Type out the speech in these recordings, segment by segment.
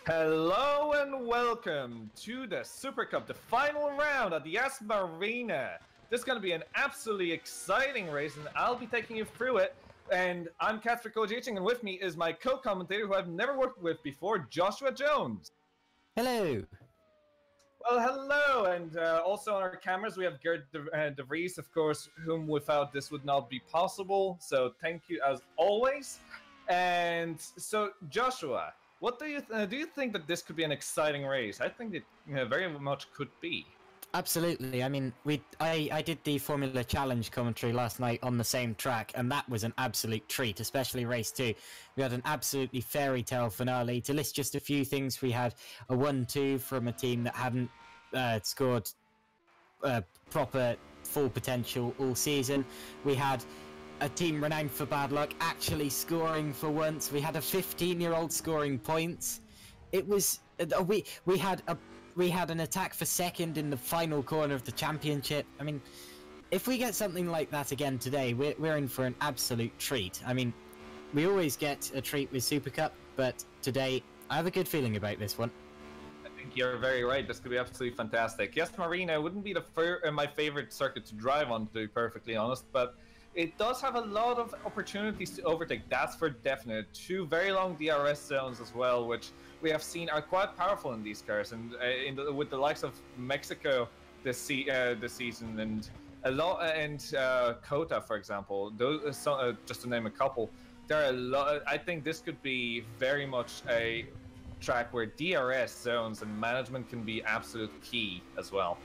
Hello and welcome to the Supercup, the final round at the ESMA Arena. This is going to be an absolutely exciting race, and I'll be taking you through it. And I'm Kacper Kolodziejczyk, and with me is my co-commentator who I've never worked with before, Joshua Jones. Hello. Well, hello, and also on our cameras we have Gerrit de Vries, of course, whom without this would not be possible. So thank you as always. And so, Joshua, what do you think that this could be an exciting race? I think it very much could be. Absolutely. I mean, I did the Formula Challenge commentary last night on the same track, and that was an absolute treat, especially race 2. We had an absolutely fairy tale finale. To list just a few things, we had a 1-2 from a team that hadn't scored proper full potential all season. We had a team renowned for bad luck actually scoring for once. We had a 15-year-old scoring points. It was we had an attack for second in the final corner of the championship. I mean, if we get something like that again today, we're in for an absolute treat. I mean, we always get a treat with Supercup, but today I have a good feeling about this one. I think you're very right. This could be absolutely fantastic. Yes, Marina wouldn't be my favorite circuit to drive on, to be perfectly honest, but it does have a lot of opportunities to overtake, that's for definite. 2 very long DRS zones as well, which we have seen are quite powerful in these cars, and with the likes of Mexico this season, and Kota, for example, those just to name a couple. There are a lot. I think this could be very much a track where DRS zones and management can be absolute key as well.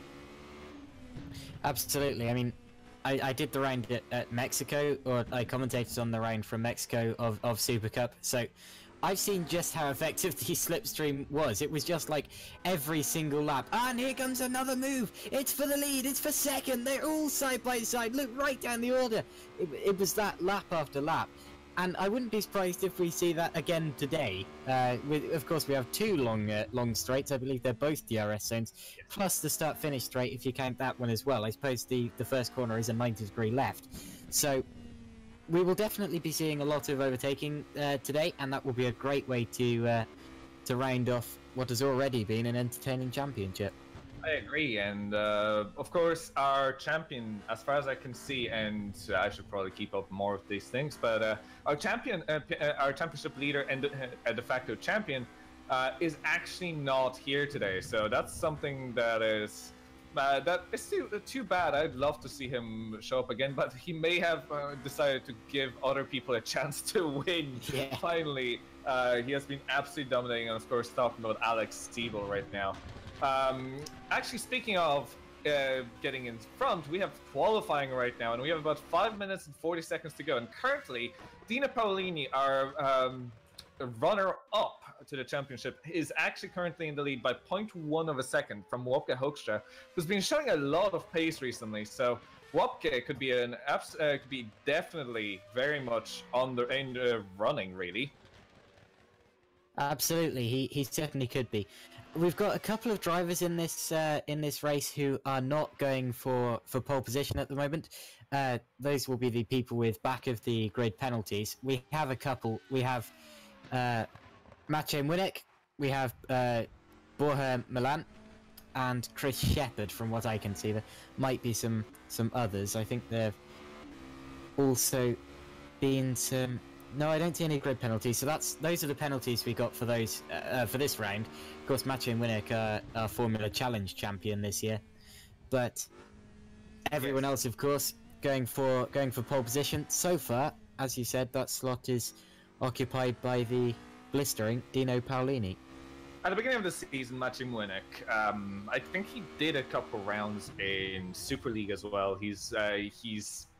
Absolutely. I mean, I did the round at Mexico, or I commentated on the round from Mexico of Supercup, so I've seen just how effective the slipstream was. It was just like every single lap. And here comes another move. It's for the lead. It's for second. They're all side by side. Look right down the order. It was that lap after lap. And I wouldn't be surprised if we see that again today. Of course, we have 2 long straights. I believe they're both DRS zones, plus the start-finish straight, if you count that one as well. I suppose the first corner is a 90-degree left. So we will definitely be seeing a lot of overtaking today, and that will be a great way to round off what has already been an entertaining championship. I agree, and of course our champion, as far as I can see, and I should probably keep up more of these things, but our championship leader and a de facto champion is actually not here today. So that's something that is too bad. I'd love to see him show up again, but he may have decided to give other people a chance to win. Yeah. Finally, he has been absolutely dominating, and of course talking about Alex Stiebel right now. Actually, speaking of getting in front, we have qualifying right now, and we have about 5 minutes and 40 seconds to go. And currently, Dina Paolini, our runner-up to the championship, is actually currently in the lead by 0.1 of a second from Wopke Hoekstra, who's been showing a lot of pace recently. So Wopke could be definitely very much in the running, really. Absolutely, he certainly could be. We've got a couple of drivers in this race who are not going for pole position at the moment. Those will be the people with back of the grid penalties. We have a couple. We have Maciej Młynek, we have Borja Milan, and Chris Shepherd. From what I can see, there might be some others. I think there've also been some. No, I don't see any grid penalties. So those are the penalties we got for those for this round. Of course, Maciej Młynek, our Formula Challenge champion this year, but everyone else, of course, going for pole position. So far, as you said, that slot is occupied by the blistering Dino Paolini. At the beginning of the season, Maciej Młynek, I think he did a couple rounds in Super League as well. He's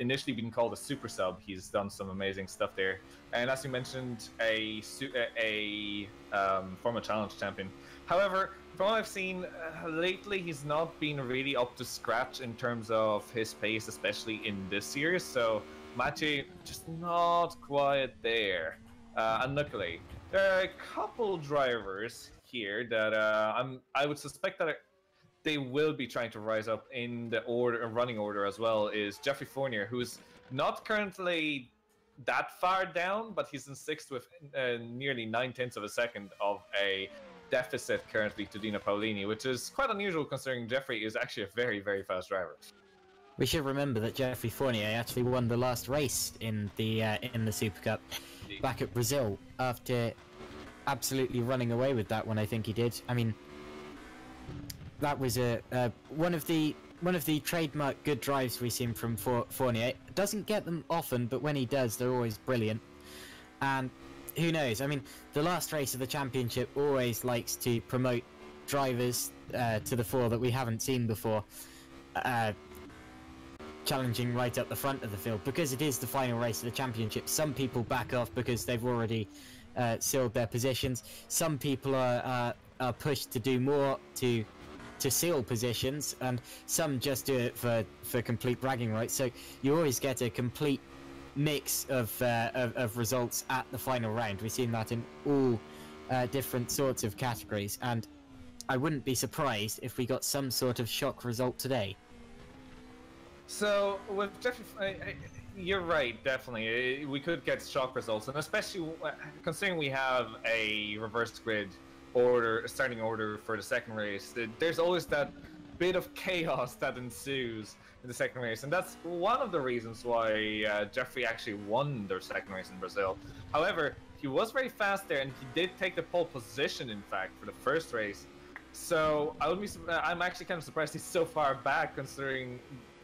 initially been called a super sub. He's done some amazing stuff there, and as you mentioned, a former challenge champion. However, from what I've seen lately, he's not been really up to scratch in terms of his pace, especially in this series. So Maciej just not quite there. Unluckily, there are a couple drivers here that I would suspect that they will be trying to rise up in the running order as well. Is Jeffrey Fournier, who's not currently that far down, but he's in 6th with nearly 9/10 of a second of a deficit currently to Dino Paolini, which is quite unusual considering Jeffrey is actually a very, very fast driver. We should remember that Geoffrey Fournier actually won the last race in the Supercup back at Brazil after absolutely running away with that one. I think he did. I mean, that was one of the trademark good drives we've seen from Fournier. Doesn't get them often, but when he does, they're always brilliant. And who knows? I mean, the last race of the championship always likes to promote drivers to the fore that we haven't seen before. Challenging right up the front of the field, because it is the final race of the championship. Some people back off because they've already sealed their positions. Some people are pushed to do more to seal positions, and some just do it for complete bragging rights. So you always get a complete mix of results at the final round. We've seen that in all different sorts of categories, and I wouldn't be surprised if we got some sort of shock result today. So with Jeffrey, you're right. Definitely, we could get shock results, and especially considering we have a reverse grid starting order for the second race. There's always that bit of chaos that ensues in the second race, and that's one of the reasons why Jeffrey actually won their second race in Brazil. However, he was very fast there, and he did take the pole position, in fact, for the first race. So I'm actually kind of surprised he's so far back, considering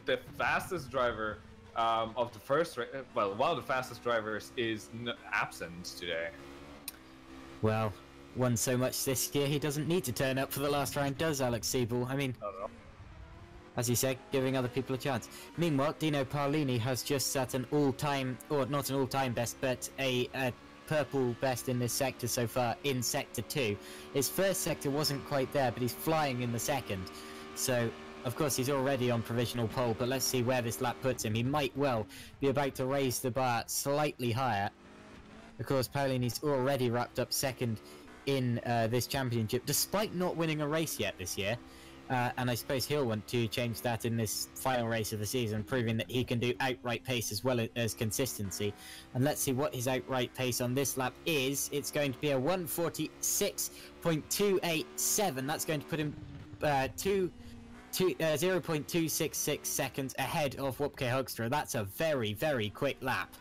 the fastest driver of the first race, well, one of the fastest drivers is absent today. Well, won so much this year, he doesn't need to turn up for the last round, does Alex Siebel? I mean, as you said, giving other people a chance. Meanwhile, Dino Paolini has just set an all-time, or not an all-time best, but a purple best in this sector so far in Sector 2. His first sector wasn't quite there, but he's flying in the second. So, of course, he's already on provisional pole, but let's see where this lap puts him. He might well be about to raise the bar slightly higher. Of course, Paolini's already wrapped up second in this championship, despite not winning a race yet this year. And I suppose he'll want to change that in this final race of the season, proving that he can do outright pace as well as consistency. And let's see what his outright pace on this lap is. It's going to be a 146.287. That's going to put him 0.266 seconds ahead of Wopke Hoekstra. That's a very, very quick lap.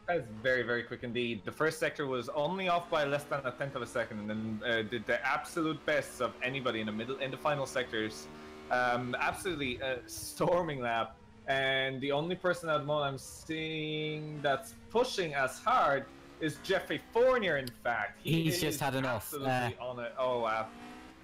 That's very, very quick indeed. The first sector was only off by less than a tenth of a second, and then did the absolute best of anybody in the final sectors. Absolutely storming lap, and the only person at the moment I'm seeing that's pushing as hard is Geoffrey Fournier. In fact, he's just had an off. On it. Oh wow.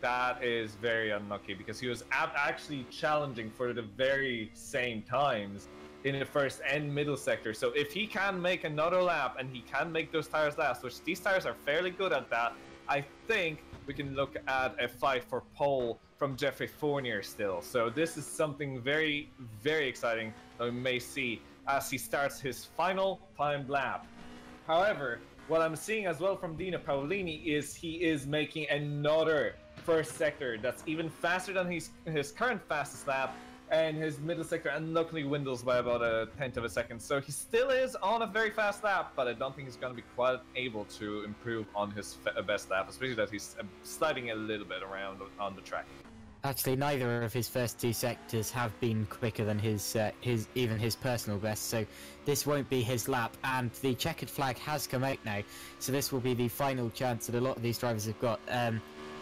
That is very unlucky, because he was actually challenging for the very same times in the first and middle sector. So if he can make another lap and he can make those tires last, which these tires are fairly good at that, I think we can look at a fight for pole from Geoffrey Fournier still. So this is something very, very exciting that we may see as he starts his final timed lap. However, what I'm seeing as well from Dino Paolini is he is making another first sector that's even faster than his current fastest lap, and his middle sector unluckily dwindles by about a tenth of a second. So he still is on a very fast lap, but I don't think he's going to be quite able to improve on his best lap, especially that he's sliding a little bit around on the track. Actually, neither of his first two sectors have been quicker than his personal best, so this won't be his lap, and the checkered flag has come out now, so this will be the final chance that a lot of these drivers have got.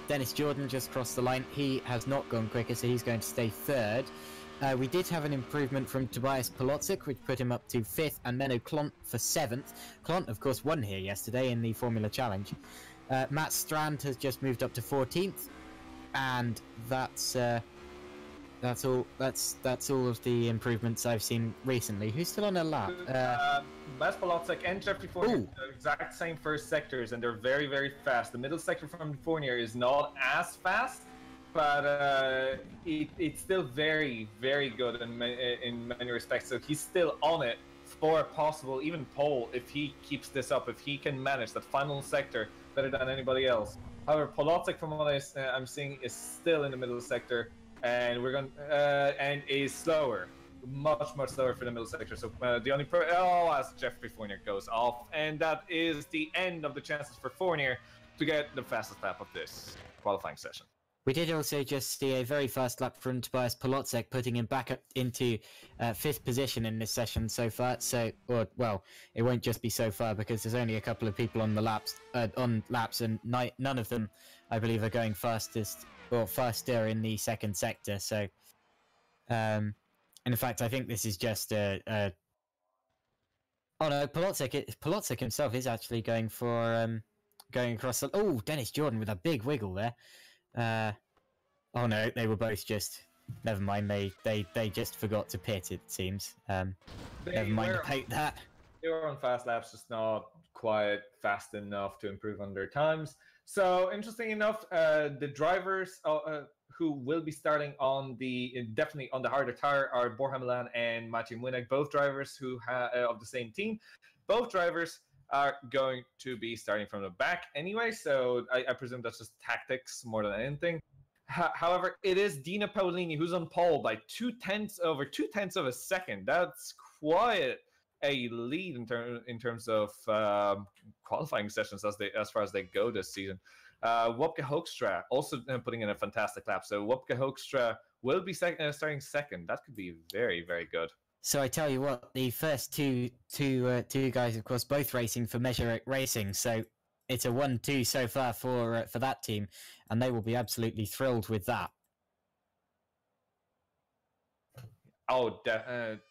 Dennis Jordan just crossed the line. He has not gone quicker, so he's going to stay third. We did have an improvement from Tobias Polotzik, which put him up to 5th, and Menno Klont for 7th. Klont, of course, won here yesterday in the Formula Challenge. Matt Strand has just moved up to 14th, and that's all of the improvements I've seen recently. Who's still on a lap? Tobias Polotzik and Geoffrey Fournier, the exact same first sectors, and they're very, very fast. The middle sector from Fournier is not as fast, but it's still very, very good in many respects. So he's still on it for a possible even pole if he keeps this up, if he can manage that final sector better than anybody else. However, Polotzik, from what I'm seeing, is still in the middle sector, and and is slower, much slower for the middle sector. So the only as Geoffrey Fournier goes off, and that is the end of the chances for Fournier to get the fastest lap of this qualifying session. We did also just see a very fast lap from Tobias Polotzek, putting him back up into 5th position in this session so far. So, well, it won't just be so far because there's only a couple of people on the laps, and none of them, I believe, are going fastest or faster in the 2nd sector. So, in fact, I think this is just oh no, Polotzek himself is actually going for going across the. Oh, Dennis Jordan with a big wiggle there. Oh no, they were both just. Never mind. They just forgot to pit. It seems. Never mind about that. They were on fast laps, just not quite fast enough to improve on their times. So interesting enough, the drivers who will be starting on definitely on the harder tire are Borja Milan and Maciej Młynek, both drivers who of the same team. Both drivers are going to be starting from the back anyway, so I presume that's just tactics more than anything. However, it is Dino Paolini who's on pole by 2/10 of a second. That's quite a lead in terms of qualifying sessions as far as they go this season. Wopke Hoekstra also putting in a fantastic lap. So Wopke Hoekstra will be starting second. That could be very, very good. So I tell you what, the first two guys, of course, both racing for Measure Racing. So it's a 1-2 so far for that team, and they will be absolutely thrilled with that. Oh,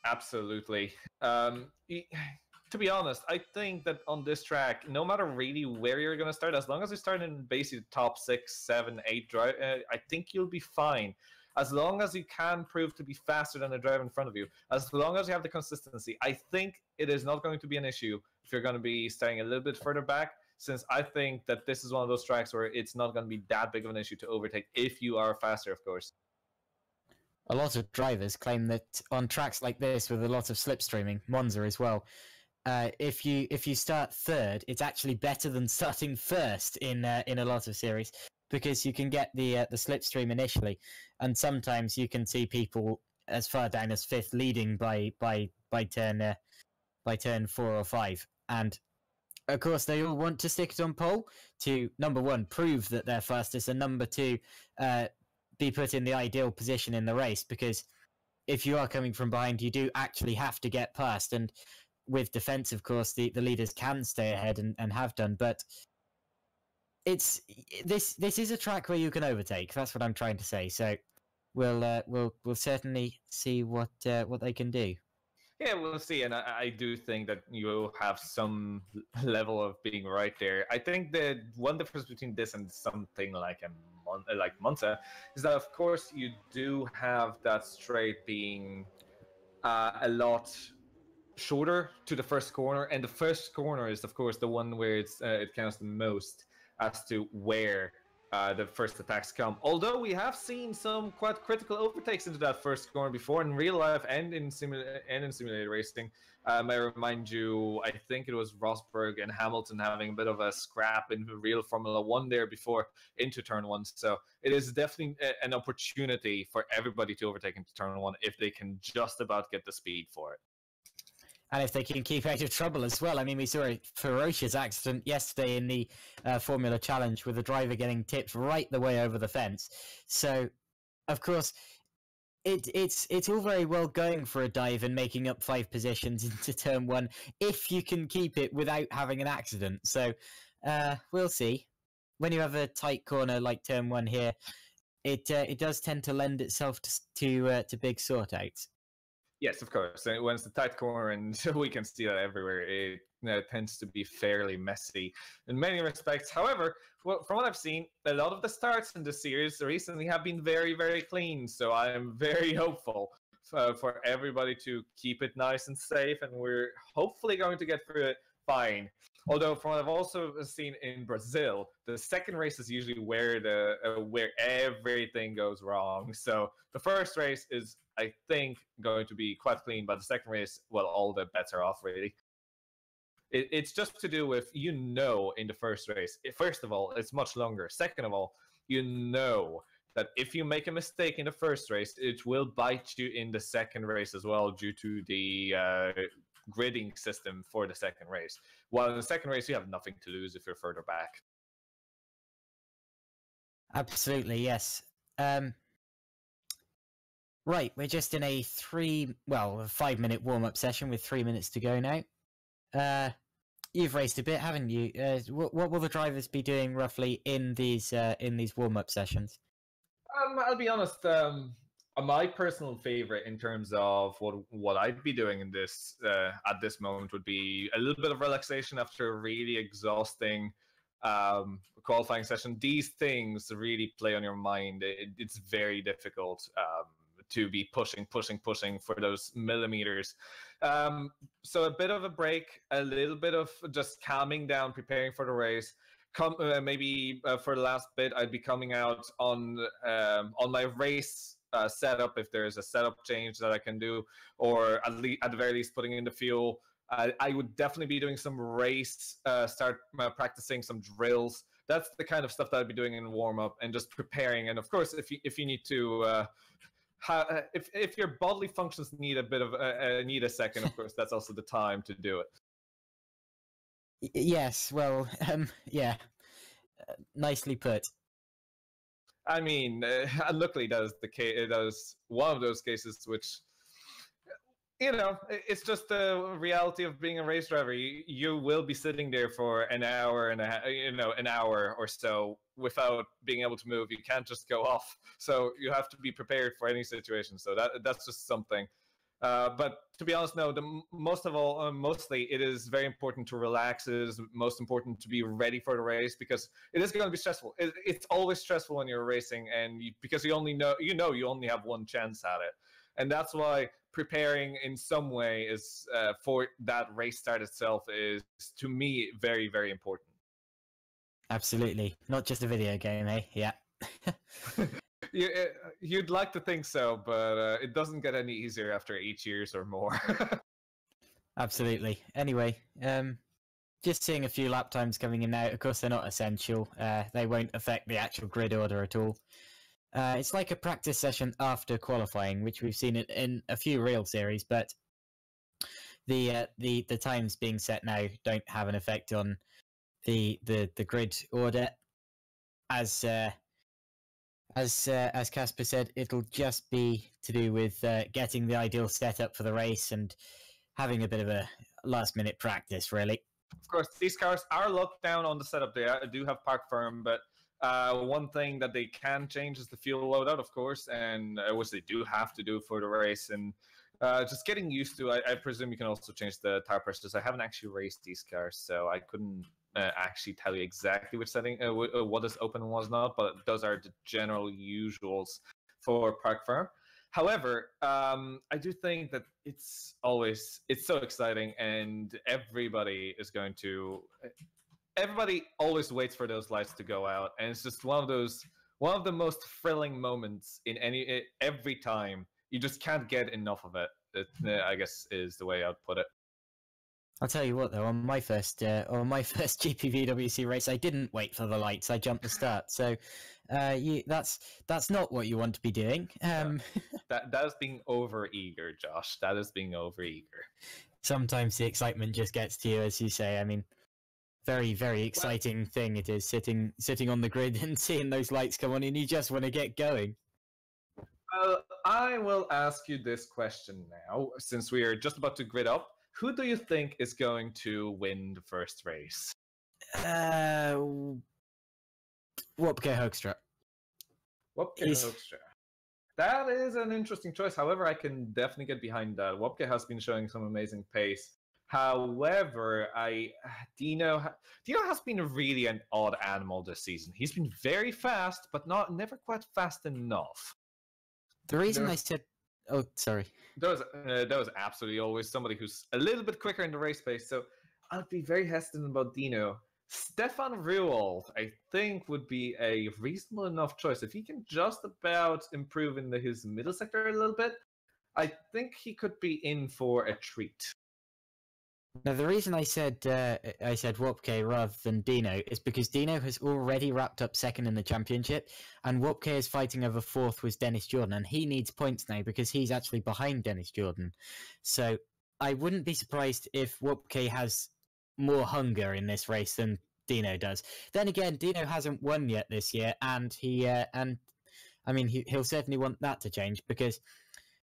absolutely. To be honest, I think that on this track, no matter really where you're going to start, as long as you start in basically the top 6, 7, 8 drive, I think you'll be fine. As long as you can prove to be faster than the driver in front of you, as long as you have the consistency, I think it is not going to be an issue if you're going to be starting a little bit further back, since I think that this is one of those tracks where it's not going to be that big of an issue to overtake if you are faster, of course. A lot of drivers claim that on tracks like this with a lot of slipstreaming, Monza as well, if you start third, it's actually better than starting first in a lot of series, because you can get the slipstream initially, and sometimes you can see people as far down as 5th leading by turn 4 or 5, and of course they all want to stick it on pole to, number 1, prove that they're fastest, and number 2, be put in the ideal position in the race, because if you are coming from behind, you do actually have to get past, and with defense, of course, the leaders can stay ahead and have done, but this is a track where you can overtake. That's what I'm trying to say. So we'll certainly see what they can do. Yeah, we'll see, and I do think that you have some level of being right there. I think the one difference between this and something like Monza is that, of course, you do have that straight being a lot shorter to the first corner, and the first corner is, of course, the one where it counts the most as to where the first attacks come. Although we have seen some quite critical overtakes into that first corner before in real life and in simulated racing. I remind you, I think it was Rosberg and Hamilton having a bit of a scrap in real Formula 1 there before into turn 1. So it is definitely an opportunity for everybody to overtake into turn 1 if they can just about get the speed for it. And if they can keep out of trouble as well. I mean, we saw a ferocious accident yesterday in the Formula Challenge with the driver getting tipped right the way over the fence. So, of course, it's all very well going for a dive and making up 5 positions into turn 1 if you can keep it without having an accident. So, we'll see. When you have a tight corner like turn 1 here, it does tend to lend itself to big sort outs. Yes, of course. When it's the tight corner, and we can see that everywhere, it tends to be fairly messy in many respects. However, from what I've seen, a lot of the starts in the series recently have been very, very clean. So I am very hopeful for everybody to keep it nice and safe, and we're hopefully going to get through it fine. Although, from what I've also seen in Brazil, the second race is usually where where everything goes wrong. So the first race is, I think, going to be quite clean, but the second race, well, all the bets are off, really. It's just to do with, in the first race, first of all, it's much longer. Second of all, that if you make a mistake in the first race, it will bite you in the second race as well, due to the gridding system for the second race. While in the second race, you have nothing to lose if you're further back. Absolutely, yes. Right, we're just in a 5-minute warm-up session with 3 minutes to go now. You've raced a bit, haven't you? What will the drivers be doing roughly in these warm-up sessions? I'll be honest. My personal favorite in terms of what I'd be doing in this at this moment would be a little bit of relaxation after a really exhausting qualifying session. These things really play on your mind. It's very difficult to be pushing for those millimeters. So a bit of a break, a little bit of just calming down, preparing for the race. Maybe for the last bit, I'd be coming out on my race setup if there's a setup change that I can do, or at the very least putting in the fuel. I would definitely be doing some race, start practicing some drills. That's the kind of stuff that I'd be doing in warm up and just preparing. And of course, if you need to. If your bodily functions need a bit of need a second, of course, that's also the time to do it. Yes, well, yeah, nicely put. I mean, luckily that is the case. That is one of those cases which, it's just the reality of being a race driver. You will be sitting there for an hour and an hour or so without being able to move. You can't just go off. So you have to be prepared for any situation. So that's just something. But to be honest, no. Mostly, it is very important to relax. It is most important to be ready for the race because it is going to be stressful. It's always stressful when you're racing, and because you only have one chance at it, and that's why preparing in some way is for that race start itself is to me very, very important. Absolutely, not just a video game, eh? Yeah. You'd like to think so, but it doesn't get any easier after 8 years or more. Absolutely. Anyway, just seeing a few lap times coming in now. Of course, they're not essential. They won't affect the actual grid order at all. It's like a practice session after qualifying, which we've seen in a few real series, but the times being set now don't have an effect on the grid order. As Kacper said, it'll just be to do with getting the ideal setup for the race and having a bit of a last-minute practice, really. Of course, these cars are locked down on the setup. They do have park firm, but one thing that they can change is the fuel loadout, of course, and which they do have to do for the race. And just getting used to, I presume you can also change the tire pressures. I haven't actually raced these cars, so I couldn't actually tell you exactly which setting, what is open and what's not, but those are the general usuals for park firm. However, I do think that it's so exciting, and everybody always waits for those lights to go out, and it's just one of the most thrilling moments in every time. You just can't get enough of it. I guess is the way I'd put it. I'll tell you what, though, on my first GPVWC race, I didn't wait for the lights. I jumped the start. So that's not what you want to be doing. That is being over-eager, Josh. That is being over-eager. Sometimes the excitement just gets to you, as you say. I mean, very, very exciting thing it is, sitting on the grid and seeing those lights come on, and you just want to get going. I will ask you this question now, since we are just about to grid up. Who do you think is going to win the first race? Wopke Hoekstra. Wopke Hoekstra. That is an interesting choice. However, I can definitely get behind that. Wopke has been showing some amazing pace. However, Dino has been really an odd animal this season. He's been very fast, but never quite fast enough. The reason I said... Oh, sorry. There was absolutely always somebody who's a little bit quicker in the race pace, so I'd be very hesitant about Dino. Stefan Ruold, I think, would be a reasonable enough choice. If he can just about improve in his middle sector a little bit, I think he could be in for a treat. Now, the reason I said Wopke rather than Dino is because Dino has already wrapped up second in the championship, and Wopke is fighting over fourth with Dennis Jordan, and he needs points now because he's actually behind Dennis Jordan. So I wouldn't be surprised if Wopke has more hunger in this race than Dino does. Then again, Dino hasn't won yet this year, and he'll certainly want that to change, because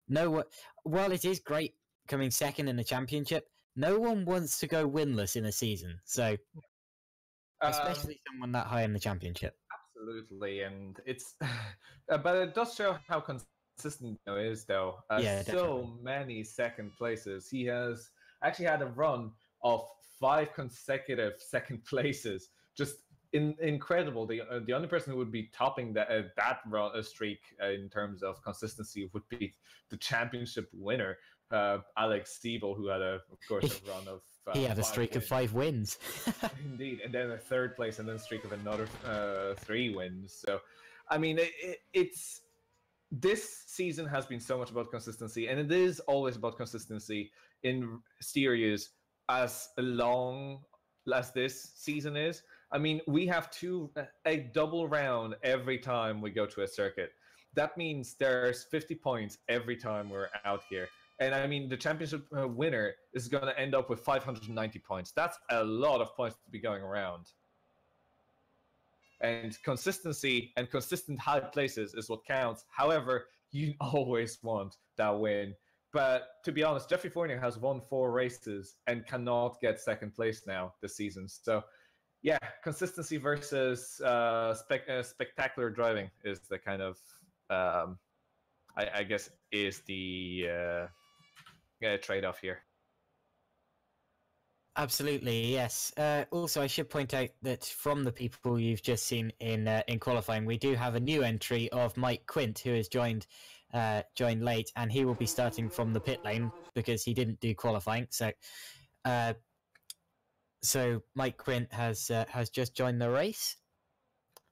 while it is great coming second in the championship, no one wants to go winless in a season. So, especially someone that high in the championship. Absolutely, and it's, but it does show how consistent Dino is, though. Yeah, so definitely. many second places. He has actually had a run of 5 consecutive second places. Just incredible. The only person who would be topping that run streak in terms of consistency would be the championship winner, Alex Siebel, who had, of course, a run of. He had a streak of 5 wins. Indeed, and then a 3rd place, and then a streak of another 3 wins. So, I mean, it's this season has been so much about consistency, and it is always about consistency in series as long as this season is. I mean, we have a double round every time we go to a circuit. That means there's 50 points every time we're out here. And I mean, the championship winner is going to end up with 590 points. That's a lot of points to be going around. And consistency and consistent high places is what counts. However, you always want that win. But to be honest, Jeffrey Fournier has won 4 races and cannot get 2nd place now this season. So, yeah, consistency versus spectacular driving is the kind of, I guess, is the trade-off here. Absolutely, yes. Also, I should point out that from the people you've just seen in qualifying, we do have a new entry of Mike Quint, who has joined late, and he will be starting from the pit lane because he didn't do qualifying. So Mike Quint has just joined the race.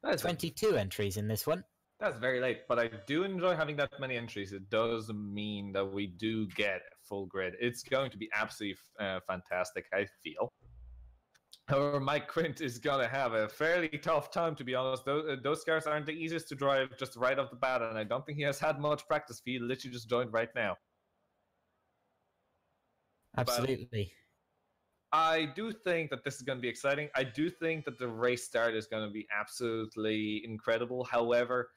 That's 22 entries in this one. That's very late, but I do enjoy having that many entries. It does mean that we do get a full grid. It's going to be absolutely fantastic, I feel. However, Mike Quint is going to have a fairly tough time, to be honest. Those cars aren't the easiest to drive just right off the bat, and I don't think he has had much practice. He literally just joined right now. Absolutely. But I do think that this is going to be exciting. I do think that the race start is going to be absolutely incredible. However,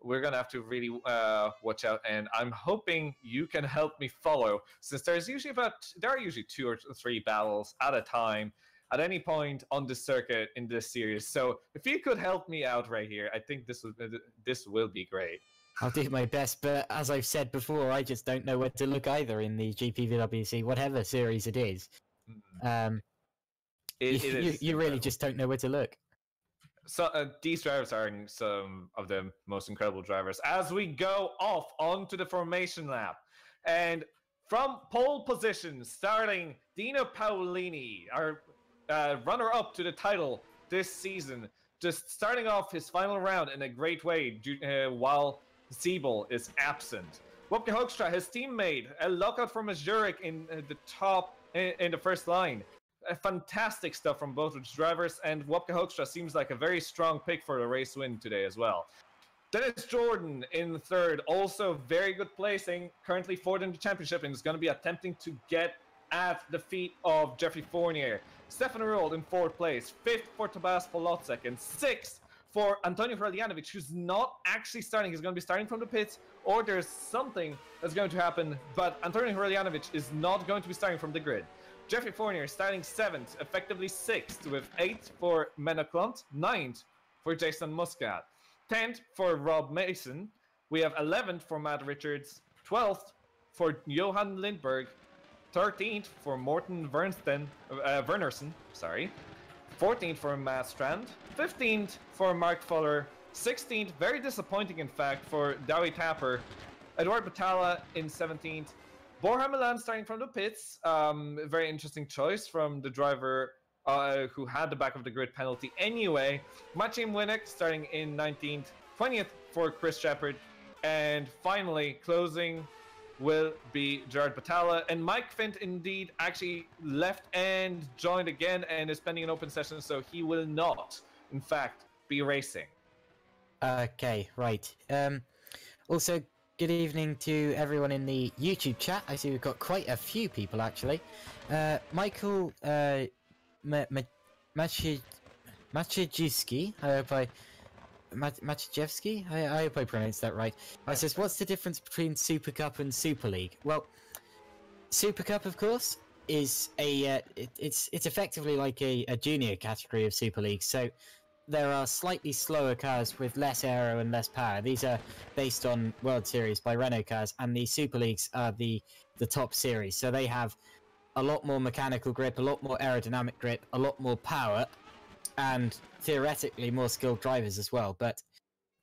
we're going to have to really watch out, and I'm hoping you can help me follow, since there are usually 2 or 3 battles at a time at any point on this circuit in this series. So if you could help me out right here, I think this will be great. I'll do my best, but as I've said before, I just don't know where to look either in the GPVWC, whatever series it is. You really just don't know where to look. So these drivers are some of the most incredible drivers. As we go off onto the formation lap, and from pole position, starting Dino Paolini, our runner-up to the title this season, just starting off his final round in a great way while Siebel is absent. Wopke Hoekstra, his teammate, a lockout from Zurich in the top in the first line. Fantastic stuff from both of the drivers, and Wopke Hoekstra seems like a very strong pick for the race win today as well. Dennis Jordan in 3rd, also very good placing, currently 4th in the championship, and is going to be attempting to get at the feet of Jeffrey Fournier. Stefan Rold in 4th place, 5th for Tobias Polocek, and 6th for Antonio Hralianovic, who's not actually starting. He's going to be starting from the pits, or there's something that's going to happen, but Antonio Hralianovic is not going to be starting from the grid. Jeffrey Fournier starting 7th, effectively 6th, with 8th for Menaclont, 9th for Jason Muscat, 10th for Rob Mason. We have 11th for Matt Richards, 12th for Johan Lindberg, 13th for Morten Wernersen, 14th for Matt Strand, 15th for Mark Fuller, 16th, very disappointing in fact, for Dowie Tapper, Eduard Batalla in 17th, Borja Milan starting from the pits, very interesting choice from the driver who had the back of the grid penalty anyway. Maciej Winnick starting in 19th, 20th for Chris Shepard, and finally closing will be Gerard Batalla. And Mike Fint indeed actually left and joined again and is pending an open session, so he will not, in fact, be racing. Okay, right. Also, good evening to everyone in the YouTube chat. I see we've got quite a few people actually. Michael Maciejewski. I hope I Maciejewski. I hope I pronounced that right. It says, what's the difference between Super Cup and Super League? Well, Super Cup, of course, is it's effectively like a junior category of Super League. So there are slightly slower cars with less aero and less power. These are based on World Series by Renault cars, and the Super Leagues are the top series. So they have a lot more mechanical grip, a lot more aerodynamic grip, a lot more power, and theoretically more skilled drivers as well. But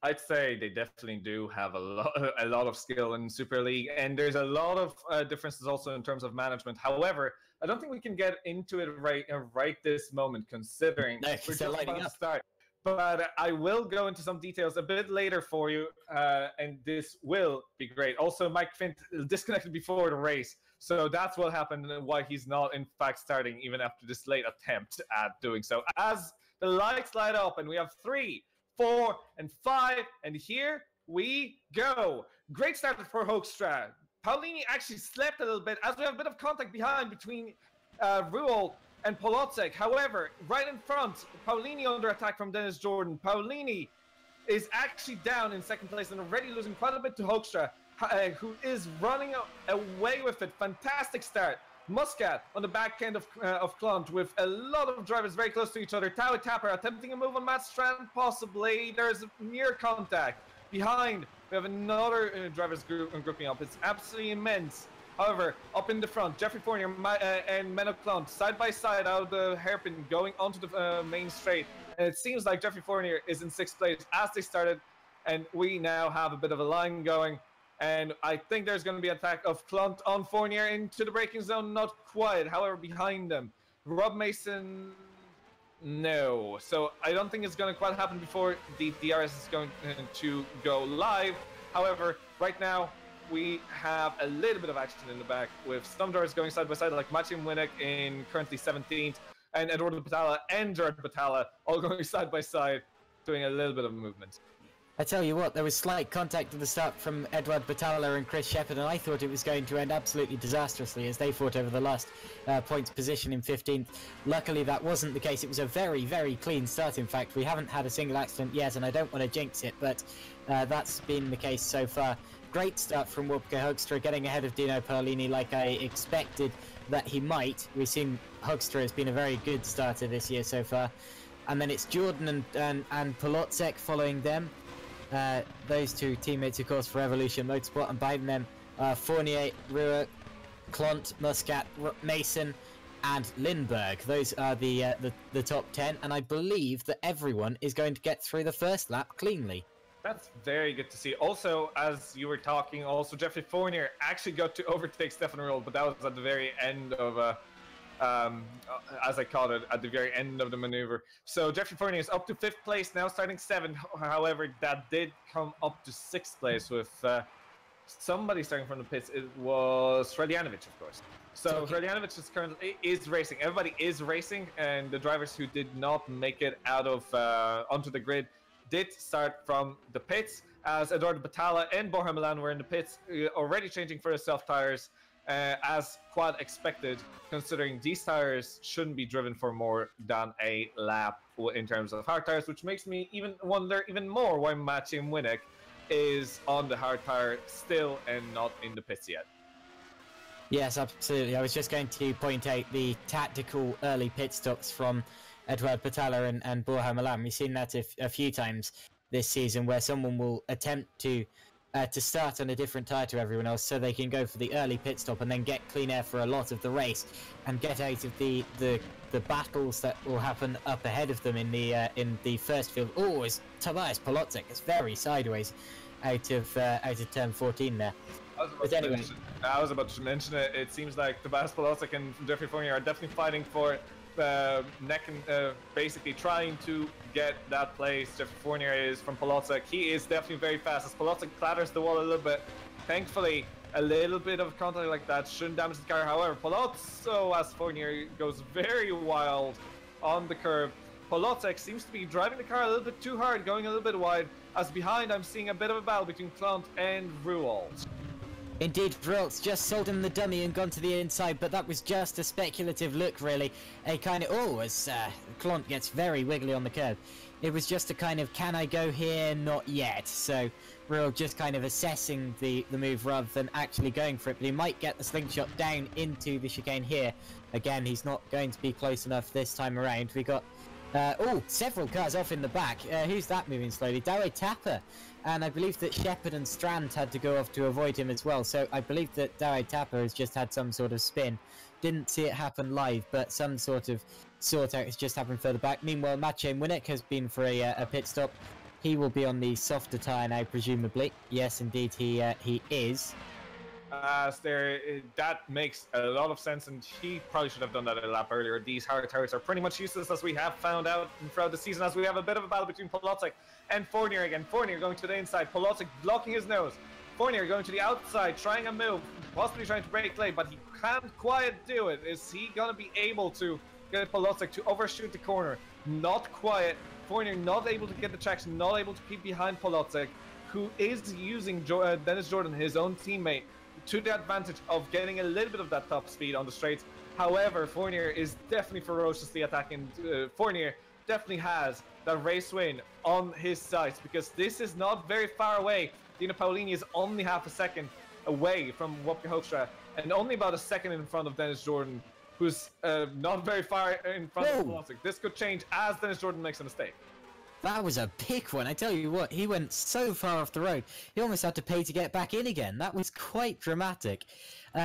I'd say they definitely do have a lot of skill in Super League, and there's a lot of differences also in terms of management. However, I don't think we can get into it right this moment, considering we're just about to start. But I will go into some details a bit later for you, and this will be great. Also, Mike Fint disconnected before the race, so that's what happened and why he's not, in fact, starting even after this late attempt at doing so. As the lights light up, and we have 3, 4, and 5, and here we go. Great start for Hoekstra. Paulini actually slept a little bit, as we have a bit of contact behind between Ruol and Kolodziejczyk. However, right in front, Paulini under attack from Dennis Jordan. Paulini is actually down in second place and already losing quite a bit to Hoekstra, who is running away with it. Fantastic start. Muscat on the back end of Klunt with a lot of drivers very close to each other. Kacper attempting a move on Matt Strand, possibly. There's near contact. Behind, we have another drivers grouping up. It's absolutely immense. However, up in the front, Jeffrey Fournier and Menno Klunt side by side out of the hairpin going onto the main straight. And it seems like Jeffrey Fournier is in 6th place as they started. And we now have a bit of a line going. And I think there's going to be an attack of Klunt on Fournier into the braking zone. Not quite. However, behind them, Rob Mason, no. So I don't think it's going to quite happen before the DRS is going to go live. However, right now, we have a little bit of action in the back with some drivers going side by side, like Maciej Winnick in currently 17th, and Eduardo Batalla and Gerrit Batalla all going side by side, doing a little bit of movement. I tell you what, there was slight contact at the start from Edward Batalla and Chris Shepherd, and I thought it was going to end absolutely disastrously as they fought over the last points position in 15th. Luckily, that wasn't the case. It was a very, very clean start, in fact. We haven't had a single accident yet, and I don't want to jinx it, but that's been the case so far. Great start from Wopke Hoekstra, getting ahead of Dino Paolini like I expected that he might. We've seen Hoekstra has been a very good starter this year so far. And then it's Jordan and Kolodziejczyk following them. Those two teammates, of course, for Evolution Motorsport, and behind them Fournier, Ruhr, Klont, Muscat, Mason, and Lindbergh. Those are the top 10, and I believe that everyone is going to get through the first lap cleanly. That's very good to see. Also, as you were talking, also Jeffrey Fournier actually got to overtake Stefan Ruhl, but that was at the very end of as I called it, at the very end of the maneuver. So Jeffrey Fournier is up to 5th place, now starting 7th. However, that did come up to 6th place with somebody starting from the pits. It was Radjanovic, of course. So Radjanovic is currently racing. Everybody is racing, and the drivers who did not make it out of onto the grid did start from the pits, as Eduardo Batalla and Borja Milan were in the pits, already changing for the soft tires, as quite expected, considering these tires shouldn't be driven for more than a lap in terms of hard tires, which makes me wonder even more why Maciej Winnick is on the hard tire still and not in the pits yet. Yes, absolutely. I was just going to point out the tactical early pit stops from Eduard Batalla and Borja Milan. We've seen that a few times this season, where someone will attempt to start on a different tyre to everyone else, so they can go for the early pit stop and then get clean air for a lot of the race and get out of the battles that will happen up ahead of them in the first field. Oh, it's Tobias Kolodziejczyk. It's very sideways out of turn 14 there. I was about to mention it. It seems like Tobias Kolodziejczyk and Jeffrey Fournier are definitely fighting for neck and basically trying to get that place. Jeffrey Fournier is from Kolodziejczyk. He is definitely very fast as Kolodziejczyk clatters the wall a little bit. Thankfully, a little bit of contact like that shouldn't damage the car. However, Kolodziejczyk, as Fournier goes very wild on the curve. Kolodziejczyk seems to be driving the car a little bit too hard, going a little bit wide, as behind I'm seeing a bit of a battle between Klunt and Ruhl. Indeed, Vries just sold him the dummy and gone to the inside, but that was just a speculative look, really. A kind of, as Klont gets very wiggly on the curb. It was just a kind of, can I go here? Not yet. So, Vries just kind of assessing the move rather than actually going for it, but he might get the slingshot down into the chicane here. Again, he's not going to be close enough this time around. We got, several cars off in the back. Who's that moving slowly? Kacper. And I believe that Shepard and Strand had to go off to avoid him as well. So I believe that Kacper has just had some sort of spin. Didn't see it happen live, but some sort of sort out has just happened further back. Meanwhile, Maciej Winnick has been for a pit stop. He will be on the softer tyre now, presumably. Yes, indeed, he is. That makes a lot of sense, and he probably should have done that a lap earlier. These hard tires are pretty much useless, as we have found out throughout the season, as we have a bit of a battle between Kolodziejczyk and Fournier again. Fournier going to the inside, Kolodziejczyk blocking his nose. Fournier going to the outside, trying a move, possibly trying to break lane, but he can't quite do it. Is he going to be able to get Kolodziejczyk to overshoot the corner? Not quite. Fournier not able to get the traction, not able to keep behind Kolodziejczyk, who is using Dennis Jordan, his own teammate, to the advantage of getting a little bit of that top speed on the straights. However, Fournier is definitely ferociously attacking. Fournier definitely has that race win on his sides, because this is not very far away. Dino Paolini is only half a second away from Wopke Hoekstra, and only about a second in front of Dennis Jordan, who's not very far in front of Kolodziejczyk. This could change as Dennis Jordan makes a mistake. That was a big one. I tell you what, he went so far off the road, he almost had to pay to get back in again. That was quite dramatic.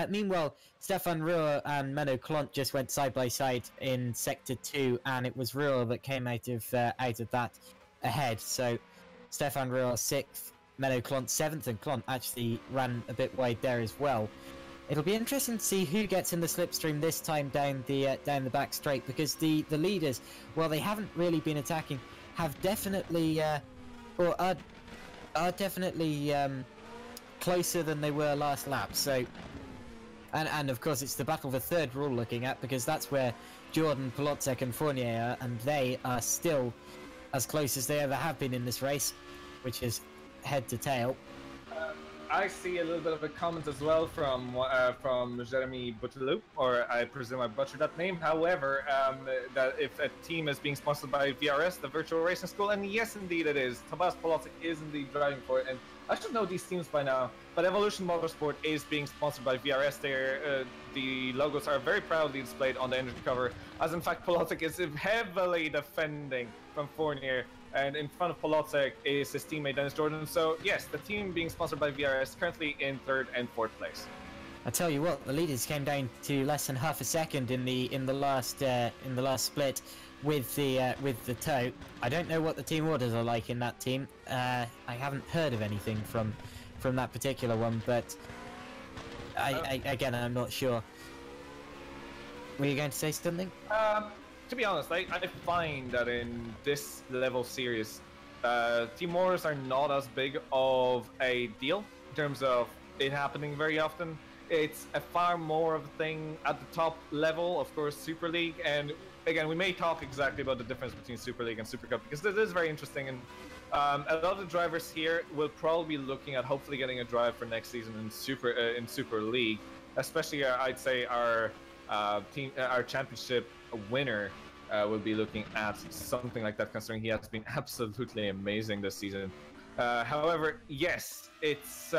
Meanwhile, Stefan Ruhr and Menno Klont just went side by side in Sector 2, and it was Ruhr that came out of that ahead. So, Stefan Ruhr 6th, Menno Klont 7th, and Klont actually ran a bit wide there as well. It'll be interesting to see who gets in the slipstream this time down the back straight, because the leaders, while they haven't really been attacking, have definitely, or are definitely closer than they were last lap. So, and of course it's the battle for third we're all looking at, because that's where Jordan, Kolodziejczyk and Fournier are, and they are still as close as they ever have been in this race, which is head to tail. I see a little bit of a comment as well from Jeremy Bouteloup, or I presume I butchered that name. However, that if a team is being sponsored by VRS, the Virtual Racing School, and yes, indeed it is. Tobias Kolodziejczyk is indeed driving for it, and I should know these teams by now. But Evolution Motorsport is being sponsored by VRS. The logos are very proudly displayed on the engine cover, as in fact Kolodziejczyk is heavily defending from Fournier. And in front of Kolodziejczyk is his teammate Dennis Jordan. So yes, the team being sponsored by VRS currently in 3rd and 4th place. I tell you what, the leaders came down to less than half a second in the last split with the tow. I don't know what the team orders are like in that team. I haven't heard of anything from that particular one, but again I'm not sure. Were you going to say something? To be honest, I find that in this level series, team orders are not as big of a deal in terms of it happening very often. It's a far more of a thing at the top level, of course, Super League. And again, we may talk exactly about the difference between Super League and Supercup, because this is very interesting. And a lot of the drivers here will probably be looking at hopefully getting a drive for next season in Super League, especially I'd say our championship winner will be looking at something like that, considering he has been absolutely amazing this season. However, yes, it's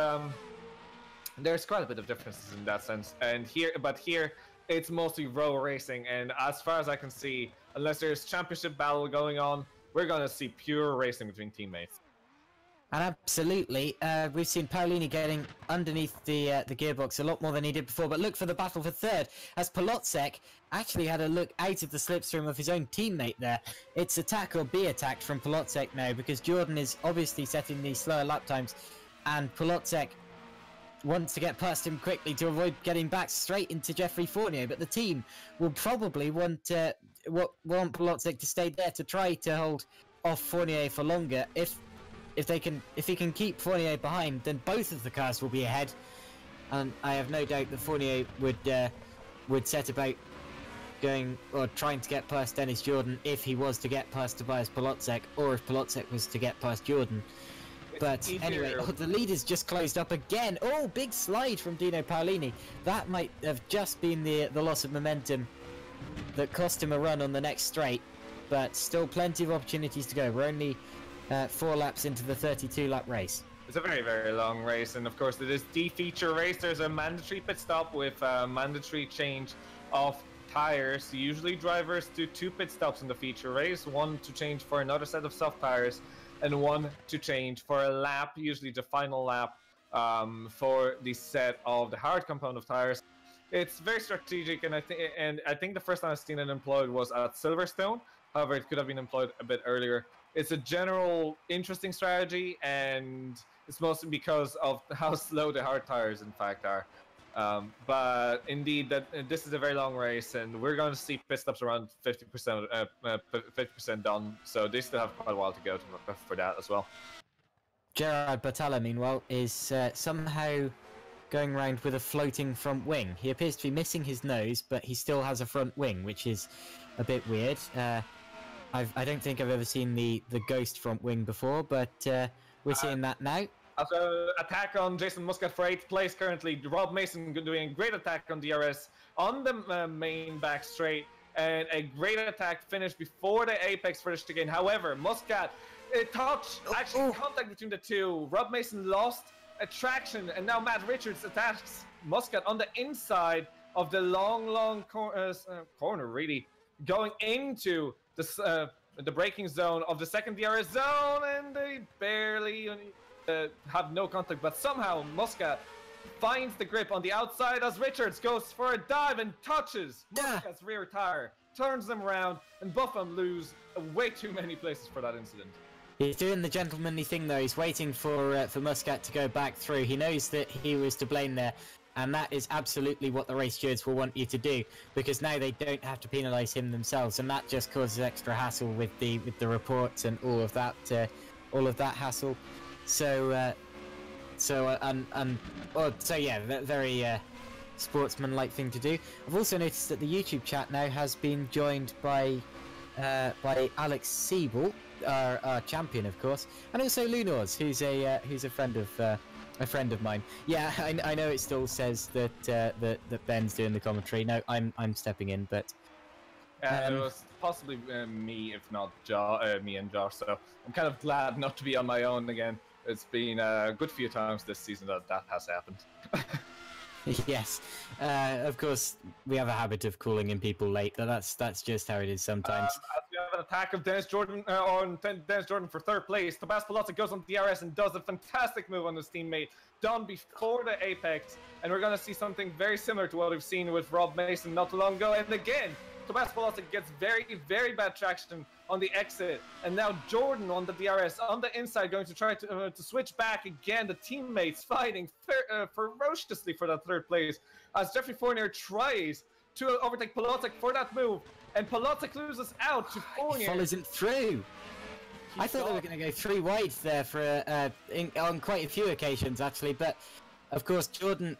there's quite a bit of differences in that sense, and here it's mostly row racing, and as far as I can see, unless there's championship battle going on, we're gonna see pure racing between teammates. And absolutely, we've seen Paolini getting underneath the gearbox a lot more than he did before. But look for the battle for third, as Kolodziejczyk actually had a look out of the slipstream of his own teammate there. It's attack or be attacked from Kolodziejczyk now, because Jordan is obviously setting these slower lap times, and Kolodziejczyk wants to get past him quickly to avoid getting back straight into Jeffrey Fournier. But the team will probably want Kolodziejczyk to stay there to try to hold off Fournier for longer. If he can keep Fournier behind, then both of the cars will be ahead, and I have no doubt that Fournier would set about going or trying to get past Dennis Jordan if he was to get past Tobias Kolodziejczyk, or if Kolodziejczyk was to get past Jordan. But anyway, the lead is just closed up again. Oh, big slide from Dino Paolini. That might have just been the loss of momentum that cost him a run on the next straight. But still plenty of opportunities to go. We're only 4 laps into the 32-lap race. It's a very, very long race, and of course it is the feature race. There's a mandatory pit stop with a mandatory change of tires. Usually drivers do 2 pit stops in the feature race, 1 to change for another set of soft tires, and 1 to change for a lap, usually the final lap, for the set of the hard component of tires. It's very strategic, and I think the first time I've seen it employed was at Silverstone. However, it could have been employed a bit earlier. It's a general interesting strategy, and it's mostly because of how slow the hard tires in fact are. But indeed, this is a very long race, and we're going to see pit stops around 50% done. So they still have quite a while to go for that as well. Gerard Battalla, meanwhile, is somehow going around with a floating front wing. He appears to be missing his nose, but he still has a front wing, which is a bit weird. I don't think I've ever seen the ghost front wing before, but we're seeing that now. Also, attack on Jason Muscat for 8th place currently. Rob Mason doing a great attack on DRS on the main back straight, and a great attack finish before the apex for the chicane. However, Muscat, contact between the two. Rob Mason lost traction, and now Matt Richards attacks Muscat on the inside of the long corner, really, going into the braking zone of the second DRS zone, and they barely have no contact, but somehow Muscat finds the grip on the outside as Richards goes for a dive and touches Muscat's rear tire, turns them around, and both of them lose way too many places for that incident. He's doing the gentlemanly thing though. He's waiting for Muscat to go back through. He knows that he was to blame there, and that is absolutely what the race stewards will want you to do, because now they don't have to penalise him themselves, and that just causes extra hassle with the reports and all of that hassle. So yeah, very sportsman-like thing to do. I've also noticed that the YouTube chat now has been joined by Alex Siebel, our champion, of course, and also Lunors, who's a friend of mine. Yeah, I know it still says that Ben's doing the commentary. No, I'm stepping in, but it was possibly me, if not me and Josh. So I'm kind of glad not to be on my own again. It's been a good few times this season that has happened. Yes, of course we have a habit of calling in people late, but that's just how it is sometimes. We have an attack of Dennis Jordan for 3rd place. Tobias Palazzo goes on DRS and does a fantastic move on his teammate, done before the apex, and we're going to see something very similar to what we've seen with Rob Mason not too long ago. And again, Tobias Palazzo gets very, very bad traction on the exit, and now Jordan on the DRS on the inside going to try to switch back again. The teammates fighting ferociously for that 3rd place as Jeffrey Fournier tries to overtake Polodziejczyk for that move, and Polodziejczyk loses out to Fournier. He follows him through. I thought they were going to go 3 wide there for on quite a few occasions actually, but of course Jordan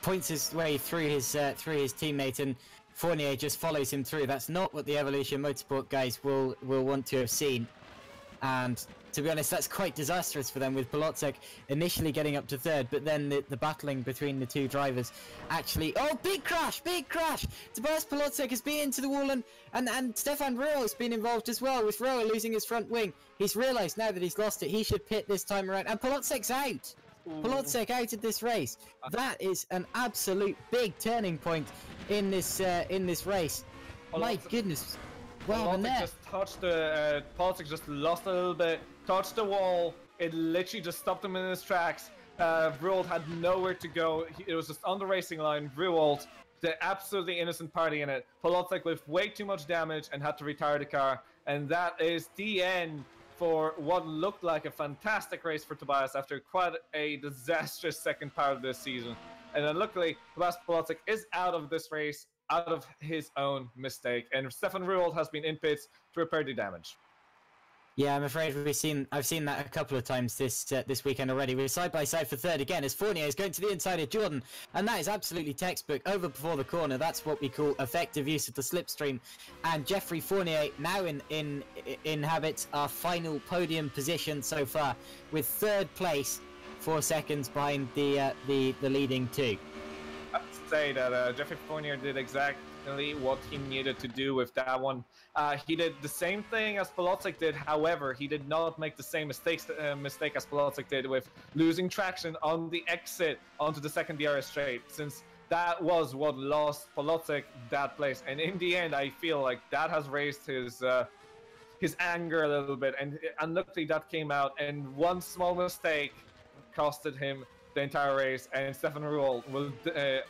points his way through his teammate, and Fournier just follows him through. That's not what the Evolution Motorsport guys will want to have seen. And to be honest, that's quite disastrous for them, with Polodziejczyk initially getting up to 3rd, but then the battling between the two drivers actually... Oh, big crash! Tobias Polodziejczyk has been into the wall, and Stefan Ruel has been involved as well, with Ruel losing his front wing. He's realised now that he's lost it, he should pit this time around, and Polodziejczyk's out! Polodziejczyk out of this race. That is an absolute big turning point in this race. My goodness. Well, Polodziejczyk just lost a little bit, touched the wall. It literally just stopped him in his tracks. Ruold had nowhere to go. It was just on the racing line. Ruold, the absolutely innocent party in it. Polodziejczyk with way too much damage and had to retire the car. And that is the end for what looked like a fantastic race for Tobias after quite a disastrous second part of this season. And then luckily, Tobias Polodziejczyk is out of this race, out of his own mistake, and Stefan Ruold has been in pits to repair the damage. Yeah, I'm afraid I've seen that a couple of times this weekend already. We're side by side for third again as Fournier is going to the inside of Jordan, and that is absolutely textbook over before the corner. That's what we call effective use of the slipstream. And Geoffrey Fournier now inhabits our final podium position so far, with third place, 4 seconds behind the leading two. I'd say that Geoffrey Fournier did exactly what he needed to do with that one. He did the same thing as Kolodziejczyk did, however, he did not make the same mistake as Kolodziejczyk did with losing traction on the exit onto the second DRS straight, since that was what lost Kolodziejczyk that place. And in the end, I feel like that has raised his anger a little bit, and unluckily that came out, and one small mistake costed him the entire race, and Stefan Ruhl will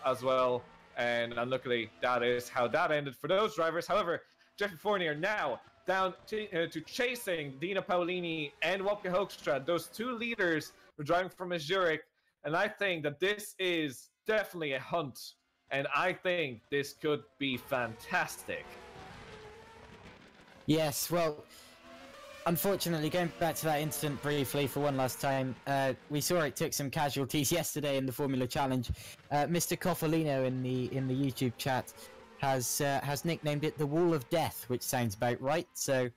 as well. And unluckily, that is how that ended for those drivers. However, Geoffrey Fournier now down to chasing Dino Paolini and Wopke Hoekstra. Those two leaders were driving from Zurich, and I think that this is definitely a hunt, and I think this could be fantastic. Yes, well, unfortunately, going back to that incident briefly for one last time, we saw it took some casualties yesterday in the Formula Challenge. Mr. Coffolino in the YouTube chat has nicknamed it the Wall of Death, which sounds about right. So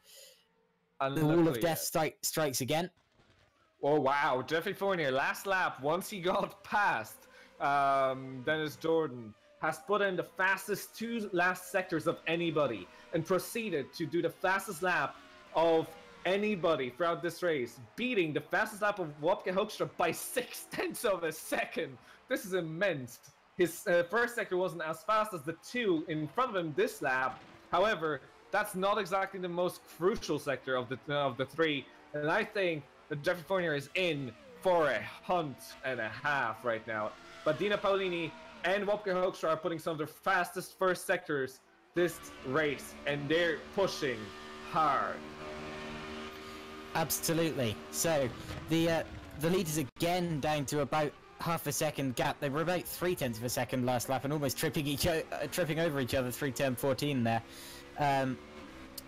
the Wall of Death strikes again. Oh wow, Geoffrey Fournier last lap, once he got past Dennis Jordan, has put in the fastest 2 last sectors of anybody and proceeded to do the fastest lap of anybody throughout this race, beating the fastest lap of Wopke Hoekstra by 0.6 of a second. This is immense. His first sector wasn't as fast as the 2 in front of him this lap. However, that's not exactly the most crucial sector of the 3, and I think that Geoffrey Fournier is in for a hunt and a half right now. But Dino Paolini and Wopke Hoekstra are putting some of their fastest first sectors this race, and they're pushing hard. Absolutely. So the leaders again down to about half a second gap. They were about 0.3 of a second last lap and almost tripping over each other through turn 14 there.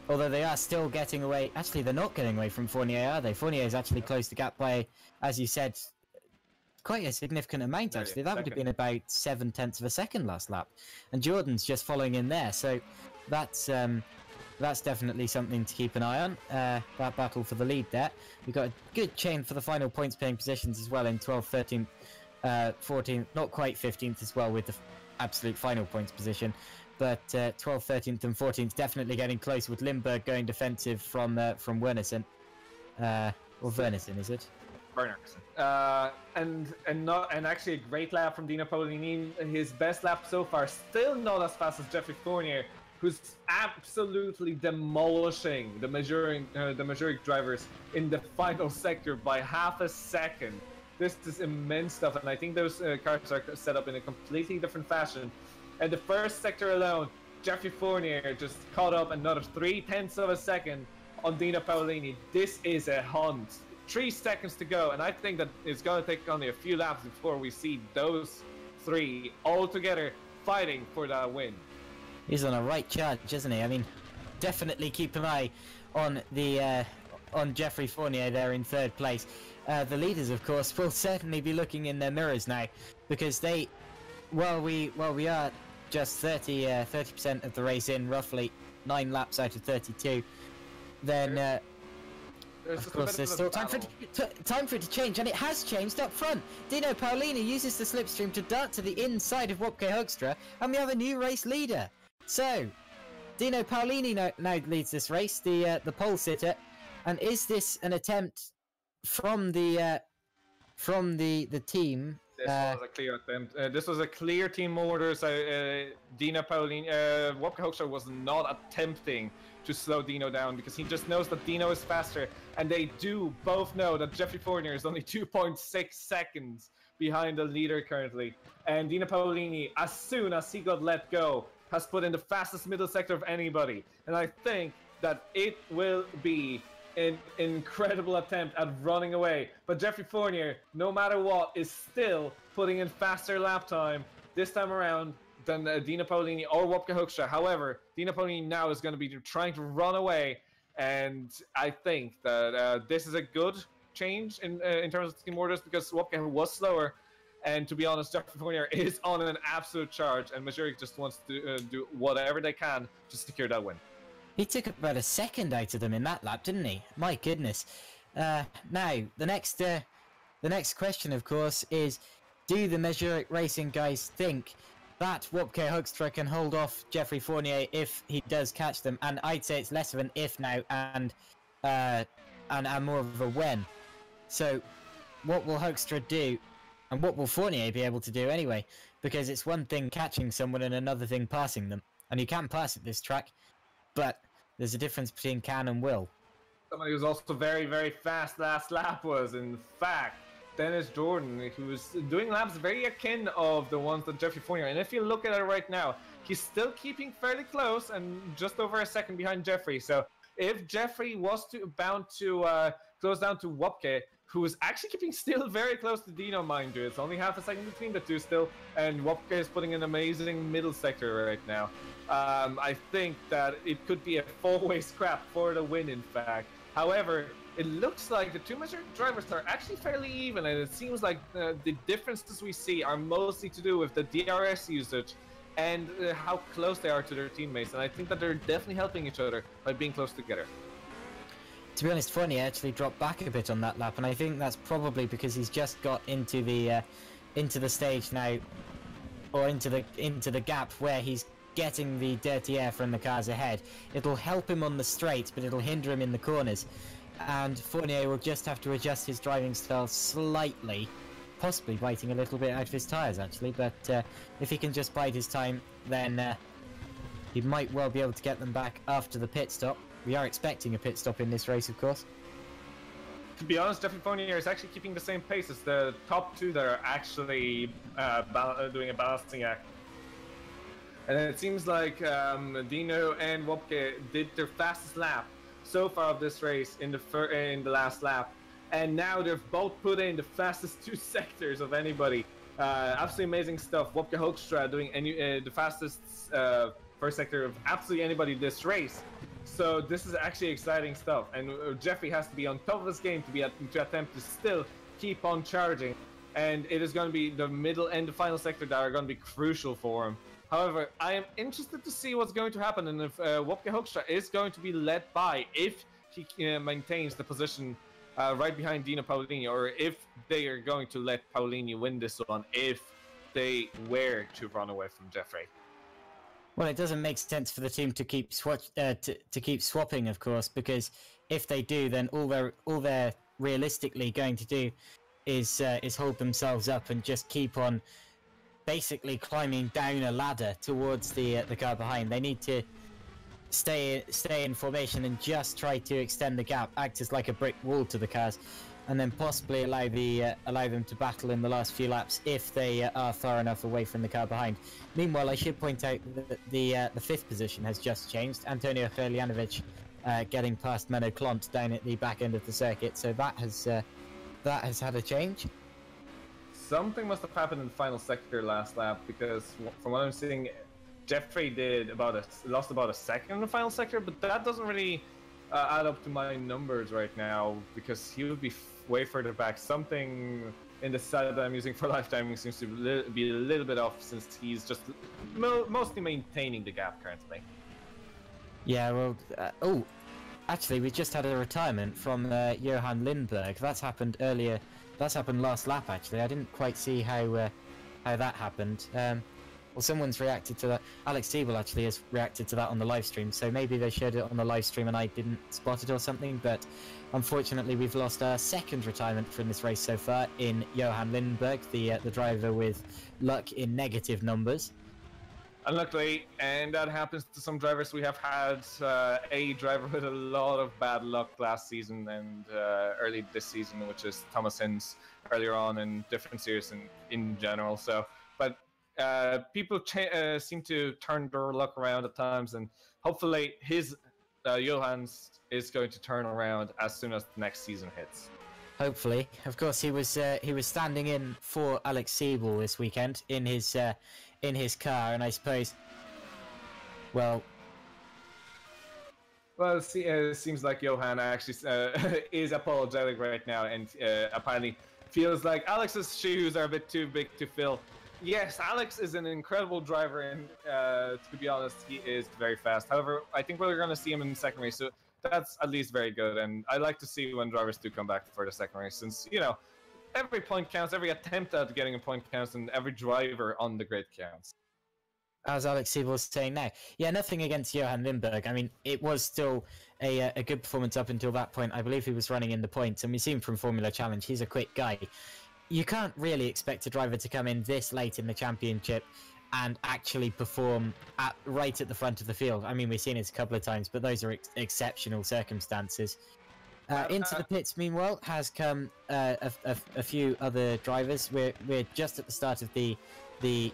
Although they are still getting away. Actually, they're not getting away from Fournier, are they? Fournier has actually closed the gap by, as you said, quite a significant amount. Actually, that would have been about 0.7 of a second last lap, and Jordan's just following in there. So that's definitely something to keep an eye on, that battle for the lead there. We've got a good chain for the final points paying positions as well in 12th, 13th, 14th, not quite 15th as well with the absolute final points position, but 12th, 13th and 14th definitely getting close, with Lindbergh going defensive from Wernersen. Or Wernersen, is it? Wernersen. And actually a great lap from Dino Paolini. His best lap so far, still not as fast as Geoffrey Fournier, who's absolutely demolishing the Mazurek drivers in the final sector by half a second. This is immense stuff, and I think those cars are set up in a completely different fashion. And the first sector alone, Geoffrey Fournier just caught up another 0.3 of a second on Dino Paolini. This is a hunt. 3 seconds to go, and I think that it's going to take only a few laps before we see those 3 all together fighting for that win. He's on a right charge, isn't he? I mean, definitely keep an eye on the on Geoffrey Fournier there in third place. The leaders, of course, will certainly be looking in their mirrors now, because they, while we are just 30% of the race in, roughly 9 laps out of 32, then of course there's still time for it to change, and it has changed up front. Dino Paolini uses the slipstream to dart to the inside of Wopke Hoekstra, and we have a new race leader. So, Dino Paolini now leads this race, the pole sitter, and is this an attempt from the team? This was a clear attempt. This was a clear team order. So Dino Paolini, Wopke Hoekstra was not attempting to slow Dino down, because he just knows that Dino is faster, and they do both know that Geoffrey Fournier is only 2.6 seconds behind the leader currently. And Dino Paolini, as soon as he got let go, has put in the fastest middle sector of anybody. And I think that it will be an incredible attempt at running away. But Geoffrey Fournier, no matter what, is still putting in faster lap time this time around than Dino Paolini or Wopke Hoekstra. However, Dino Paolini now is going to be trying to run away And I think that this is a good change in terms of team orders, because Wopke was slower. And to be honest, Jeffrey Fournier is on an absolute charge, and Majoric just wants to do whatever they can to secure that win. He took about a second out of them in that lap, didn't he? My goodness. Now, the next question, of course, is: do the Majoric Racing guys think that Wopke Hoekstra can hold off Jeffrey Fournier if he does catch them? And I'd say it's less of an if now and more of a when. So, what will Hoekstra do? And what will Fournier be able to do anyway? Because it's one thing catching someone and another thing passing them. And you can pass at this track, but there's a difference between can and will. Somebody who's also very, very fast last lap was, in fact, Dennis Jordan, who was doing laps very akin of the ones that Jeffrey Fournier. And if you look at it right now, he's still keeping fairly close and just over a second behind Jeffrey. So if Jeffrey was bound to close down to Wopke, who is actually keeping still very close to Dino, mind you. It's only half a second between the two still, and Wopke is putting an amazing middle sector right now. I think that it could be a four-way scrap for the win, in fact. However, it looks like the two Majoric drivers are actually fairly even, and it seems like the differences we see are mostly to do with the DRS usage and how close they are to their teammates. And I think that they're definitely helping each other by being close together. To be honest, Fournier actually dropped back a bit on that lap, and I think that's probably because he's just got into the stage now, or into the gap where he's getting the dirty air from the cars ahead. It'll help him on the straights, but it'll hinder him in the corners. And Fournier will just have to adjust his driving style slightly, possibly biting a little bit out of his tyres actually, but if he can just bide his time, then he might well be able to get them back after the pit stop. We are expecting a pit stop in this race, of course. To be honest, Jeffrey Fournier is actually keeping the same pace as the top two that are actually doing a balancing act. And it seems like Dino and Wopke did their fastest lap so far of this race in the last lap. And now they've both put in the fastest two sectors of anybody. Absolutely amazing stuff. Wopke Hoekstra doing the fastest first sector of absolutely anybody this race. So this is actually exciting stuff, and Jeffrey has to be on top of his game to attempt to still keep on charging, and it is going to be the middle and the final sector that are going to be crucial for him. However, I am interested to see what's going to happen, and if Wopke Hoekstra is going to be led by, if he maintains the position right behind Dino Paolini, or if they are going to let Paolini win this one, if they were to run away from Jeffrey. Well, it doesn't make sense for the team to keep keep swapping, of course, because if they do, then all they're realistically going to do is hold themselves up and just keep on basically climbing down a ladder towards the car behind. They need to stay in formation and just try to extend the gap, act as like a brick wall to the cars, and then possibly allow them to battle in the last few laps if they are far enough away from the car behind. Meanwhile, I should point out that the fifth position has just changed. Antonio Hreljanovic getting past Menno Klont down at the back end of the circuit, so that has had a change. Something must have happened in the final sector last lap, because from what I'm seeing, Jeffrey lost about a second in the final sector, but that doesn't really add up to my numbers right now, because he would be way further back. Something in the side that I'm using for live timing seems to be a little bit off, since he's just mostly maintaining the gap currently. Yeah, well, actually, we just had a retirement from Johan Lindberg. That's happened earlier. That's happened last lap, actually. I didn't quite see how that happened. Well, someone's reacted to that. Alex Siebel actually has reacted to that on the live stream, so maybe they showed it on the live stream and I didn't spot it or something, but unfortunately we've lost our second retirement from this race so far in Johan Lindberg, the driver with luck in negative numbers. Unluckily, and that happens to some drivers. We have had a driver with a lot of bad luck last season and early this season, which is Thomas Hins earlier on in different series in general. So, but people seem to turn their luck around at times, and hopefully Johan's is going to turn around as soon as the next season hits. Hopefully, of course, he was standing in for Alex Siebel this weekend in his car, and I suppose, well, Well, it seems like Johan actually is apologetic right now, and apparently feels like Alex's shoes are a bit too big to fill. Yes, Alex is an incredible driver, and to be honest, he is very fast. However, I think we're going to see him in the second race, so that's at least very good. And I like to see when drivers do come back for the second race, since, you know, every point counts, every attempt at getting a point counts, and every driver on the grid counts. As Alex Siebel was saying now, yeah, nothing against Johan Lindberg. I mean, it was still a good performance up until that point. I believe he was running in the points, and we've seen from Formula Challenge, he's a quick guy. You can't really expect a driver to come in this late in the championship and actually perform right at the front of the field. I mean, we've seen it a couple of times, but those are exceptional circumstances. Into the pits, meanwhile, has come a few other drivers. We're just at the start of the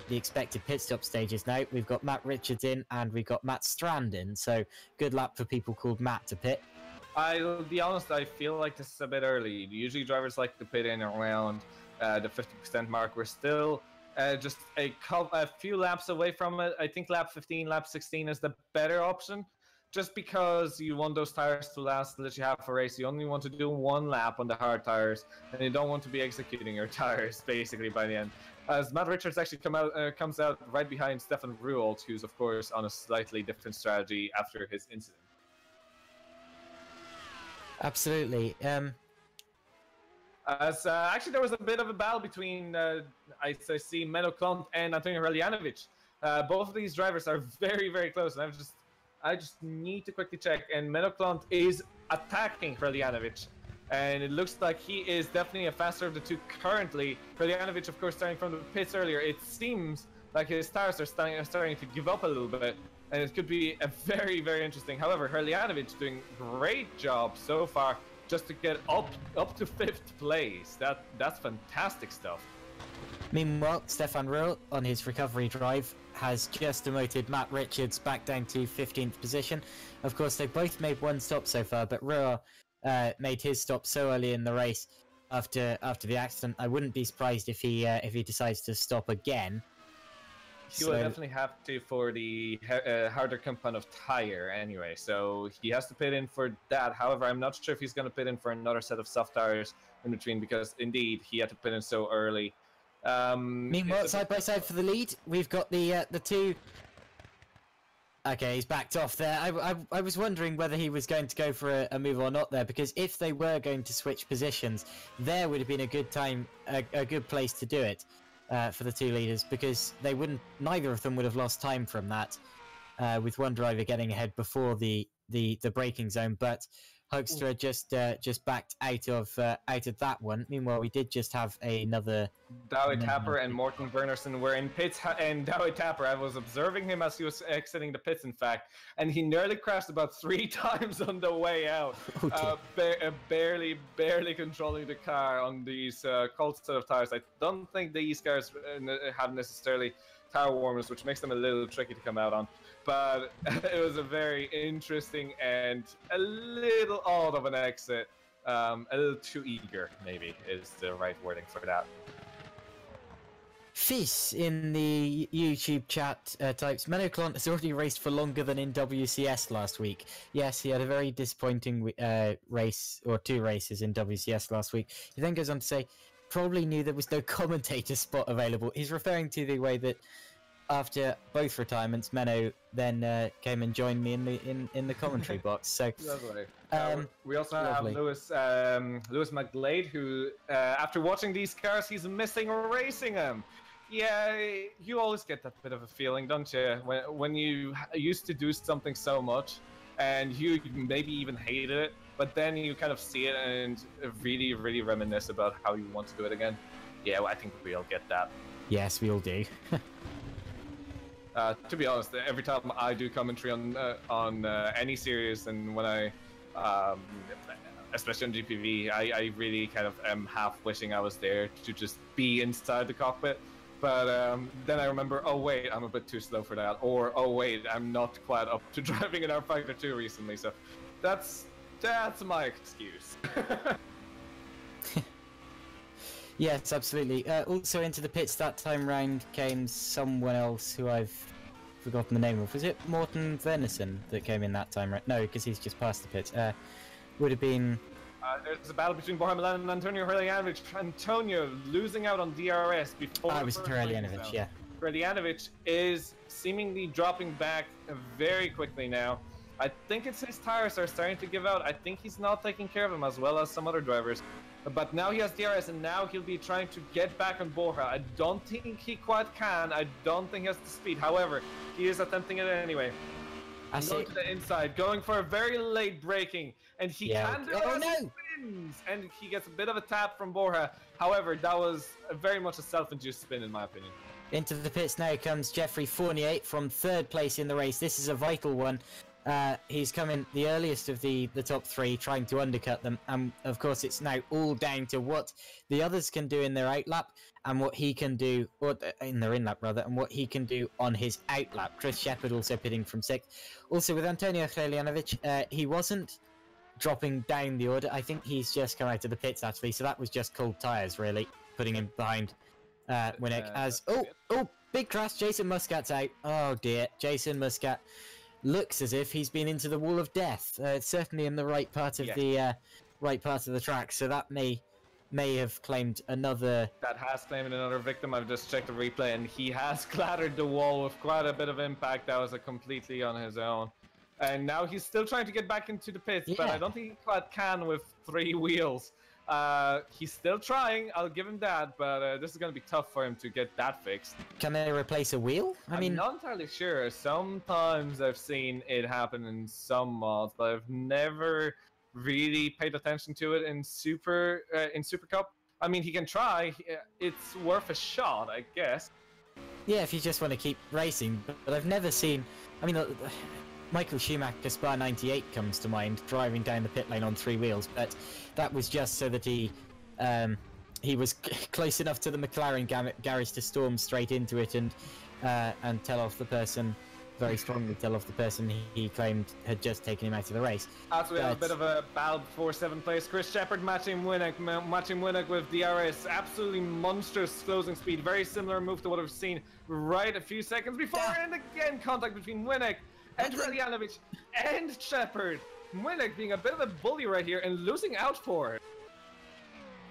expected pit stop stages now. We've got Matt Richards in, and we've got Matt Strand in, so good luck for people called Matt to pit. I'll be honest, I feel like this is a bit early. Usually drivers like to pit in around the 50% mark. We're still just a few laps away from it. I think lap 15, lap 16 is the better option, just because you want those tires to last literally half a race. You only want to do one lap on the hard tires, and you don't want to be executing your tires basically by the end. As Matt Richards actually comes out right behind Stefan Ruolt, who's of course on a slightly different strategy after his incident. Absolutely. Actually, there was a bit of a battle between I see Menno Klont and Antonio Hreljanovic. Both of these drivers are very, very close, and I just need to quickly check. And Menno Klont is attacking Hreljanovic, and it looks like he is definitely a faster of the two currently. Hreljanovic, of course, starting from the pits earlier. It seems like his tires are starting to give up a little bit, and it could be a very, very interesting. However, Hreljanovic doing great job so far just to get up to 5th place. That's fantastic stuff. Meanwhile, Stefan Ruolt on his recovery drive has just demoted Matt Richards back down to 15th position. Of course, they both made one stop so far, but Ruolt made his stop so early in the race after the accident. I wouldn't be surprised if he decides to stop again. He will definitely have to for the harder compound of tire anyway, so he has to pit in for that. However, I'm not sure if he's going to pit in for another set of soft tires in between, because indeed he had to pit in so early. Meanwhile, side by side for the lead, we've got the two. Okay, he's backed off there. I was wondering whether he was going to go for a move or not there, because if they were going to switch positions, there would have been a good time, a good place to do it. For the two leaders, because neither of them would have lost time from that, with one driver getting ahead before the braking zone. But Hoekstra just backed out of that one. Meanwhile, we did just have another. Douwe Tapper and Morten Wernersen were in pits, and Douwe Tapper, I was observing him as he was exiting the pits, in fact, and he nearly crashed about 3 times on the way out, barely controlling the car on these cold set of tires. I don't think these cars have necessarily tire warmers, which makes them a little tricky to come out on. But it was a very interesting and a little odd of an exit. A little too eager, maybe, is the right wording for that. Vries in the YouTube chat types, Menno Klont has already raced for longer than in WCS last week. Yes, he had a very disappointing race, or 2 races in WCS last week. He then goes on to say, probably knew there was no commentator spot available. He's referring to the way that after both retirements, Menno then came and joined me in the commentary box. So lovely. We also have Lewis McGlade, who after watching these cars, he's missing racing them. Yeah, you always get that bit of a feeling, don't you? When you used to do something so much, and you maybe even hated it, but then you kind of see it and really, really reminisce about how you want to do it again. Yeah, well, I think we all get that. Yes, we all do. To be honest, every time I do commentary on any series, and when I, especially on GPV, I really kind of am half wishing I was there to just be inside the cockpit. But then I remember, oh wait, I'm a bit too slow for that, or oh wait, I'm not quite up to driving an Rfactor 2 recently. So that's my excuse. Yes, absolutely. Also into the pits that time round came someone else who I've forgotten the name of. Was it Morten Venison that came in that time? Right? No, because he's just past the pits. Would have been. There's a battle between Borja Milan and Antonio Hrljanovic. Antonio losing out on DRS before. It was Hrljanovic, yeah. Hrljanovic is seemingly dropping back very quickly now. I think it's his tires are starting to give out. I think he's not taking care of them as well as some other drivers. But now he has DRS, and now he'll be trying to get back on Borja. I don't think he quite can. I don't think he has the speed. However, he is attempting it anyway. Going to the inside, going for a very late braking, and he can do it. Spins, and he gets a bit of a tap from Borja. However, that was very much a self-induced spin, in my opinion. Into the pits now comes Geoffrey Fournier from 3rd place in the race. This is a vital one. He's coming the earliest of the top 3, trying to undercut them, and of course it's now all down to what the others can do in their outlap and what he can do, or in their in-lap rather, and what he can do on his outlap. Chris Shepherd also pitting from 6th. Also with Antonio Hrljanovic, he wasn't dropping down the order. I think he's just come out of the pits actually, so that was just cold tyres really, putting him behind Winnick as... Oh, big crash, Jason Muscat's out. Oh dear, Jason Muscat looks as if he's been into the wall of death. Certainly in the right part of the track, so that may have claimed another. That has claimed another victim. I've just checked the replay, and he has clattered the wall with quite a bit of impact. That was completely on his own, and now he's still trying to get back into the pits, but I don't think he quite can with 3 wheels. He's still trying, I'll give him that, but this is going to be tough for him to get that fixed. Can they replace a wheel? I'm not entirely sure. Sometimes I've seen it happen in some mods, but I've never really paid attention to it in Supercup. I mean, he can try. It's worth a shot, I guess. Yeah, if you just want to keep racing, but I've never seen... I mean, Michael Schumacher Spa 98 comes to mind, driving down the pit lane on 3 wheels, but that was just so that he was close enough to the McLaren garage to storm straight into it and tell off the person, very strongly tell off the person he claimed had just taken him out of the race. As we have a bit of a battle for 7th place. Chris Shepherd matching Winnick with DRS. Absolutely monstrous closing speed. Very similar move to what we've seen right a few seconds before, and again contact between Winnick and Hrljanovic and Shepherd. Winnick being a bit of a bully right here and losing out for it.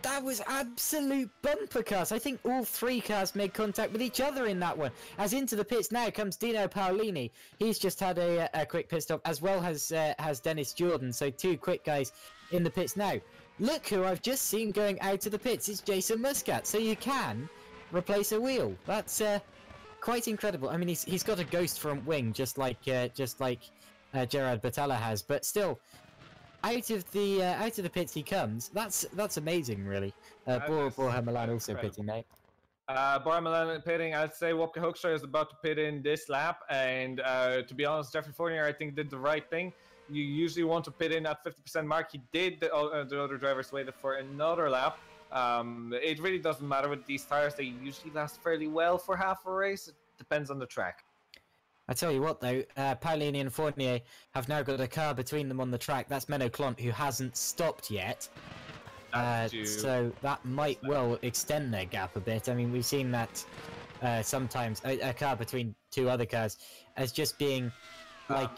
That was absolute bumper cars. I think all 3 cars made contact with each other in that one. As into the pits now comes Dino Paolini. He's just had a quick pit stop, as well as has Dennis Jordan. So 2 quick guys in the pits now. Look who I've just seen going out of the pits. It's Jason Muscat. So you can replace a wheel. That's quite incredible. I mean, he's got a ghost front wing, just like Gerard Battalla has, but still, out of the pits he comes. That's amazing, really. Borja Milan also pitting now. Borja Milan pitting. I'd say Wopke Hoekstra is about to pit in this lap, and to be honest, Geoffrey Fournier I think did the right thing. You usually want to pit in at 50% mark. He did. The other drivers waited for another lap. It really doesn't matter with these tires. They usually last fairly well for half a race. It depends on the track. I tell you what, though, Paolini and Fournier have now got a car between them on the track. That's Menno Clont, who hasn't stopped yet. So that might well extend their gap a bit. I mean, we've seen that sometimes, a car between 2 other cars as just being like...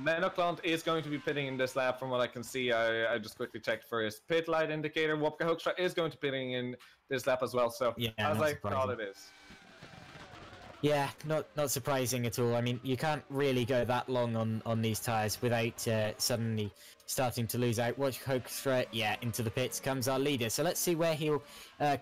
Menno Clont is going to be pitting in this lap from what I can see. I just quickly checked for his pit light indicator. Wopke Hoekstra is going to be pitting in this lap as well, so yeah, as I thought it is. Yeah, not surprising at all. I mean, you can't really go that long on these tyres without suddenly starting to lose out. Watch Hoekstra, into the pits comes our leader. So let's see where he'll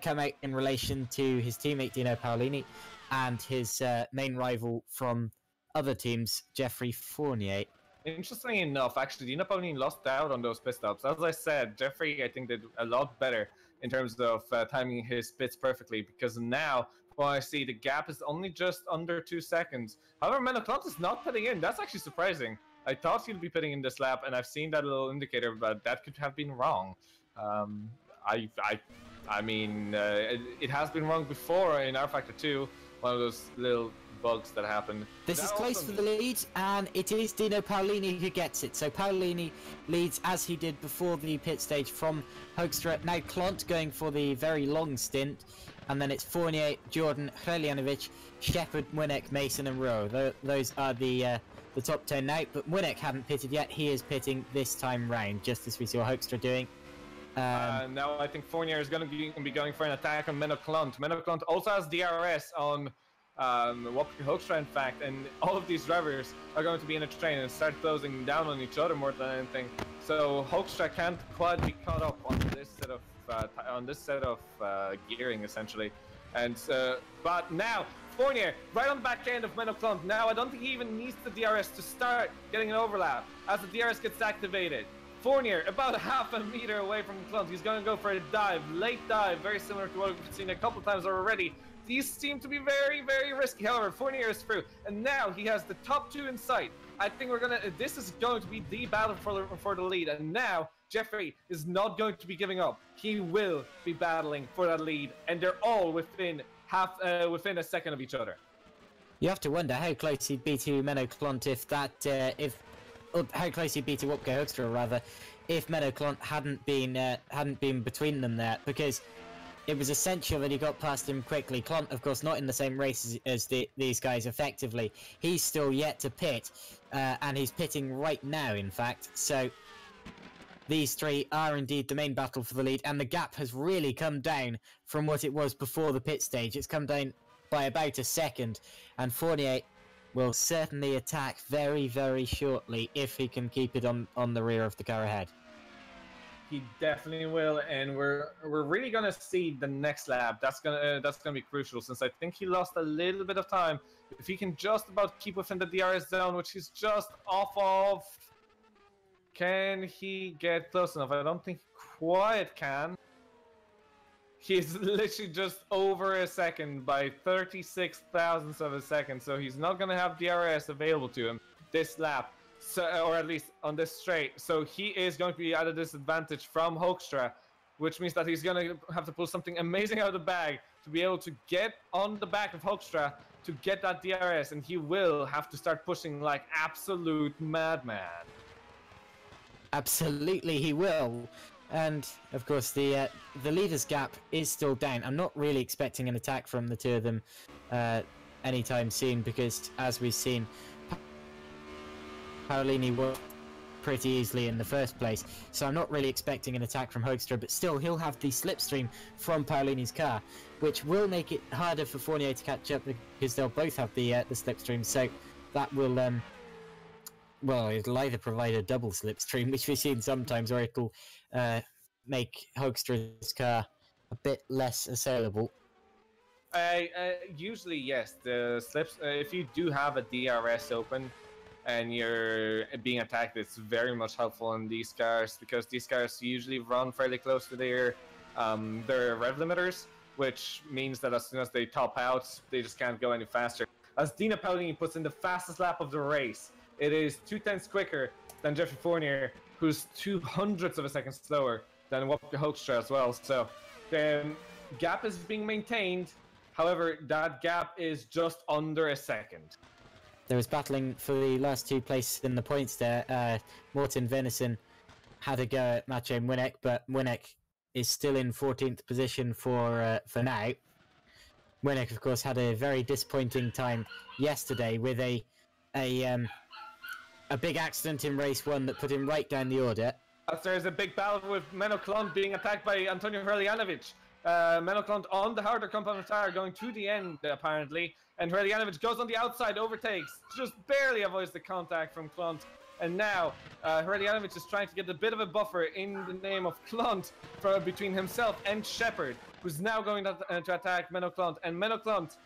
come out in relation to his teammate Dino Paolini and his main rival from other teams, Geoffrey Fournier. Interestingly enough, actually, Dino Paolini lost out on those pit stops. As I said, Geoffrey, I think, did a lot better in terms of timing his pits perfectly, because now, well, I see the gap is only just under 2 seconds. However, Menno Clont is not pitting in. That's actually surprising. I thought he'd be pitting in this lap, and I've seen that little indicator, but that could have been wrong. I mean, it has been wrong before in Rfactor 2, one of those little bugs that happened. This is close for the lead, and it is Dino Paolini who gets it. So Paolini leads as he did before the pit stage from Hoekstra. Now Clont going for the very long stint. and then it's Fournier, Jordan, Hreljanovic, Shepard, Winnick, Mason, and Rowe. Those are the top 10 now. But Winnick hadn't pitted yet. He is pitting this time round, just as we saw Hoekstra doing. Now I think Fournier is going to be going for an attack on Menno Klont. Menno Klont also has DRS on Hoekstra, in fact, and all of these drivers are going to be in a train and start closing down on each other more than anything. So Hoekstra can't quite be caught up on this set of gearing essentially. And but now Fournier right on the back end of Menno Klont. Now I don't think he even needs the DRS to start getting an overlap as the DRS gets activated. Fournier about half a meter away from Klont. He's going to go for a dive, late dive, very similar to what we've seen a couple times already. These seem to be very, very risky. However, Fournier is through, and now he has the top 2 in sight. I think this is going to be the battle for the lead, and now Jeffrey is not going to be giving up. He will be battling for that lead, and they're all within a second of each other. You have to wonder how close he'd be to Menno Klont how close he'd be to Wopke Hoekstra rather, if Menno Klont hadn't been between them there, because it was essential that he got past him quickly. Klont, of course, not in the same race as these guys effectively. He's still yet to pit, and he's pitting right now, in fact. So these three are indeed the main battle for the lead, and the gap has really come down from what it was before the pit stage. It's come down by about a second, and Fournier will certainly attack very, very shortly if he can keep it on the rear of the car ahead. He definitely will, and we're really gonna see the next lap. That's gonna be crucial, since I think he lost a little bit of time. If he can just about keep within the DRS zone, which he's just off of, can he get close enough? I don't think he quite can. He's literally just over a second by 36 thousandths of a second, so he's not gonna have DRS available to him this lap. So, or at least on this straight. So he is going to be at a disadvantage from Hoekstra, which means that he's going to have to pull something amazing out of the bag to be able to get on the back of Hoekstra to get that DRS, and he will have to start pushing like absolute madman. Absolutely he will. And of course the leaders gap is still down. I'm not really expecting an attack from the two of them anytime soon, because as we've seen, Paolini won pretty easily in the first place, so I'm not really expecting an attack from Hoekstra, but still he'll have the slipstream from Paolini's car, which will make it harder for Fournier to catch up, because they'll both have the slipstream. So that will well, it'll either provide a double slipstream, which we've seen sometimes, or it'll make Hoekstra's car a bit less assailable. Usually yes, the slips, if you do have a DRS open and you're being attacked, it's very much helpful in these cars, because these cars usually run fairly close to their rev limiters, which means that as soon as they top out, they just can't go any faster. As Dino Paolini puts in the fastest lap of the race, it is 2/10 quicker than Jeffrey Fournier, who's 0.02 of a second slower than Wopke Hoekstra as well. So the gap is being maintained. However, that gap is just under a second. There was battling for the last two places in the points there. Morten Venison had a go at Macho Winnick, but Winnick is still in 14th position for now. Winnick, of course, had a very disappointing time yesterday with a big accident in race one that put him right down the order. As there's a big battle with Menno Klont being attacked by Antonio Hreljanovic. Menno Klont on the harder compound tire going to the end apparently, and Hreljanovic goes on the outside, overtakes, just barely avoids the contact from Klont, and now Hreljanovic is trying to get a bit of a buffer in the name of Klont between himself and Shepard, who's now going to attack Menno Klont, and Menno Klont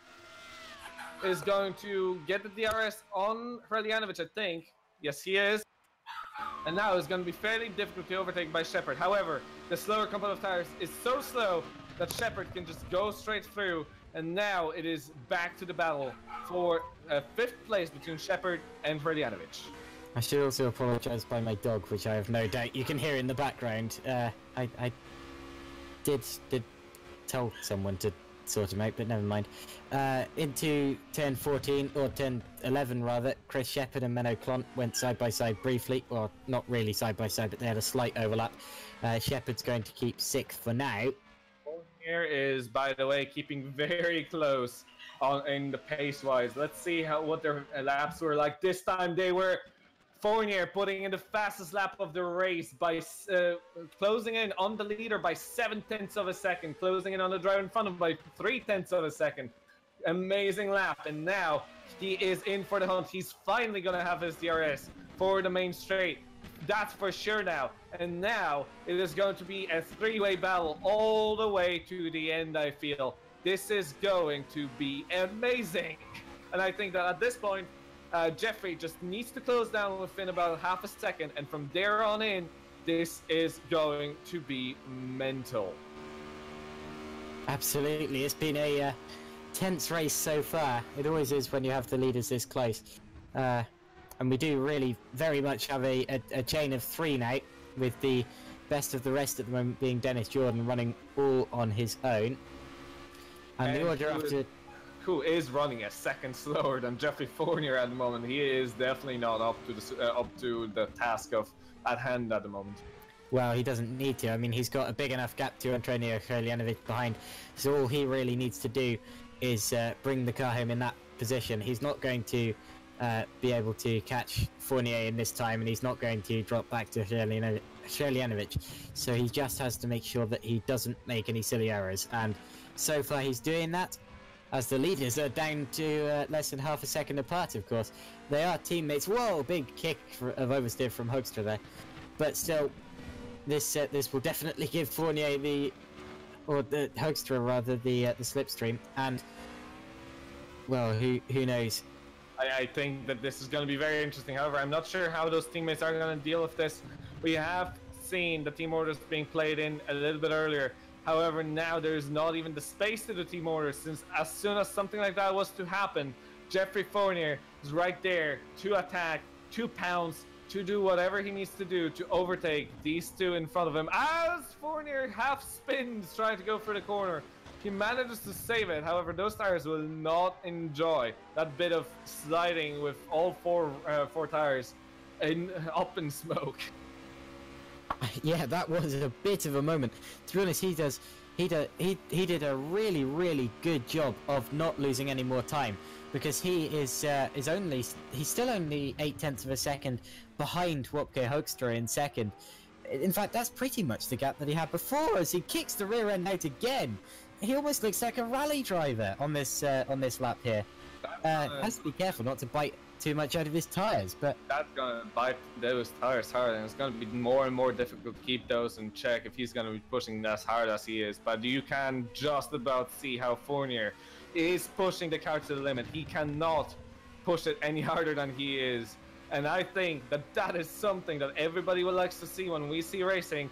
is going to get the DRS on Hreljanovic, I think. Yes, he is. And now it's going to be fairly difficult to overtake by Shepard. However, the slower compound of tires is so slow that Shepard can just go straight through. And now it is back to the battle for 5th place between Shepard and Hreljanovic. I should also apologise by my dog, which I have no doubt you can hear in the background. I did tell someone to sort him out, but never mind. Into turn 14, or turn 11 rather, Chris Shepard and Menno Klont went side by side briefly, or not really side by side, but they had a slight overlap. Shepard's going to keep 6th for now. Fournier is, by the way, keeping very close in the pace-wise. Let's see what their laps were like. This time they were Fournier putting in the fastest lap of the race by closing in on the leader by 0.7 of a second, closing in on the driver in front of him by 0.3 of a second. Amazing lap, and now he is in for the hunt. He's finally going to have his DRS for the main straight. That's for sure now. And now it is going to be a three-way battle all the way to the end, I feel. This is going to be amazing. And I think that at this point, Jeffrey just needs to close down within about half a second. And from there on in, this is going to be mental. Absolutely. It's been a tense race so far. It always is when you have the leaders this close. And we do really very much have a chain of 3 now, with the best of the rest at the moment being Dennis Jordan running all on his own. And the order after... Who is running a second slower than Jeffrey Fournier at the moment. He is definitely not up to the task at hand at the moment. Well, he doesn't need to. I mean, he's got a big enough gap to Antonio Kolodziejczyk behind, so all he really needs to do is bring the car home in that position. He's not going to be able to catch Fournier in this time, and he's not going to drop back to Kolodziejczyk. So he just has to make sure that he doesn't make any silly errors, and so far he's doing that. As the leaders are down to less than half a second apart, of course. They are teammates. Whoa, big kick of oversteer from Hoekstra there. But still, this will definitely give Fournier the Hoekstra rather, the slipstream. And, well, who knows? I think that this is going to be very interesting. However, I'm not sure how those teammates are going to deal with this. We have seen the team orders being played in a little bit earlier. However, now there's not even the space to the team orders, since as soon as something like that was to happen, Jeffrey Fournier is right there to attack, to pounce, to do whatever he needs to do to overtake these two in front of him. As Fournier half spins trying to go for the corner, he manages to save it. However, those tires will not enjoy that bit of sliding with all four tires up in smoke. Yeah, that was a bit of a moment. To be honest, he did a really good job of not losing any more time, because he is still only 0.8 of a second behind Wopke Hoekstra in second. In fact, that's pretty much the gap that he had before, as he kicks the rear end out again. He almost looks like a rally driver on this lap here. Has to be careful not to bite too much out of his tires, but that's gonna bite those tires hard, and it's gonna be more and more difficult to keep those in check if he's gonna be pushing as hard as he is. But you can just about see how Fournier is pushing the car to the limit. He cannot push it any harder than he is, and I think that is something that everybody would like to see when we see racing.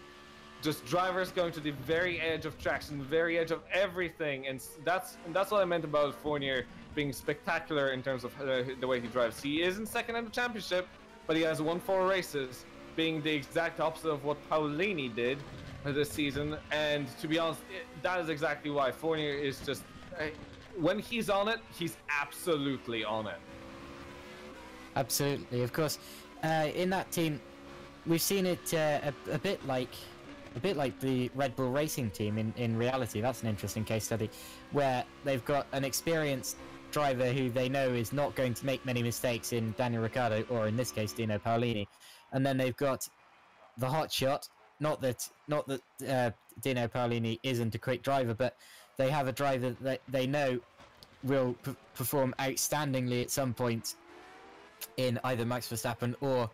Just drivers going to the very edge of traction, the very edge of everything, and that's what I meant about Fournier being spectacular in terms of the way he drives. He isn't second in the championship, but he has won 4 races, being the exact opposite of what Paolini did this season. And to be honest, that is exactly why Fournier is just, when he's on it, he's absolutely on it. Absolutely, of course. In that team, we've seen it a bit like the Red Bull Racing team in reality. That's an interesting case study, where they've got an experienced driver who they know is not going to make many mistakes in Daniel Ricciardo, or in this case Dino Paolini, and then they've got the hot shot. Not that Dino Paolini isn't a quick driver, but they have a driver that they know will perform outstandingly at some point in either Max Verstappen or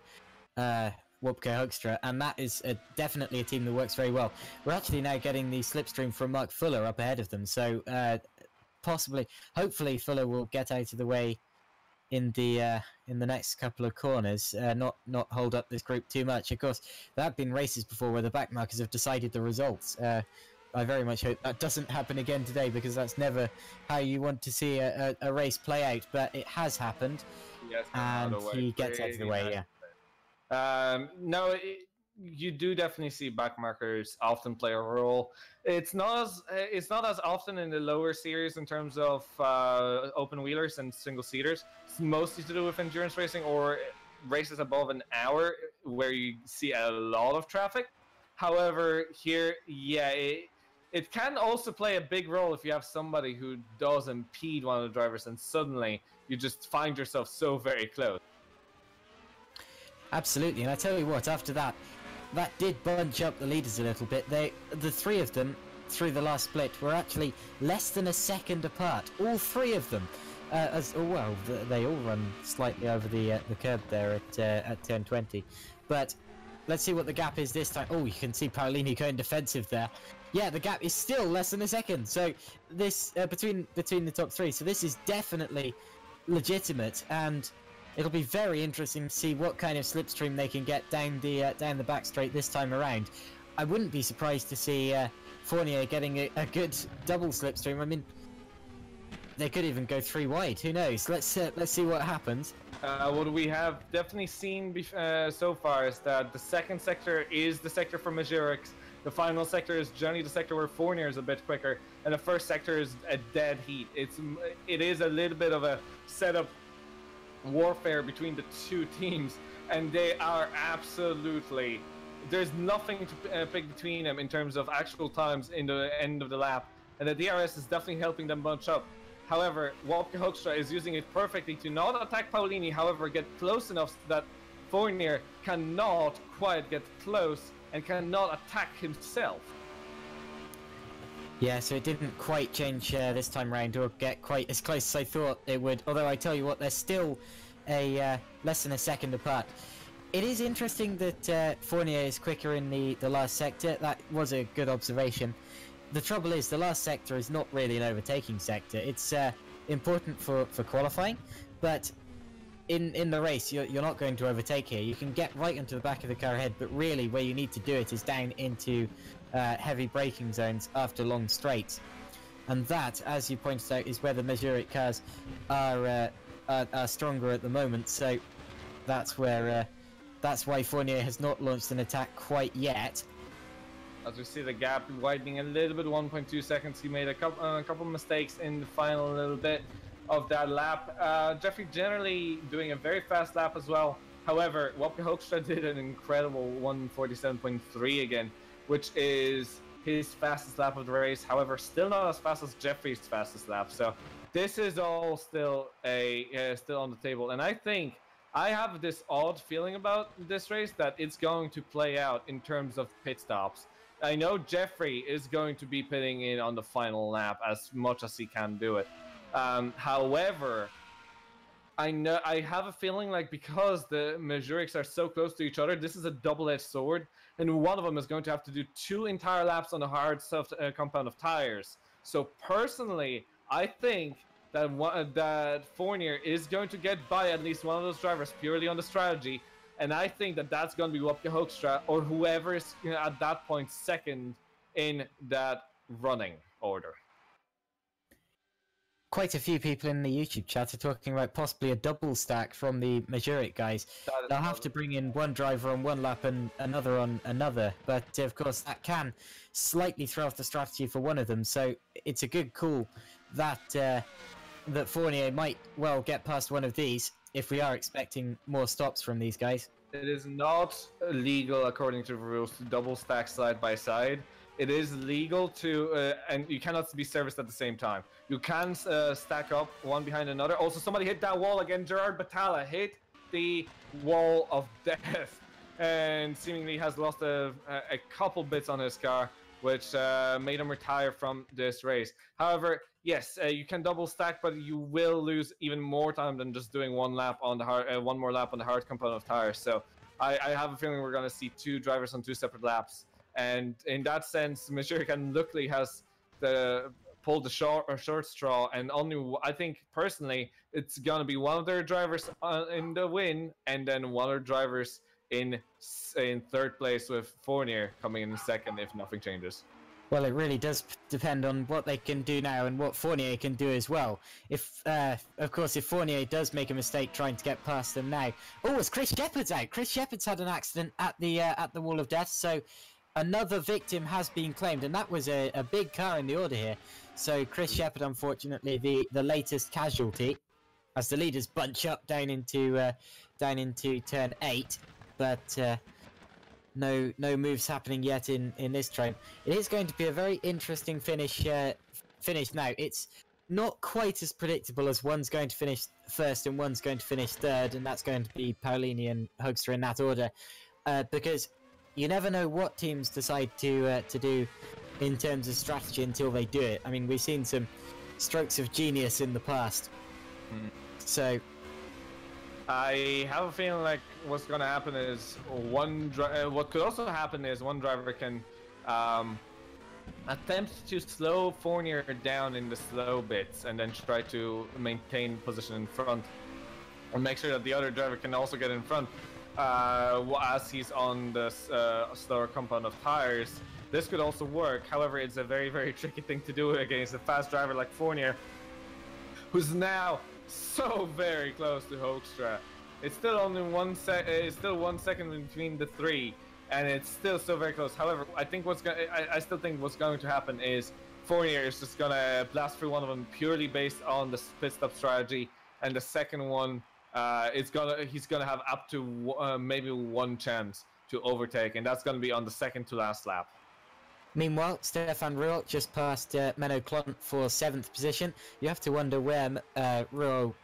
Wopke Hoekstra, and that is definitely a team that works very well. We're actually now getting the slipstream from Mark Fuller up ahead of them, so hopefully Fuller will get out of the way in the next couple of corners, not hold up this group too much. Of course, there have been races before where the backmarkers have decided the results. I very much hope that doesn't happen again today, because that's never how you want to see a race play out, but it has happened, Yes, and he gets out of the way, yeah. No, you do definitely see backmarkers often play a role. It's not as often in the lower series in terms of open wheelers and single seaters. It's mostly to do with endurance racing or races above an hour, where you see a lot of traffic. However, here, it can also play a big role if you have somebody who does impede one of the drivers, and suddenly you just find yourself so very close. Absolutely, and I tell you what, after that did bunch up the leaders a little bit. The three of them through the last split were actually less than a second apart. All three of them. They all run slightly over the curb there at 10:20, but let's see what the gap is this time. Oh, you can see Paolini going defensive there. Yeah, the gap is still less than a second. So this between the top three. So this is definitely legitimate, and it'll be very interesting to see what kind of slipstream they can get down the back straight this time around. I wouldn't be surprised to see Fournier getting a good double slipstream. I mean, they could even go 3 wide. Who knows? Let's see what happens. What we have definitely seen so far is that the second sector is the sector for Majorix. The final sector is generally the sector where Fournier is a bit quicker, and the first sector is a dead heat. It is a little bit of a setup warfare between the two teams, and they are absolutely. There's nothing to pick between them in terms of actual times in the end of the lap, and the DRS is definitely helping them bunch up. However, Wopke Hoekstra is using it perfectly to not attack Paolini, however, get close enough so that Fournier cannot quite get close and cannot attack himself. Yeah, so it didn't quite change this time round, or get quite as close as I thought it would. Although I tell you what, they're still a less than a second apart. It is interesting that Fournier is quicker in the last sector. That was a good observation. The trouble is, the last sector is not really an overtaking sector. It's important for qualifying, but in the race, you're not going to overtake here. You can get right into the back of the car ahead, but really where you need to do it is down into heavy braking zones after long straights. And that, as you pointed out, is where the Majoric cars are stronger at the moment. So that's where that's why Fournier has not launched an attack quite yet. As we see the gap widening a little bit, 1.2 seconds. He made a couple mistakes in the final little bit of that lap. Jeffrey generally doing a very fast lap as well. However, Wopke Hoekstra did an incredible 1:47.3 again, which is his fastest lap of the race. However, still not as fast as Jeffrey's fastest lap. So this is all still still on the table, and I think I have this odd feeling about this race that it's going to play out in terms of pit stops. I know Jeffrey is going to be pitting in on the final lap as much as he can do it. However, I have a feeling like because the Majorics are so close to each other, this is a double-edged sword, and one of them is going to have to do 2 entire laps on the hard soft compound of tires. So personally, I think that Fournier is going to get by at least one of those drivers purely on the strategy. And I think that that's going to be Wopke Hoekstra or whoever is at that point second in that running order. Quite a few people in the YouTube chat are talking about possibly a double stack from the Majoric guys. They'll have to bring in one driver on one lap and another on another. But of course that can slightly throw off the strategy for one of them. So it's a good call that that Fournier might well get past one of these if we are expecting more stops from these guys. It is not legal according to the rules to double stack side by side. It is legal to, and you cannot be serviced at the same time. You can stack up one behind another. Also, somebody hit that wall again. Gerard Batalla hit the wall of death and seemingly has lost a couple bits on his car, which made him retire from this race. However, yes, you can double stack, but you will lose even more time than just doing one lap on the hard, one more lap on the hard component of tires. So I have a feeling we're going to see 2 drivers on 2 separate laps. And in that sense, Majoric luckily has pulled the short straw, and only I think personally it's going to be one of their drivers in the win, and then one of their drivers in third place with Fournier coming in second if nothing changes. Well, it really does depend on what they can do now and what Fournier can do as well. If, of course, if Fournier does make a mistake trying to get past them now. Oh, it's Chris Shepard's out. Chris Shepard's had an accident at the wall of death, so another victim has been claimed, and that was a big car in the order here. So Chris Shepard, unfortunately, the latest casualty, as the leaders bunch up down into turn 8. But no moves happening yet in this train. It is going to be a very interesting finish. Finish now. It's not quite as predictable as one's going to finish first and one's going to finish third, and that's going to be Paolini and Hoekstra in that order, because you never know what teams decide to do in terms of strategy until they do it. I mean, we've seen some strokes of genius in the past. So I have a feeling like what's going to happen is what could also happen is one driver can attempt to slow Fournier down in the slow bits and then try to maintain position in front and make sure that the other driver can also get in front as he's on the slower compound of tires. This could also work. However, it's a very, very tricky thing to do against a fast driver like Fournier, who's now so very close to Hoekstra. It's still only 1 second between the three, and it's still so very close. However, I think I still think what's going to happen is Fournier is just gonna blast through one of them purely based on the pit stop strategy, and the second one he's gonna have up to maybe one chance to overtake, and that's gonna be on the second to last lap. meanwhile, Stefan Ruhl just passed Menno Klont for 7th position. You have to wonder where Ruhl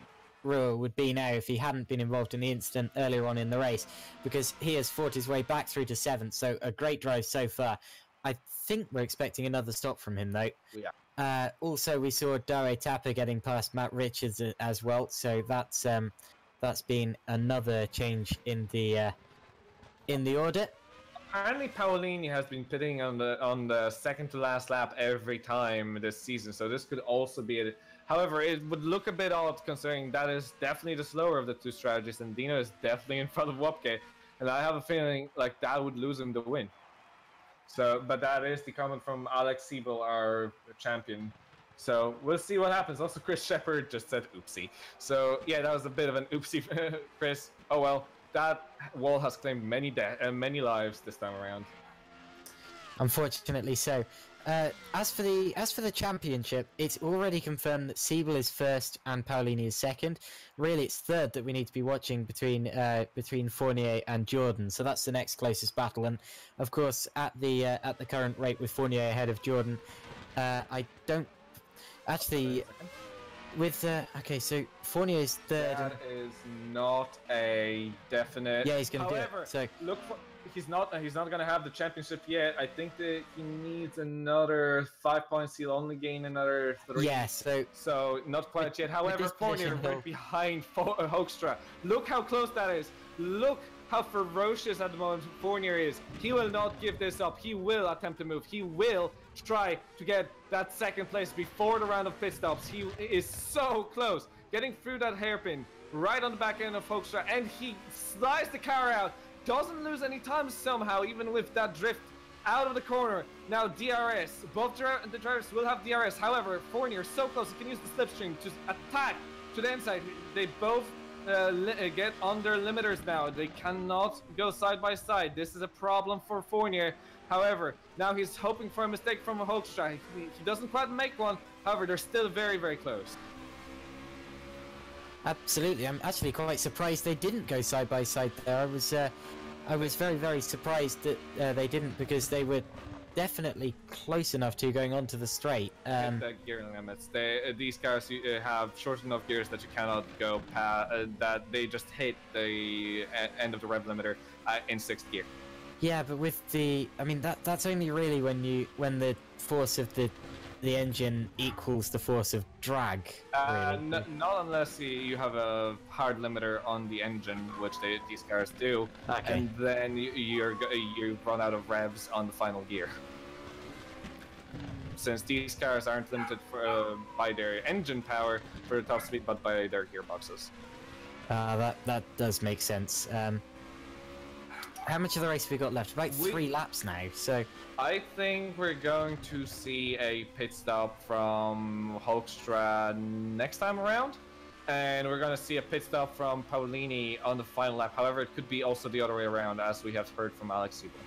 would be now if he hadn't been involved in the incident earlier on in the race, because he has fought his way back through to 7th, so a great drive so far. I think we're expecting another stop from him, though. Yeah. Also, we saw Dare Tapper getting past Matt Richards as well, so that's been another change in the order. Apparently, Paolini has been pitting on the second to last lap every time this season, so this could also be it. However, it would look a bit odd considering that is definitely the slower of the two strategies, and Dino is definitely in front of Wopke, and I have a feeling like that would lose him the win. So, but that is the comment from Alex Siebel, our champion. So we'll see what happens. Also, Chris Shepard just said oopsie. So yeah, that was a bit of an oopsie, Chris. Oh well, that wall has claimed many lives this time around. Unfortunately so. As for the championship, it's already confirmed that Siebel is first and Paolini is second. Really, it's third that we need to be watching between Fournier and Jordan. So that's the next closest battle. And of course, at the current rate with Fournier ahead of Jordan, I don't actually. With okay, so Fournier is third. That is not a definite. Yeah, he's going to do it. So look for. He's not going to have the championship yet. I think that he needs another 5 points. He'll only gain another 3. Yes, so not quite yet. However, Fournier right behind Hoekstra. Look how close that is. Look how ferocious at the moment Fournier is. He will not give this up. He will attempt to move. He will try to get that second place before the round of pit stops. He is so close. Getting through that hairpin right on the back end of Hoekstra, and he slides the car out. Doesn't lose any time somehow, even with that drift out of the corner. Now DRS, both the drivers will have DRS. However, Fournier so close, he can use the slipstream to attack to the inside. They both get on their limiters now. They cannot go side by side. This is a problem for Fournier. However, now he's hoping for a mistake from a Hoekstra. He doesn't quite make one. However, they're still very, very close. Absolutely, I'm actually quite surprised they didn't go side by side there. I was very, very surprised that they didn't, because they were definitely close enough to going onto the straight. The gearing limits. These cars have short enough gears that you cannot go past. That they just hit the end of the rev limiter in 6th gear. Yeah, but with I mean that's only really when the force of the engine equals the force of drag. Really. Not unless you have a hard limiter on the engine, which these cars do, okay. And then you run out of revs on the final gear. Since these cars aren't limited by their engine power for the top speed, but by their gearboxes. That does make sense. How much of the race have we got left? About 3 laps now, so... I think we're going to see a pit stop from Hoekstra next time around. And we're going to see a pit stop from Paolini on the final lap. However, it could be also the other way around, as we have heard from Alex Siebel.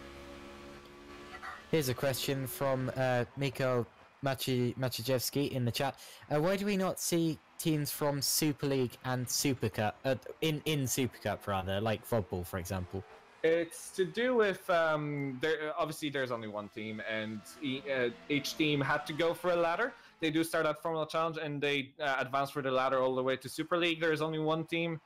Here's a question from Mikhail Maciejewski in the chat. Why do we not see teams from Super League and Supercup, in Supercup rather, like Vodball, for example? It's to do with obviously there's only one team, and each team had to go for a ladder. They do start at Formula Challenge, and they advance for the ladder all the way to Super League. There is only one team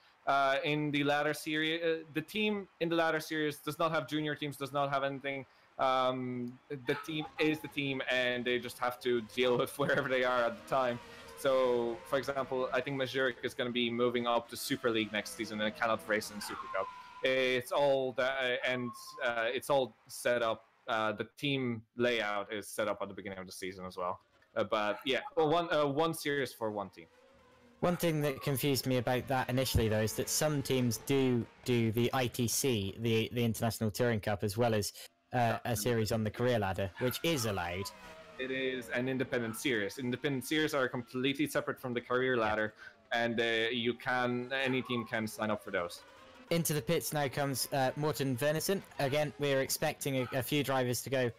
in the ladder series. The team in the ladder series does not have junior teams, does not have anything. The team is the team, and they just have to deal with wherever they are at the time. So, for example, I think Majuric is going to be moving up to Super League next season, and cannot race in Supercup. It's all it's all set up. The team layout is set up at the beginning of the season as well. But yeah, one series for one team. One thing that confused me about that initially, though, is that some teams do the ITC, the International Touring Cup, as well as a series on the career ladder, which is allowed. It is an independent series. Independent series are completely separate from the career ladder, and any team can sign up for those. Into the pits now comes Morten Vernesen. Again, we're expecting a few drivers to go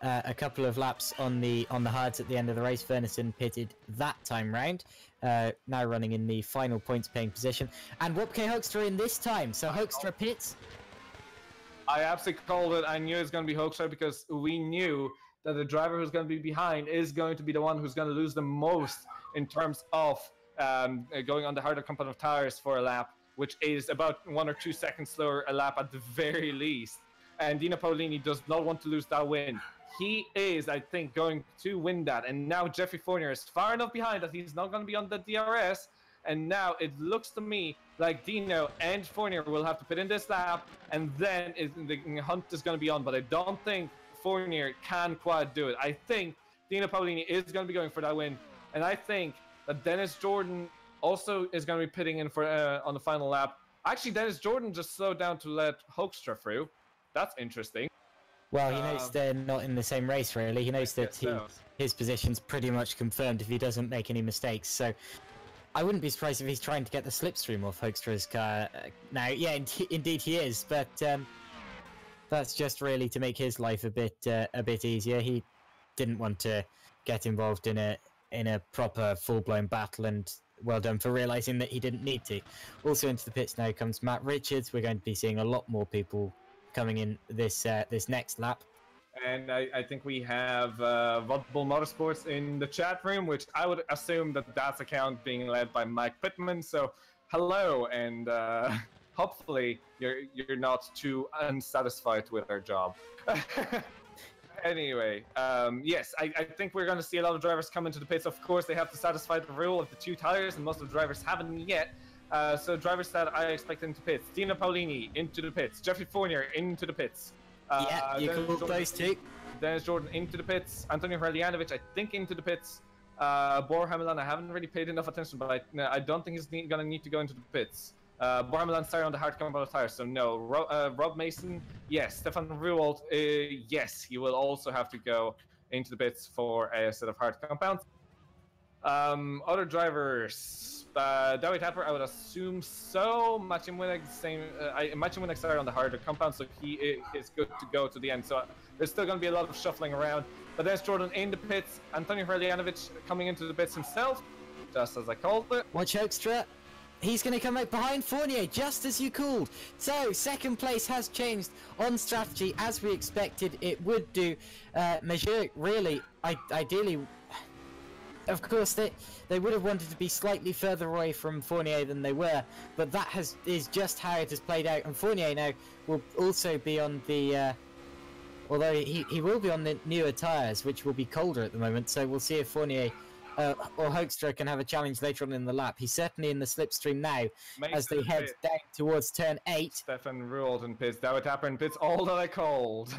a couple of laps on the hards at the end of the race. Vernesen pitted that time round, now running in the final points paying position. And Wopke Hoekstra in this time, so Hoekstra pits. I absolutely called it. I knew it was going to be Hoekstra because we knew that the driver who's going to be behind is going to be the one who's going to lose the most in terms of going on the harder compound of tires for a lap, which is about 1 or 2 seconds slower a lap at the very least. And Dino Paolini does not want to lose that win. He is, I think, going to win that. And now Jeffrey Fournier is far enough behind that he's not going to be on the DRS. And now it looks to me like Dino and Fournier will have to put in this lap, and then the hunt is going to be on. But I don't think Fournier can quite do it. I think Dino Paolini is going to be going for that win. And I think that Dennis Jordan also is going to be pitting in for on the final lap. Actually, Dennis Jordan just slowed down to let Hoekstra through. That's interesting. Well, he knows they're not in the same race, really. He knows that his position's pretty much confirmed if he doesn't make any mistakes. So I wouldn't be surprised if he's trying to get the slipstream off Hoekstra's car. Now, yeah, indeed he is, but that's just really to make his life a bit easier. He didn't want to get involved in a proper full-blown battle, and well done for realizing that he didn't need to. Also into the pits now comes Matt Richards. We're going to be seeing a lot more people coming in this next lap. And I think we have Vodbull Motorsports in the chat room, which I would assume that that's account being led by Mike Pittman. So hello, and hopefully you're not too unsatisfied with our job. Anyway, yes, I think we're going to see a lot of drivers come into the pits. Of course, they have to satisfy the rule of the 2 tires, and most of the drivers haven't yet. So drivers that I expect into pits: Dino Paolini into the pits, Jeffrey Fournier into the pits. Yeah, you called those two. Dennis Jordan into the pits, Antonio Hrljanovic I think into the pits. Bor Hamilan, I haven't really paid enough attention, but I don't think he's going to need to go into the pits. Bor Hamilan started on the hard compound tires, so no. Rob Mason, yes. Stefan Ruold, yes, he will also have to go into the pits for a set of hard compounds. Other drivers, David Tapper, I would assume so. Maciej Młynek, same. Maciej Młynek started on the harder compound, so he is good to go to the end. So there's still going to be a lot of shuffling around. But there's Jordan in the pits. Antonio Hrljanovic coming into the pits himself, just as I called it. Watch Hoekstra. He's going to come out behind Fournier, just as you called. So, second place has changed on strategy, as we expected it would do. Majuric, really, ideally, of course, they would have wanted to be slightly further away from Fournier than they were, but that is just how it has played out. And Fournier now will also be on the, although he will be on the newer tyres, which will be colder at the moment, so we'll see if Fournier or Hoekstra can have a challenge later on in the lap. He's certainly in the slipstream now as they head down towards turn 8. Stefan Ruold in pits, David Tapper in pits, all that I called.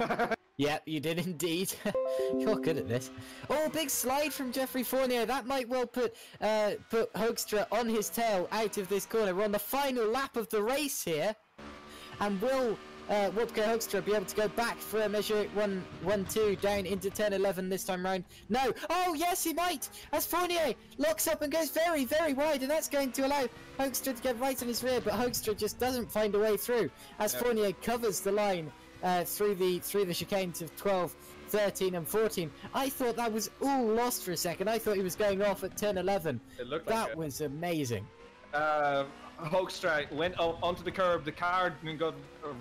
Yep, you did indeed. You're good at this. Oh, big slide from Jeffrey Fournier. That might well put Hoekstra on his tail out of this corner. We're on the final lap of the race here. And will Wopke Hoekstra be able to go back for a measure 1-2 down into turn 11 this time round? No. Oh, yes, he might. As Fournier locks up and goes very, very wide. And that's going to allow Hoekstra to get right on his rear. But Hoekstra just doesn't find a way through as Fournier covers the line. Through the chicanes of 12, 13 and 14. I thought that was all lost for a second. I thought he was going off at turn 11. It looked that like was amazing. Hoekstra went up onto the curb. The car got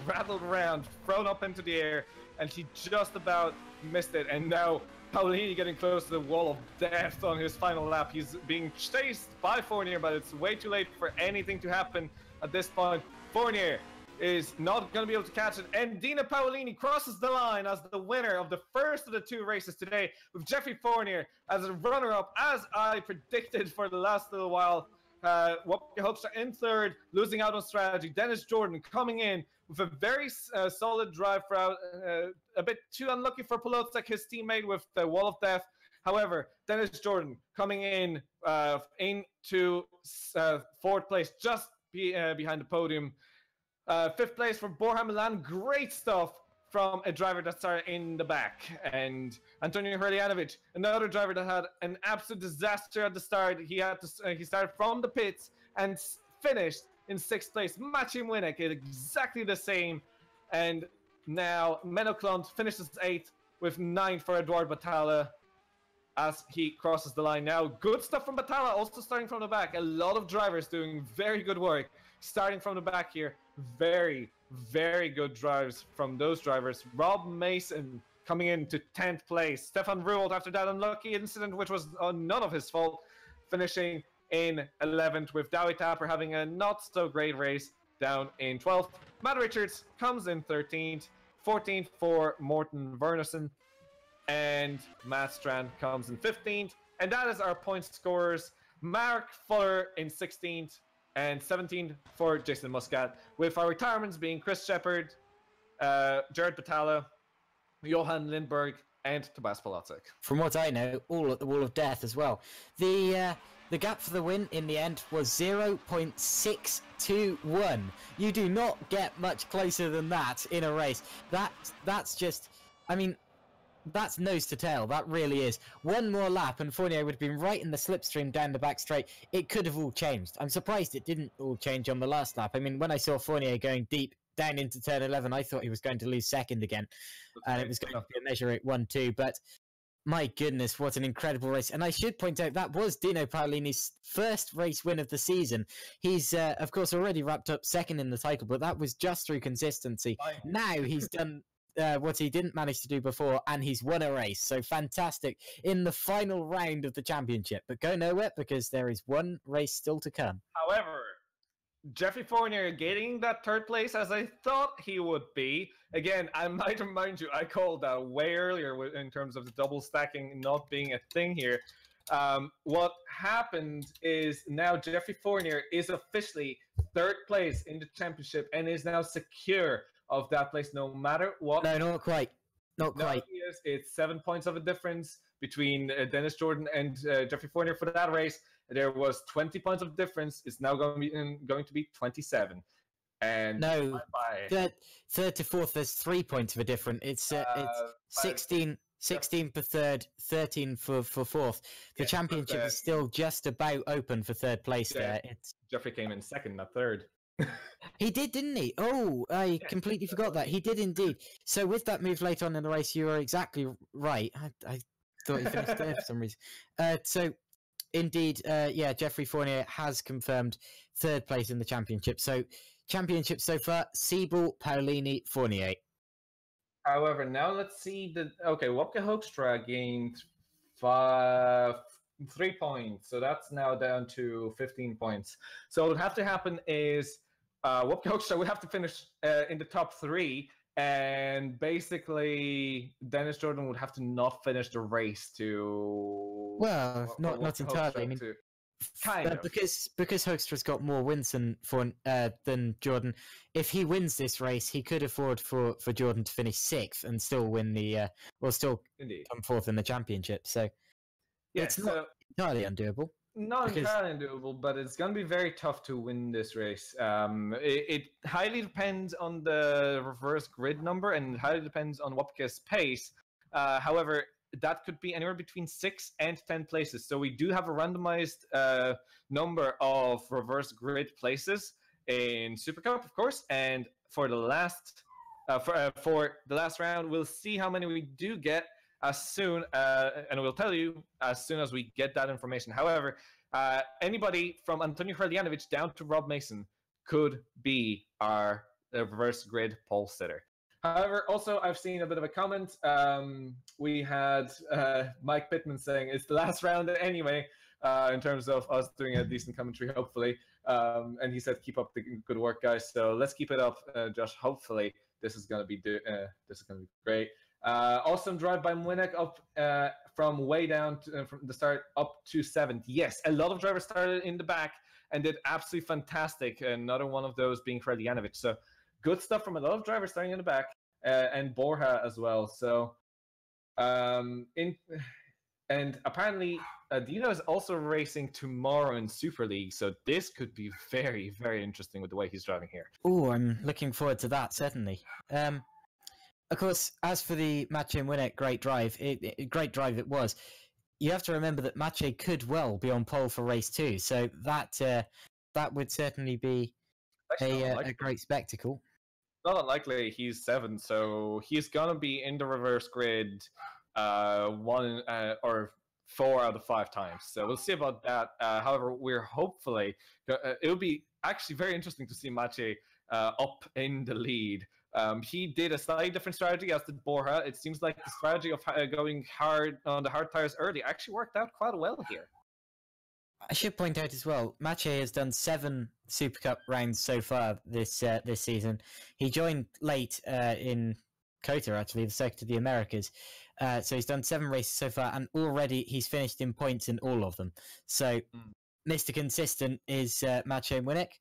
rattled around, thrown up into the air, and he just about missed it. And now Paolini getting close to the wall of death on his final lap. He's being chased by Fournier, but it's way too late for anything to happen at this point. Fournier is not going to be able to catch it, and Dino Paolini crosses the line as the winner of the first of the 2 races today, with Jeffrey Fournier as a runner-up, as I predicted for the last little while. Wopke Hoekstra in 3rd, losing out on strategy. Dennis Jordan coming in with a very solid drive throughout, a bit too unlucky for Kolodziejczyk, his teammate, with the wall of death. However, Dennis Jordan coming in into 4th place, just behind the podium. 5th place for Borja Milan. Great stuff from a driver that started in the back. And Antonio Hrdljanovic, another driver that had an absolute disaster at the start. He started from the pits and finished in 6th place. Maciej Młynek is exactly the same. And now Menno Klont finishes 8th, with 9th for Eduard Batalla as he crosses the line now. Good stuff from Batalla, also starting from the back. A lot of drivers doing very good work starting from the back here. Very, very good drives from those drivers. Rob Mason coming into 10th place. Stefan Ruold, after that unlucky incident, which was none of his fault, finishing in 11th, with Dowie Tapper having a not-so-great race down in 12th. Matt Richards comes in 13th. 14th for Morten Wernersen. And Matt Strand comes in 15th. And that is our point scorers. Mark Fuller in 16th. And 17th for Jason Muscat, with our retirements being Chris Shepard, Gerrit Batalla, Johan Lindberg, and Tobias Polacek. From what I know, all at the wall of death as well. The gap for the win in the end was 0.621. You do not get much closer than that in a race. That's just, I mean, that's nose to tail. That really is. One more lap and Fournier would have been right in the slipstream down the back straight. It could have all changed. I'm surprised it didn't all change on the last lap. I mean, when I saw Fournier going deep down into turn 11, I thought he was going to lose 2nd again. And it was going to be a measure at 1-2. But my goodness, what an incredible race. And I should point out that was Dino Paolini's first race win of the season. He's, of course, already wrapped up 2nd in the title, but that was just through consistency. Now he's done what he didn't manage to do before, and he's won a race. So fantastic in the final round of the championship. But go nowhere, because there is one race still to come. However, Jeffrey Fournier getting that 3rd place as I thought he would be. Again, I might remind you, I called that way earlier in terms of the double stacking not being a thing here. What happened is now Jeffrey Fournier is officially 3rd place in the championship and is now secure of that place no matter what. No, not quite. Not quite. It's 7 points of a difference between Dennis Jordan and Jeffrey Fournier for that race. There was 20 points of difference. It's now going to be 27. And no, third to 4th, there's 3 points of a difference. It's 16 for 3rd, 13 for 4th. The championship is still just about open for 3rd place there. Jeffrey came in 2nd, not 3rd. He did, didn't he? Oh, I completely forgot that. He did indeed. So with that move late on in the race, you were exactly right. I thought he finished 3rd for some reason. So indeed, Jeffrey Fournier has confirmed 3rd place in the championship. So championship so far, Siebel, Paolini, Fournier. However, now let's see Wopke Hoekstra gained 3 points, so that's now down to 15 points. So what would have to happen is Wopke Hoekstra would have to finish in the top 3, and basically Dennis Jordan would have to not finish the race to... Well, not entirely. I mean, kind of. Because Hoekstra's got more wins than Jordan. If he wins this race, he could afford for Jordan to finish 6th and still win the come 4th in the championship. So it's not entirely undoable. Not entirely undoable, but it's going to be very tough to win this race. It highly depends on the reverse grid number, and it highly depends on Wopke's pace. However, that could be anywhere between 6 and 10 places. So we do have a randomized number of reverse grid places in Supercup, of course. And for the last round, we'll see how many we do get as soon, and we'll tell you as soon as we get that information. However, Anybody from Antonio Hrljanovic down to Rob Mason could be our reverse grid pole sitter. However, also I've seen a bit of a comment. We had Mike Pittman saying it's the last round anyway, in terms of us doing a decent commentary, hopefully. And he said, "Keep up the good work, guys." So let's keep it up, Josh. Hopefully, this is gonna be great. Awesome drive by Winnick up from way down from the start up to 7th. Yes, a lot of drivers started in the back and did absolutely fantastic. Another one of those being Hrljanovic. So good stuff from a lot of drivers starting in the back, and Borja as well. So, and apparently Dino is also racing tomorrow in Super League. So this could be very, very interesting with the way he's driving here. Oh, I'm looking forward to that, certainly. Of course, as for the Maciej Winnick great drive it was. You have to remember that Maciej could well be on pole for race 2, so that would certainly be a great spectacle. Not unlikely he's 7, so he's gonna be in the reverse grid 1 or 4 out of 5 times. So we'll see about that. However, we're hopefully it'll be actually very interesting to see Maciej up in the lead. He did a slightly different strategy as did Borja. It seems like the strategy of going hard on the hard tires early actually worked out quite well here. I should point out as well, Maciej has done 7 Super Cup rounds so far this season. He joined late in COTA, actually, the Circuit of the Americas. So he's done 7 races so far, and already he's finished in points in all of them. So Mr. Consistent is Maciej Winnick.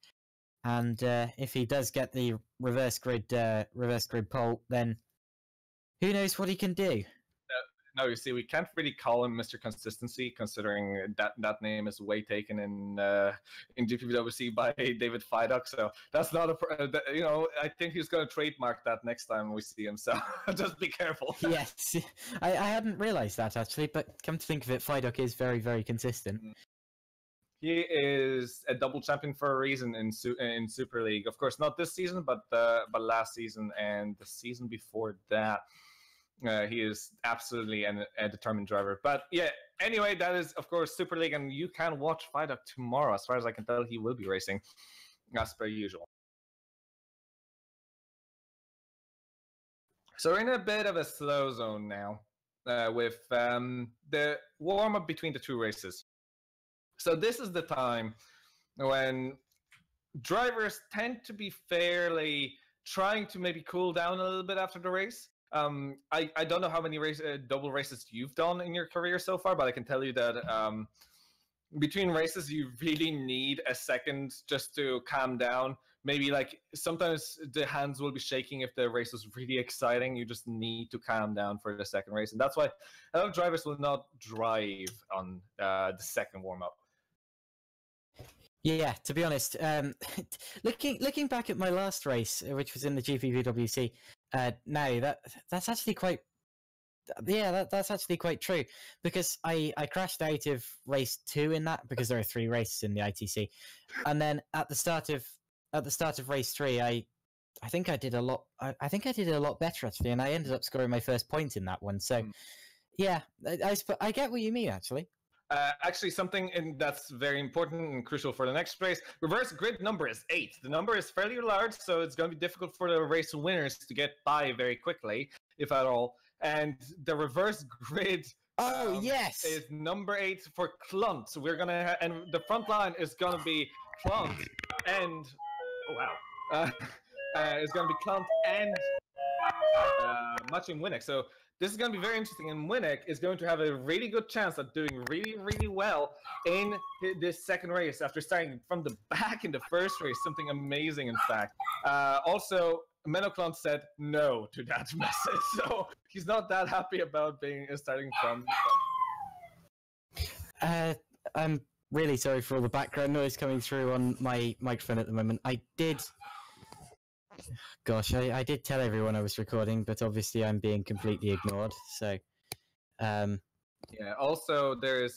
And if he does get the reverse grid pole, then who knows what he can do? No, you see, we can't really call him Mr. Consistency, considering that name is way taken in GPVWC by David Fidok. So that's not I think he's going to trademark that next time we see him. So just be careful. Yes, I hadn't realised that actually, but come to think of it, Fidok is very, very consistent. He is a double champion for a reason in Super League. Of course, not this season, but last season and the season before that. He is absolutely a determined driver. But yeah, anyway, that is, of course, Super League, and you can watch Fidok tomorrow. As far as I can tell, he will be racing, as per usual. So we're in a bit of a slow zone now with the warm-up between the 2 races. So this is the time when drivers tend to be fairly trying to maybe cool down a little bit after the race. I don't know how many double races you've done in your career so far, but I can tell you that between races, you really need a second just to calm down. Maybe like sometimes the hands will be shaking if the race is really exciting. You just need to calm down for the second race. And that's why a lot of drivers will not drive on the second warm-up. Yeah, to be honest, looking back at my last race, which was in the GPVWC, now that's actually quite, that's actually quite true, because I crashed out of race 2 in that because there are 3 races in the ITC, and then at the start of race 3, I think I did a lot. I think I did a lot better actually, and I ended up scoring my first point in that one. So, yeah, I get what you mean actually. Actually, something that's very important and crucial for the next race. Reverse grid number is 8. The number is fairly large, so it's going to be difficult for the race winners to get by very quickly, if at all. And the reverse grid yes, is number 8 for Klunt. So we're gonna and the front line is gonna be Klunt and it's gonna be Klunt and Maciej Winnick. So this is going to be very interesting, and Winnick is going to have a really good chance at doing really, really well in this second race after starting from the back in the first race. Something amazing, in fact. Also, Menno Klunt said no to that message, so he's not that happy about starting from the front. I'm really sorry for all the background noise coming through on my microphone at the moment. I did tell everyone I was recording, but obviously I'm being completely ignored. So, yeah. Also, there's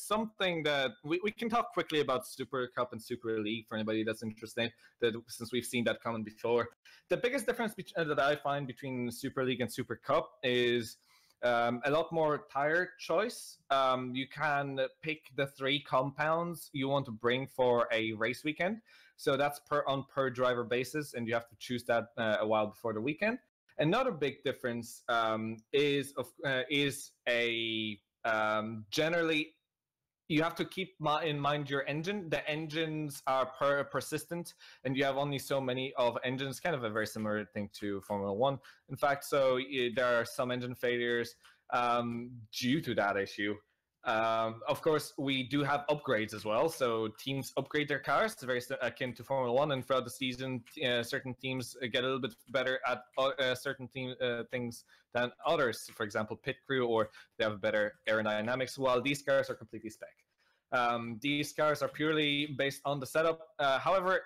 something that we can talk quickly about Super Cup and Super League for anybody that's interested. Since we've seen that coming before, the biggest difference that I find between Super League and Super Cup is A lot more tire choice. You can pick the 3 compounds you want to bring for a race weekend. So that's per driver basis, and you have to choose that a while before the weekend. Another big difference is generally you have to keep in mind your engine. The engines are persistent, and you have only so many of engines. Kind of a very similar thing to Formula One, in fact. So there are some engine failures due to that issue. Of course, we do have upgrades as well. So teams upgrade their cars. It's very akin to Formula One, and throughout the season, certain teams get a little bit better at certain things than others. For example, pit crew, or they have better aerodynamics. While these cars are completely spec. These cars are purely based on the setup. However,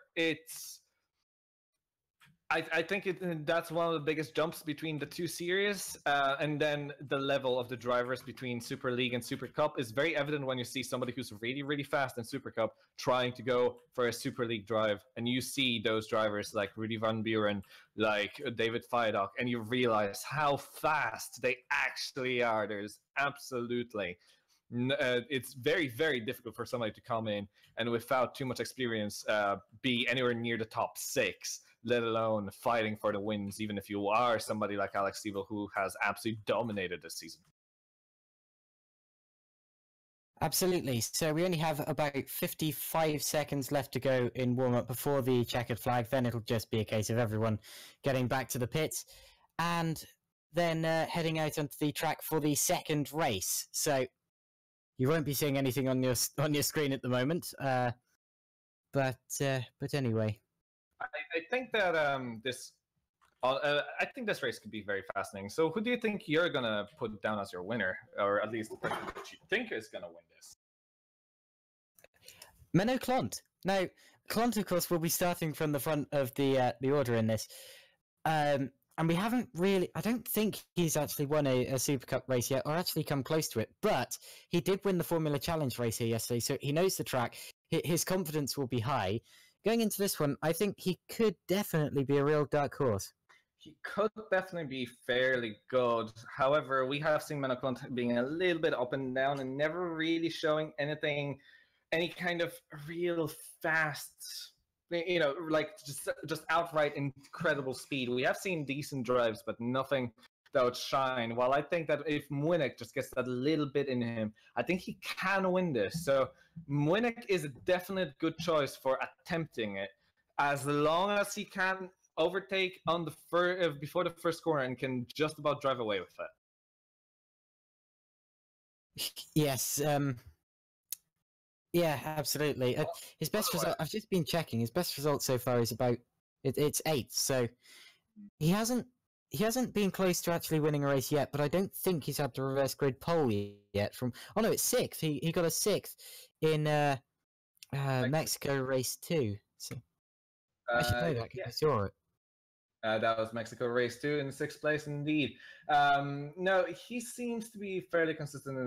I think that's one of the biggest jumps between the 2 series, and then the level of the drivers between Super League and Super Cup is very evident when you see somebody who's really, really fast in Super Cup trying to go for a Super League drive, and you see those drivers like Rudy Van Buren, like David Feidok, and you realize how fast they actually are. There's absolutely... it's very, very difficult for somebody to come in and without too much experience be anywhere near the top 6, let alone fighting for the wins, even if you are somebody like Alex Siebel, who has absolutely dominated this season. Absolutely. So we only have about 55 seconds left to go in warm-up before the checkered flag. Then it'll just be a case of everyone getting back to the pits and then heading out onto the track for the second race. So you won't be seeing anything on your screen at the moment, but anyway. I think that I think this race could be very fascinating. So, who do you think you're gonna put down as your winner, or at least the person that you think is gonna win this? Menno Klont. Now, Klont, of course, will be starting from the front of the order in this. And we haven't really... I don't think he's actually won a Super Cup race yet, or actually come close to it. But he did win the Formula Challenge race here yesterday, so he knows the track. His confidence will be high. Going into this one, I think he could definitely be a real dark horse. He could definitely be fairly good. However, we have seen Menno Klont being a little bit up and down and never really showing any kind of real fast... like just outright incredible speed. We have seen decent drives, but nothing that would shine. While I think that if Mwinnick just gets that little bit in him, I think he can win this. So Mwinnick is a definite good choice for attempting it, as long as he can overtake on the before the first corner and can just about drive away with it. Yes. Yeah, absolutely. His best result, I've just been checking, his best result so far is about, it's 8th, so he hasn't been close to actually winning a race yet, but I don't think he's had the reverse grid pole yet from, oh no, it's 6th, he got a 6th in Mexico race 2, so I should know that because I saw it. That was Mexico race 2 in 6th place indeed. No, he seems to be fairly consistent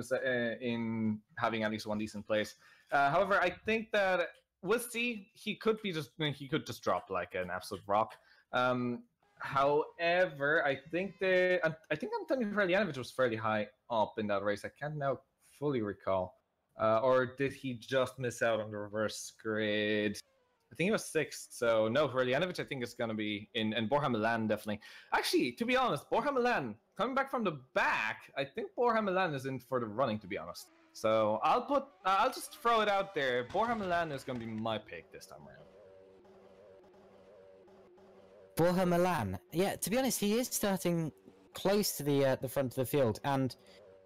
in having at least one decent place. However, I think that we'll see. He could just drop like an absolute rock. However, I think Antonio Hryljanovic was fairly high up in that race. I can't now fully recall. Or did he just miss out on the reverse grid? I think he was 6th, so no, Hryljanovic I think is going to be in, and Borja Milan definitely. Actually, to be honest, Borja Milan, coming back from the back, I think Borja Milan is in for the running, to be honest. So I'll just throw it out there. Borja Milan is going to be my pick this time around. Borja Milan. Yeah, to be honest, he is starting close to the front of the field, and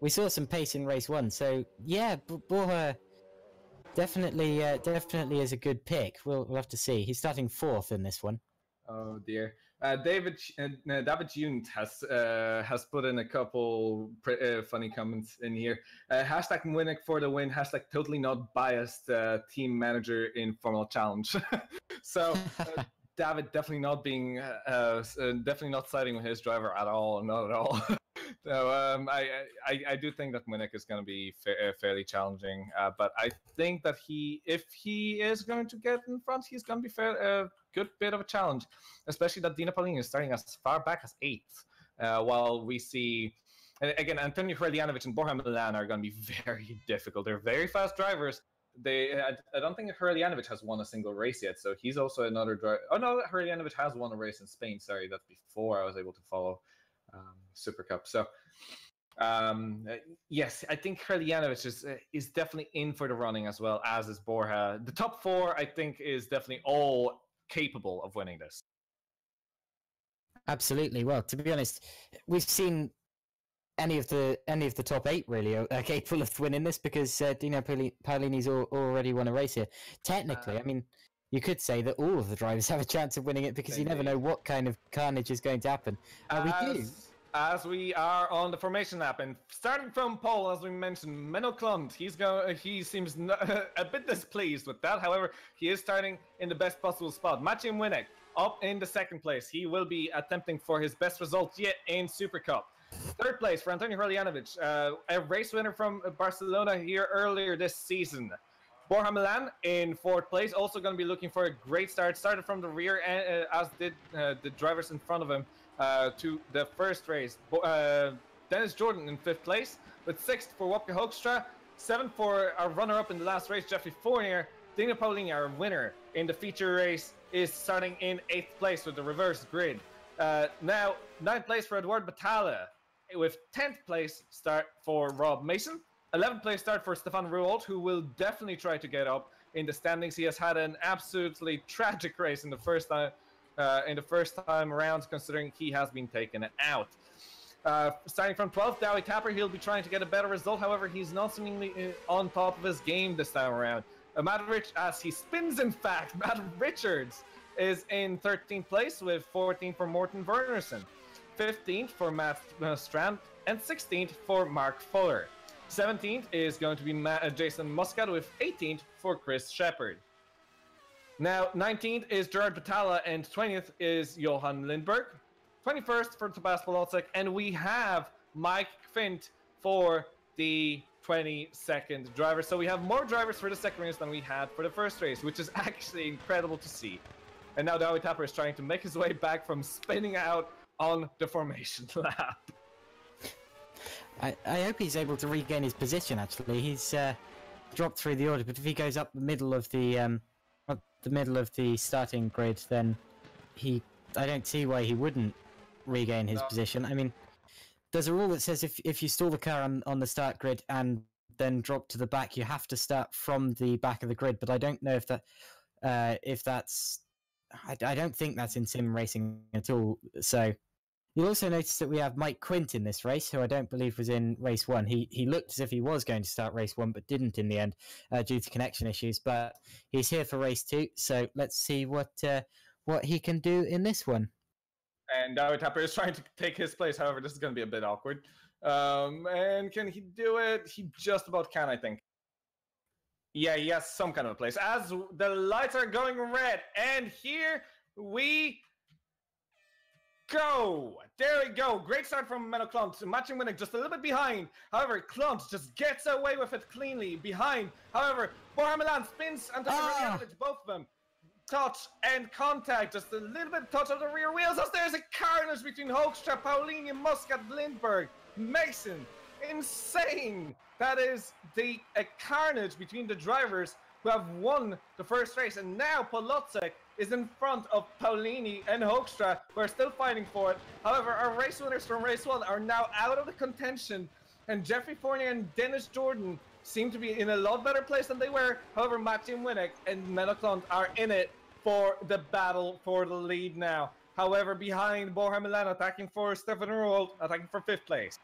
we saw some pace in race 1, so yeah, Borja... Definitely is a good pick. We'll have to see. He's starting 4th in this one. Oh dear. David Junt has put in a couple funny comments in here. Hashtag Mwinnick for the win. Hashtag totally not biased team manager in Formula Challenge. So David definitely not being definitely not siding with his driver at all. Not at all. So I do think that Mwinnick is going to be fairly challenging, but I think that if he is going to get in front, he's going to be a good bit of a challenge, especially that Dino Paulini is starting as far back as 8th, while we see And again, Antonio Hreljanovic and Borja Milan are going to be very difficult. They're very fast drivers. I don't think Hreljanovic has won a single race yet, so he's also another driver. Oh no, Hreljanovic has won a race in Spain. Sorry, that's before I was able to follow Supercup. So yes, I think Hreljanovic is definitely in for the running as well as is Borja. The top four, I think, is definitely all capable of winning this. Absolutely. Well, to be honest, we've seen any of the top 8 really are capable of winning this, because Dino Paolini's already won a race here. Technically, I mean, you could say that all of the drivers have a chance of winning it, because you never know what kind of carnage is going to happen. As we are on the formation app, and starting from pole, as we mentioned, Menno Klund, he seems a bit displeased with that. However, he is starting in the best possible spot. Maciej Młynek up in the 2nd place. He will be attempting for his best result yet in Supercup. 3rd place for Antonio Hreljanovic, a race winner from Barcelona here earlier this season. Borja Milan in 4th place, also going to be looking for a great start. Started from the rear, as did the drivers in front of him to the first race. Dennis Jordan in 5th place, with 6th for Wopke Hoekstra, 7th for our runner-up in the last race, Jeffrey Fournier. Dino Paolini, our winner in the feature race, is starting in 8th place with the reverse grid. Now, 9th place for Eduard Batalla, with 10th place start for Rob Mason. 11th place start for Stefan Ruolt, who will definitely try to get up in the standings. He has had an absolutely tragic race in the first time around, considering he has been taken out. Starting from 12th, Dowie Kacper, he'll be trying to get a better result. However, he's not seemingly on top of his game this time around. Matt Rich, as he spins, in fact, Matt Richards is in 13th place with 14th for Morten Wernersen, 15th for Matt Strand, and 16th for Mark Fuller. 17th is going to be Jason Muscat with 18th for Chris Shepard. Now, 19th is Gerard Batalla, and 20th is Johan Lindberg. 21st for Tobias Polocek, and we have Mike Quint for the 22nd driver. So we have more drivers for the 2nd race than we had for the 1st race, which is actually incredible to see. And now Dowie Kacper is trying to make his way back from spinning out on the formation lap. I hope he's able to regain his position. Actually, he's dropped through the order, but if he goes up the middle of the starting grid, then I don't see why he wouldn't regain his position. I mean, there's a rule that says if you stall the car on the start grid and then drop to the back, you have to start from the back of the grid. But I don't know if that's. I don't think that's in sim racing at all. So you'll also notice that we have Mike Quint in this race, who I don't believe was in race 1. He looked as if he was going to start race 1, but didn't in the end due to connection issues. But he's here for race 2, so let's see what he can do in this one. And Dowie Kacper is trying to take his place. However, this is going to be a bit awkward. And can he do it? He just about can, I think. Yeah, he has some kind of a place. As the lights are going red, and here we go. There we go. Great start from Menno Klund. Maciej Młynek just a little bit behind. However, Klund just gets away with it cleanly behind. However, Borja Milan spins and both of them. Touch and contact, just a little bit of touch of the rear wheels as there's a carnage between Hoekstra, Paolini, Muscat, Lindberg, Mason. Insane! That is a carnage between the drivers who have won the 1st race, and now Polocek is in front of Paolini and Hoekstra, who are still fighting for it. However, our race winners from race 1 are now out of the contention, and Jeffrey Fournier and Dennis Jordan seem to be in a lot better place than they were. However, Maciej Młynek and Menno Klund are in it for the battle for the lead now. However, behind Borja Milan attacking for Stefan Ruolt, attacking for 5th place.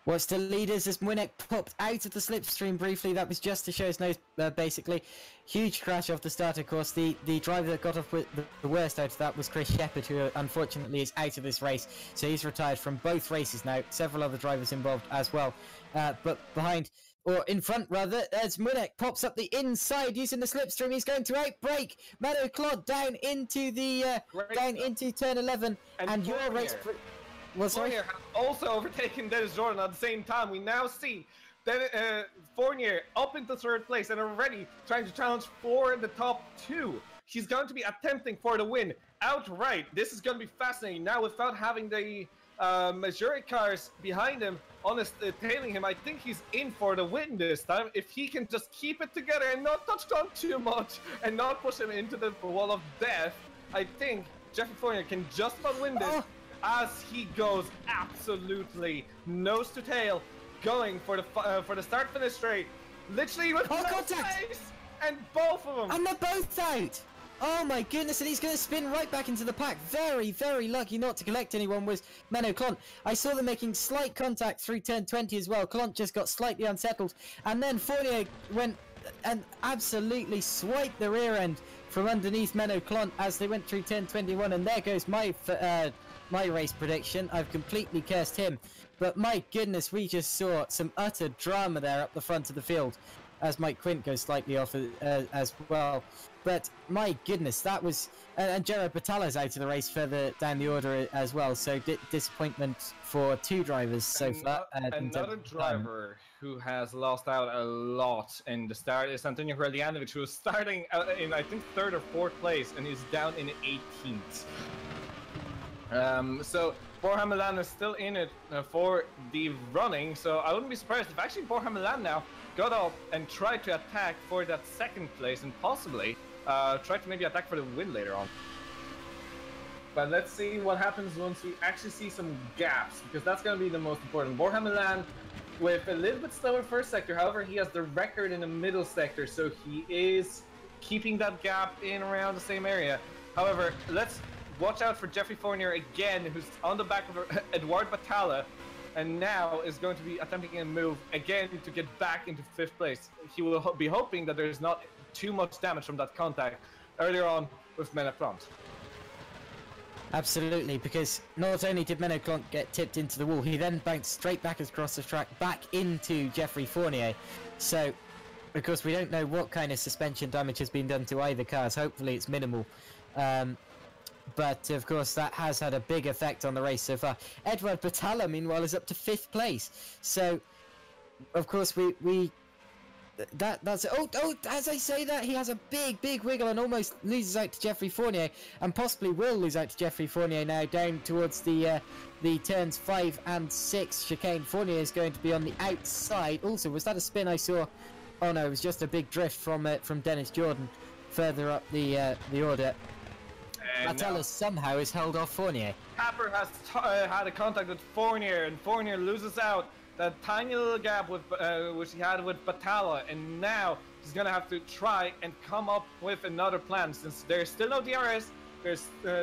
What's the leaders as Młynek popped out of the slipstream briefly. That was just to show his nose, basically. Huge crash off the start, of course. The driver that got off with the worst out of that was Chris Shepard, who unfortunately is out of this race. So he's retired from both races now. Several other drivers involved as well. But behind, or in front rather, as Młynek pops up the inside using the slipstream. He's going to outbrake Menno Klund down into the into turn 11. And your race... Fournier has also overtaken Dennis Jordan at the same time. We now see Fournier up into 3rd place and already trying to challenge for the top 2. He's going to be attempting for the win outright. This is going to be fascinating now without having the Gerrit cars behind him, tailing him. I think he's in for the win this time. If he can just keep it together and not touch down too much and not push him into the wall of death, I think Jeffrey Fournier can just about win this as he goes absolutely nose to tail, going for the start-finish straight. Literally with no space, and both of them. And they're both out. Oh my goodness, and he's going to spin right back into the pack. Very, very lucky not to collect anyone was Menno Klont. I saw them making slight contact through turn 20 as well. Klont just got slightly unsettled. And then Fournier went and absolutely swiped the rear end from underneath Menno Klont as they went through turn 21. And there goes my race prediction. I've completely cursed him. But my goodness, we just saw some utter drama there up the front of the field as Mike Quint goes slightly off as well. But my goodness, that was... and Gerrit Battala's out of the race further down the order as well, so disappointment for two drivers so far. Another driver who has lost out a lot in the start is Antonio Hreljanovich, who was starting in, I think, 3rd or 4th place, and is down in 18th. So Borja Milan is still in it for the running, so I wouldn't be surprised if actually Borja Milan now got up and tried to attack for that 2nd place and possibly try to maybe attack for the win later on. But let's see what happens once we actually see some gaps, because that's going to be the most important. Borja Milan with a little bit slower first sector, however he has the record in the middle sector, so he is keeping that gap in around the same area. However, let's watch out for Jeffrey Fournier again, who's on the back of Eduard Battala, and now is going to be attempting a move again to get back into 5th place. He will be hoping that there's not too much damage from that contact earlier on with Menno Klont. Absolutely, because not only did Menno Klont get tipped into the wall, he then bounced straight back across the track, back into Jeffrey Fournier. So, of course, we don't know what kind of suspension damage has been done to either cars. Hopefully it's minimal. But, of course, that has had a big effect on the race so far. Eduard Battala, meanwhile, is up to 5th place. So, of course, that's... Oh, as I say that, he has a big wiggle and almost loses out to Jeffrey Fournier. And possibly will lose out to Jeffrey Fournier now down towards the turns 5 and 6 chicane. Fournier is going to be on the outside. Also, was that a spin I saw? Oh, no, it was just a big drift from Dennis Jordan further up the order. Battala somehow has held off Fournier. Kacper has had a contact with Fournier, and Fournier loses out that tiny little gap with which he had with Battala, and now he's gonna have to try and come up with another plan, since there's still no DRS.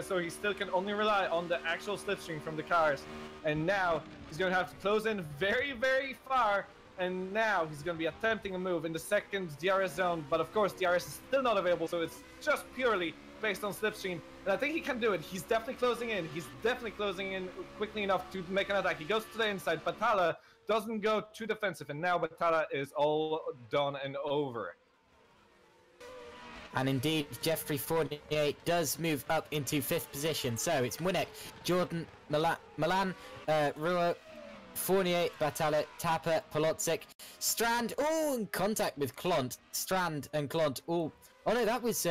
So he still can only rely on the actual slipstream from the cars, and now he's gonna have to close in very far. And now he's gonna be attempting a move in the 2nd DRS zone, but of course DRS is still not available, so it's just purely based on slipstream, and I think he can do it. He's definitely closing in. He's definitely closing in quickly enough to make an attack. He goes to the inside. Battala doesn't go too defensive, and now Battala is all done and over. And indeed, Jeffrey Fournier does move up into 5th position. So it's Winnick, Jordan, Milan, Ruo, Fournier, Battala, Tapper, Kolodziejczyk, Strand, all in contact with Klont. Strand and Klont all... Oh no, that was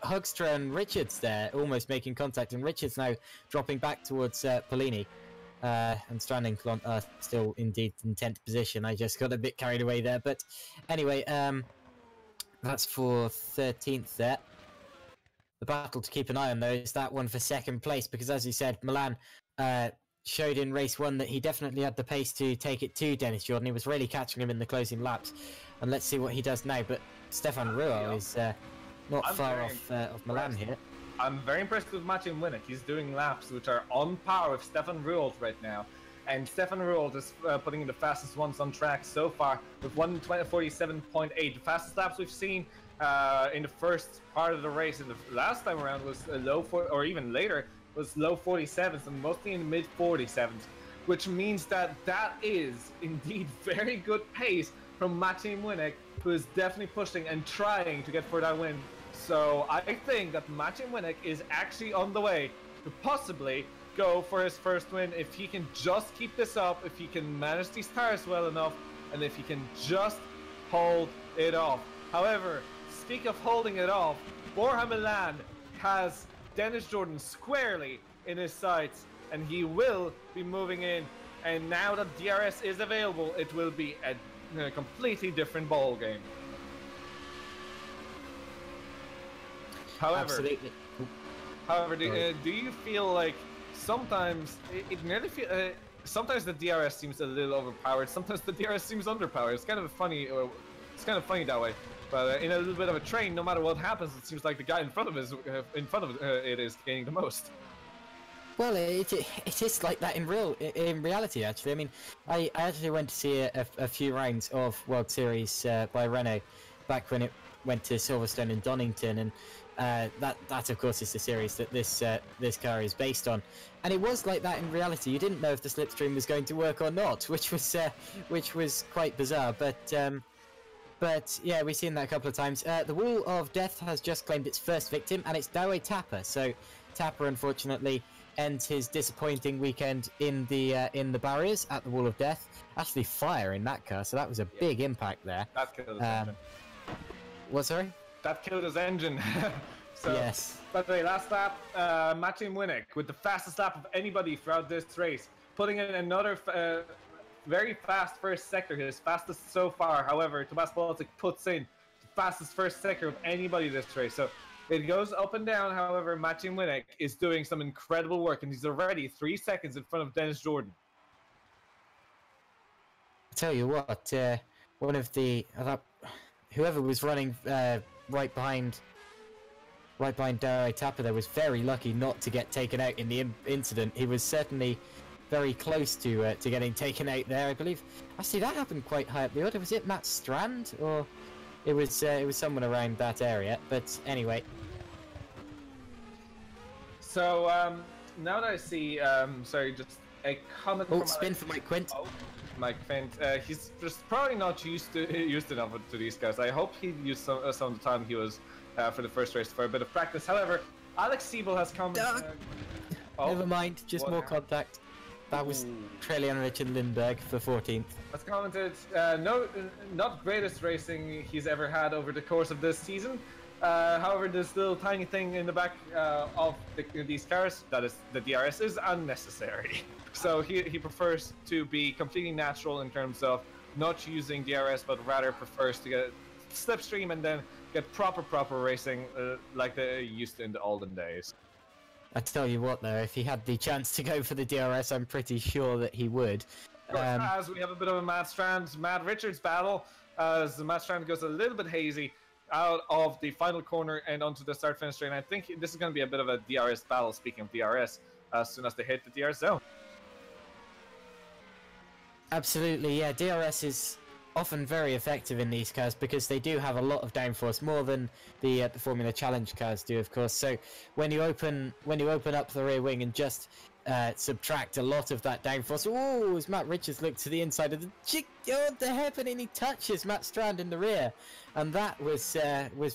Hoekstra and Richards there, almost making contact, and Richards now dropping back towards Polini. And Strand and Klont are still indeed in 10th position. I just got a bit carried away there, but anyway, that's for 13th there. The battle to keep an eye on, though, is that one for 2nd place, because as you said, Milan showed in race 1 that he definitely had the pace to take it to Dennis Jordan. He was really catching him in the closing laps, and let's see what he does now. But Stefan Ruo is not far off Milan here. I'm very impressed with Martin Winnick. He's doing laps which are on par with Stefan Ruold right now. And Stefan Ruold is putting in the fastest ones on track so far with 1:47.8. The fastest laps we've seen in the first part of the race in the last time around was low 40, or even later, was low 47s, and mostly in the mid 47s, which means that is indeed very good pace from Martin Winnick, who is definitely pushing and trying to get for that win. So I think that Martin Winnick is actually on the way to possibly go for his first win if he can just keep this up, if he can manage these tires well enough, and if he can just hold it off. However, speak of holding it off, Borja Milan has Dennis Jordan squarely in his sights, and he will be moving in. And now that DRS is available, it will be a completely different ball game. However, Absolutely. However, do you feel like sometimes it nearly sometimes the DRS seems a little overpowered. Sometimes the DRS seems underpowered. It's kind of funny. It's kind of funny that way. But in a little bit of a train, no matter what happens, it seems like the guy in front of it is gaining the most. Well, it is like that in reality. Actually, I mean, I actually went to see a few rounds of World Series by Renault back when it went to Silverstone and Donington, and that of course is the series that this car is based on, and it was like that in reality. You didn't know if the slipstream was going to work or not, which was quite bizarre. But yeah, we've seen that a couple of times. The Wall of Death has just claimed its first victim, and it's Dawe Tapper. So Tapper, unfortunately, ends his disappointing weekend in the barriers at the Wall of Death. Actually, fire in that car, so that was a big impact there. That killed his engine. What, sorry? That killed his engine. So, yes. By the way, last lap, Martin Winnick with the fastest lap of anybody throughout this race, putting in another very fast first sector, his fastest so far. However, Tomas Baltic puts in the fastest first sector of anybody this race. So it goes up and down. However, Martin Winnick is doing some incredible work, and he's already 3 seconds in front of Dennis Jordan. I tell you what, one of the whoever was running right behind Dawe Tapper there was very lucky not to get taken out in the incident. He was certainly very close to getting taken out there, I believe. Actually, that happened quite high up the order. Was it Matt Strand, or it was someone around that area? But anyway. So now that I see, sorry, just a comment. Oh, spin for Mike Quint. Oh, Mike Quint. He's just probably not used enough to these guys. I hope he used some of the time he was for the first race for a bit of practice. However, Alex Siebel has come. Never mind, just more contact. That was Trelian Richard Lindbergh for 14th. As commented, not greatest racing he's ever had over the course of this season. However, this little tiny thing in the back of these cars, that is the DRS, is unnecessary. So he prefers to be completely natural in terms of not using DRS, but rather prefers to get slipstream and then get proper racing like they used to in the olden days. I tell you what, though, if he had the chance to go for the DRS, I'm pretty sure that he would. As we have a bit of a Matt Strand, Matt Richards battle, as Matt Strand goes a little bit hazy out of the final corner and onto the start-finish straight. And I think this is going to be a bit of a DRS battle, speaking of DRS, as soon as they hit the DRS zone. Absolutely, yeah. DRS is often very effective in these cars because they do have a lot of downforce, more than the Formula Challenge cars do, of course. So when you open up the rear wing and just subtract a lot of that downforce, oh, as Matt Richards looked to the inside of the hairpin, and he touches Matt Strand in the rear, and that was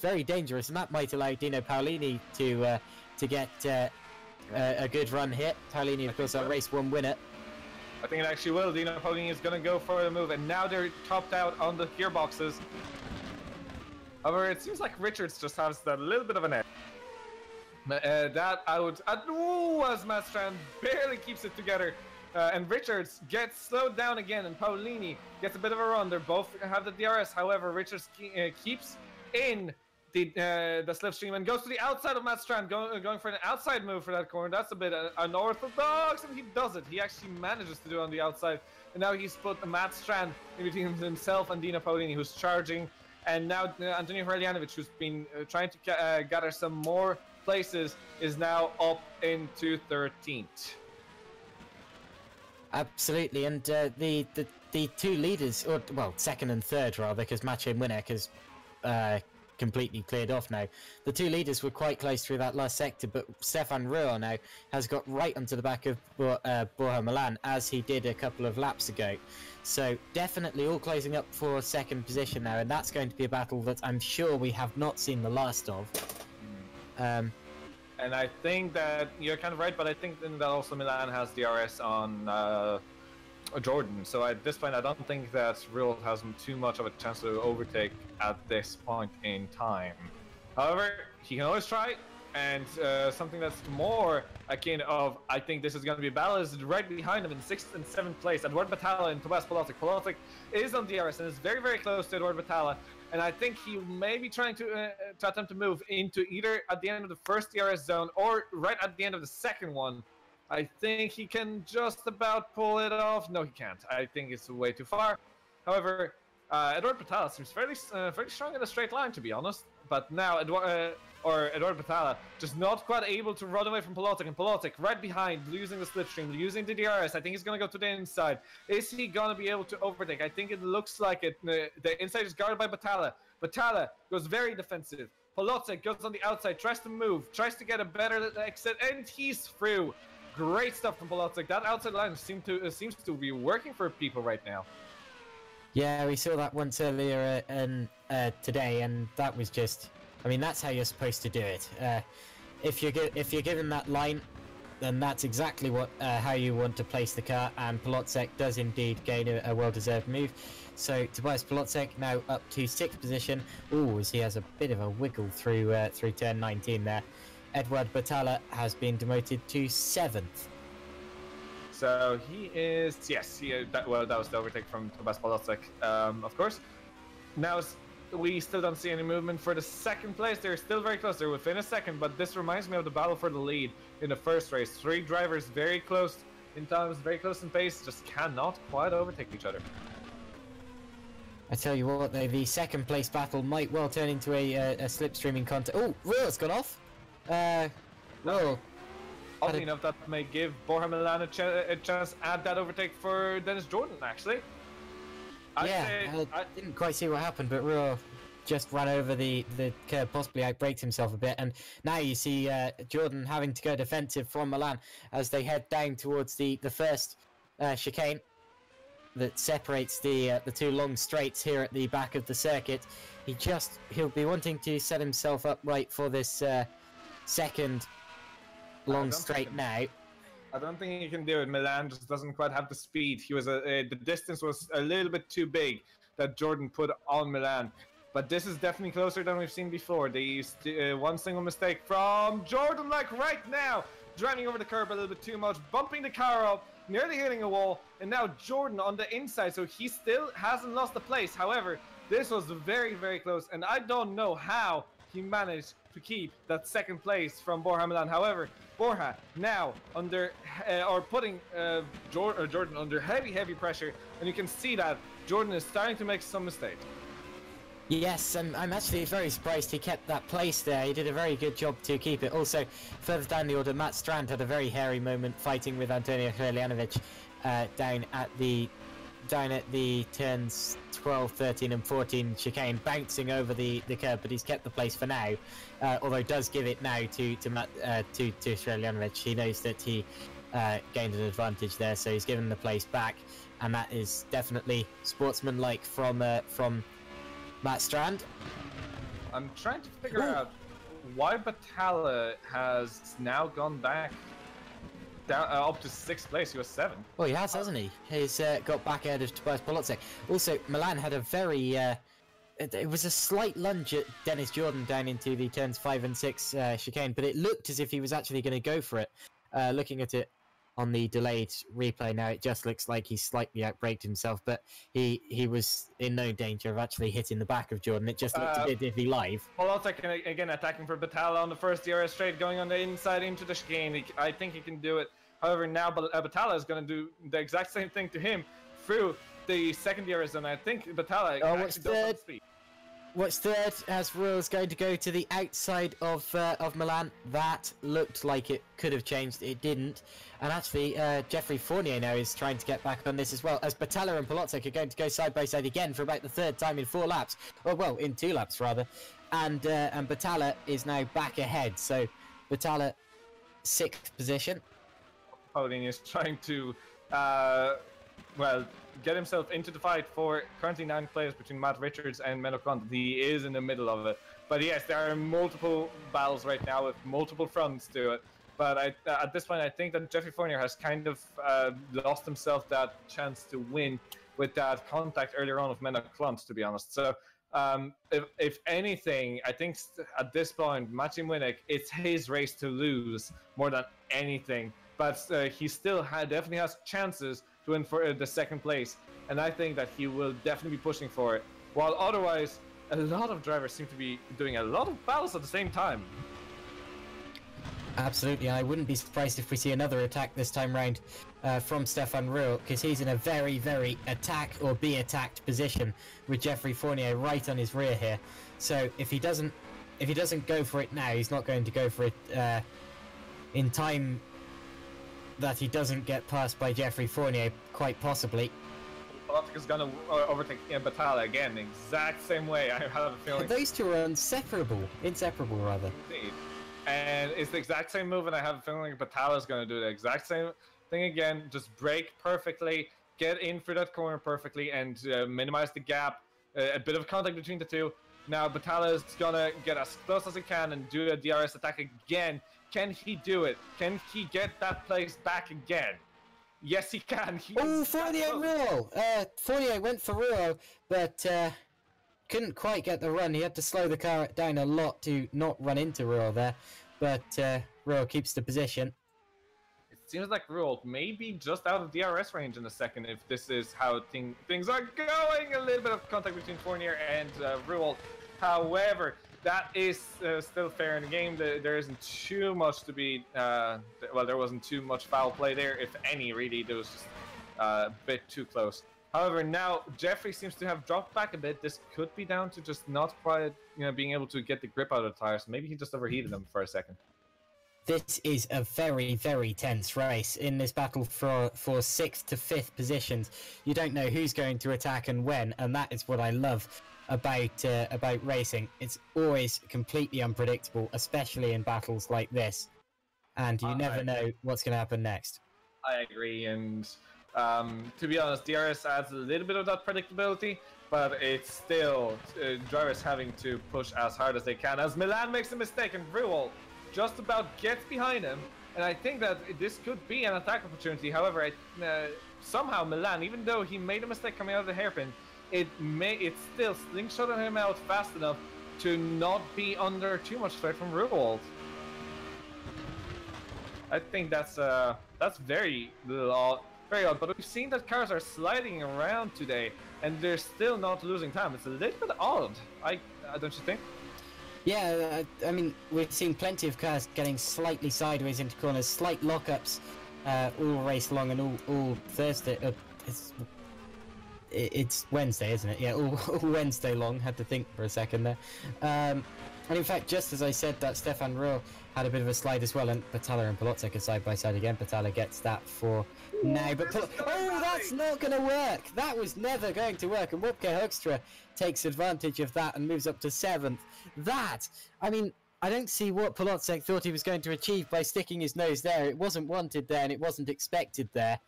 very dangerous, and that might allow Dino Paolini to get a good run hit. Paolini, of course, our race 1 winner. I think it actually will. Dino Paolini is going to go for the move, and now they're topped out on the gearboxes. However, it seems like Richards just has that little bit of an edge. That I would... as Matt Strand barely keeps it together. And Richards gets slowed down again, and Paolini gets a bit of a run. They both have the DRS. However, Richards keeps in the slipstream and goes to the outside of Matt Strand, going for an outside move for that corner. That's a bit unorthodox, and he does it. He actually manages to do it on the outside, and now he's put Matt Strand in between himself and Dino Paolini, who's charging, and now Antonio Hreljanovich, who's been trying to gather some more places, is now up into 13th. Absolutely, and the two leaders, or well, second and third rather, because Maciej Młynek has completely cleared off now. The two leaders were quite close through that last sector, but Stefan Ruhr now has got right onto the back of Borja Milan, as he did a couple of laps ago. So definitely all closing up for second position now, and that's going to be a battle that I'm sure we have not seen the last of. And I think that you're kind of right, but I think that also Milan has DRS on Jordan. So at this point, I don't think that Ruhl has too much of a chance to overtake at this point in time. However, he can always try. And something that's more akin of, I think this is going to be a battle, is right behind him in 6th and 7th place, Eduard Batalla and Tobias Polotic. Polotic is on DRS and is very, very close to Eduard Batalla. And I think he may be trying to attempt to move into either at the end of the first DRS zone or right at the end of the second one. I think he can just about pull it off. No, he can't. I think it's way too far. However, Eduard Batalla seems fairly strong in a straight line, to be honest. But now Eduard Batalla just not quite able to run away from Polotic, and Polotic right behind, losing the slipstream, using the DRS. I think he's going to go to the inside. Is he going to be able to overtake? I think it looks like it. The inside is guarded by Batalla. Batalla goes very defensive. Polotic goes on the outside, tries to move, tries to get a better exit, and he's through. Great stuff from Polotic. That outside line seems to be working for people right now. Yeah, we saw that once earlier today, and that was just... I mean, that's how you're supposed to do it. If you're given that line, then that's exactly how you want to place the car, and Polotzek does indeed gain a well-deserved move. So Tobias Polotzek now up to 6th position. Ooh, as he has a bit of a wiggle through turn 19 there. Eduard Batalla has been demoted to 7th. So he is, yes, that was the overtake from Tobias Polotzek, of course. Now we still don't see any movement for the second place. They're still very close. They're within a second, but this reminds me of the battle for the lead in the first race. 3 drivers very close in times, very close in pace, just cannot quite overtake each other. I tell you what, though, the second place battle might well turn into a slipstreaming contest. Oh, Will's gone off. Will. Oddly enough, that may give Borja Milan a chance to add that overtake for Dennis Jordan, actually. I didn't quite see what happened, but Will just ran over the curb, possibly outbraked himself a bit, and now you see Jordan having to go defensive from Milan as they head down towards the first chicane that separates the 2 long straights here at the back of the circuit. He'll be wanting to set himself up right for this second long straight now. I don't think he can do it. Milan just doesn't quite have the speed. The distance was a little bit too big that Jordan put on Milan. But this is definitely closer than we've seen before. They used one single mistake from Jordan, like right now, driving over the curb a little bit too much, bumping the car up, nearly hitting a wall, and now Jordan on the inside, so he still hasn't lost the place. However, this was very, very close, and I don't know how he managed to keep that second place from Borja Milan. However, Borja now putting Jordan under heavy pressure, and you can see that Jordan is starting to make some mistakes. Yes, and I'm actually very surprised he kept that place there. He did a very good job to keep it. Also, further down the order, Matt Strand had a very hairy moment fighting with Antonio Hrljanovic down at the turns 12, 13 and 14 chicane, bouncing over the curb, but he's kept the place for now, although does give it now to Hrljanovic. He knows that he gained an advantage there, so he's given the place back, and that is definitely sportsmanlike from Matt Strand. I'm trying to figure out why Batalla has now gone back down up to 6th place. He was 7th. Well, he has, hasn't he? He's got back ahead of Tobias Polotzek. Also, Milan had a very... it was a slight lunge at Dennis Jordan down into the turns 5 and 6 chicane, but it looked as if he was actually going to go for it. Looking at it on the delayed replay now, it just looks like he slightly outbraked himself, but he was in no danger of actually hitting the back of Jordan. It just looked a bit iffy live. Polotzek again attacking for Batalla on the first DRS straight, going on the inside into the chicane. I think he can do it. However, now Batalla is going to do the exact same thing to him through the second DRS zone. I think Batalla actually does have speed. What's third as Rule's going to go to the outside of Milan. That looked like it could have changed. It didn't. And actually, Geoffrey Fournier now is trying to get back on this as well, as Batalla and Polotzek are going to go side by side again for about the 3rd time in 4 laps. Well, in 2 laps rather. And Batalla is now back ahead. So Batalla 6th position. Pauline is trying to get himself into the fight for currently 9 players between Matt Richards and Menno Kant. He is in the middle of it. But yes, there are multiple battles right now with multiple fronts to it. But at this point, I think that Geoffrey Fournier has kind of lost himself that chance to win with that contact earlier on with Menno Kant, to be honest. So If anything, I think at this point, Maciej Młynek, it's his race to lose more than anything. But he still definitely has chances to win for the second place, and I think that he will definitely be pushing for it. While otherwise, a lot of drivers seem to be doing a lot of battles at the same time. Absolutely, I wouldn't be surprised if we see another attack this time round from Stefan Ruhl, because he's in a very, very attack or be attacked position with Geoffrey Fournier right on his rear here. So if he doesn't go for it now, he's not going to go for it in time that he doesn't get passed by Geoffrey Fournier, quite possibly. Kolodziejczyk is going to overtake Batalla again, the exact same way. I have a feeling. Those two are inseparable rather. Indeed. And it's the exact same move, and I have a feeling Batalla is going to do the exact same thing again. Just brake perfectly, get in through that corner perfectly, and minimize the gap. A bit of contact between the two. Now Batalla is going to get as close as he can and do a DRS attack again. Can he do it? Can he get that place back again? Yes, he can. Oh, Fournier Ruhl! Fournier went for Ruhl, but couldn't quite get the run. He had to slow the car down a lot to not run into Ruhl there, but Ruhl keeps the position. It seems like Ruhl may be just out of DRS range in a second if this is how things are going. A little bit of contact between Fournier and Ruhl. However, that is still fair in the game. There isn't too much to be... well, there wasn't too much foul play there, if any, really. There was just a bit too close. However, now Geoffrey seems to have dropped back a bit. This could be down to just not quite, being able to get the grip out of the tires. Maybe he just overheated them for a second. This is a very, very tense race. In this battle for 6th to 5th positions, you don't know who's going to attack and when, and that is what I love about racing. It's always completely unpredictable, especially in battles like this, and you never know what's going to happen next. I agree, and to be honest, DRS adds a little bit of that predictability, but it's still drivers having to push as hard as they can. As Milan makes a mistake and Ruhl just about gets behind him, and I think that this could be an attack opportunity. However, somehow Milan, even though he made a mistake coming out of the hairpin, it's still slingshotted him out fast enough to not be under too much threat from Ruhl. I think that's very odd, but we've seen that cars are sliding around today, and they're still not losing time. It's a little bit odd, don't you think? Yeah, I mean, we've seen plenty of cars getting slightly sideways into corners, slight lockups all race long and all Thursday. It's Wednesday, isn't it? Yeah, all Wednesday long. Had to think for a second there. And in fact, just as I said that, Stefan Ruhl had a bit of a slide as well, and Batalla and Kolodziejczyk are side by side again. Batalla gets that for now, but that's not going to work. That was never going to work, and Wopke Hoekstra takes advantage of that and moves up to 7th. I mean, I don't see what Kolodziejczyk thought he was going to achieve by sticking his nose there. It wasn't wanted there, and it wasn't expected there,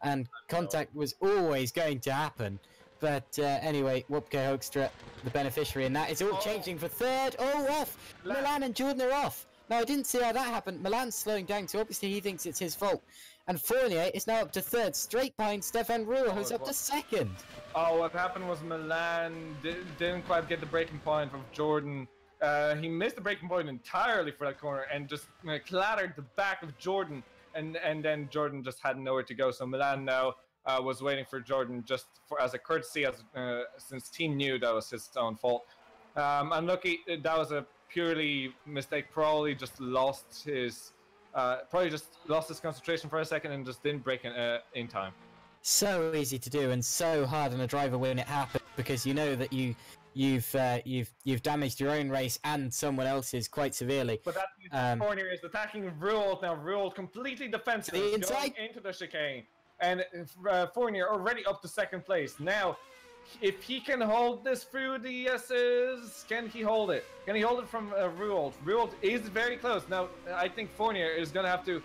and contact was always going to happen. But anyway, Wopke Hoekstra, the beneficiary in that. It's all changing for 3rd. Oh, off! Milan and Jordan are off. Now, I didn't see how that happened. Milan's slowing down, so obviously he thinks it's his fault. And Fournier is now up to 3rd, straight behind Stefan Ruhl, who's up to 2nd. Oh, what happened was Milan didn't quite get the braking point from Jordan. He missed the braking point entirely for that corner and just clattered the back of Jordan. And then Jordan just had nowhere to go. So Milan now was waiting for Jordan just as a courtesy, since he knew that was his own fault. Unlucky, that was a purely mistake. Probably just lost his concentration for a second and just didn't brake in time. So easy to do and so hard on a driver when it happens, because you know that you've damaged your own race and someone else's quite severely. But that Fournier is attacking Ruhl now. Ruhl completely defensive, going into the chicane, and Fournier already up to 2nd place. Now, if he can hold this through the S's, can he hold it? Can he hold it from Ruhl? Ruhl is very close. Now, I think Fournier is going to have to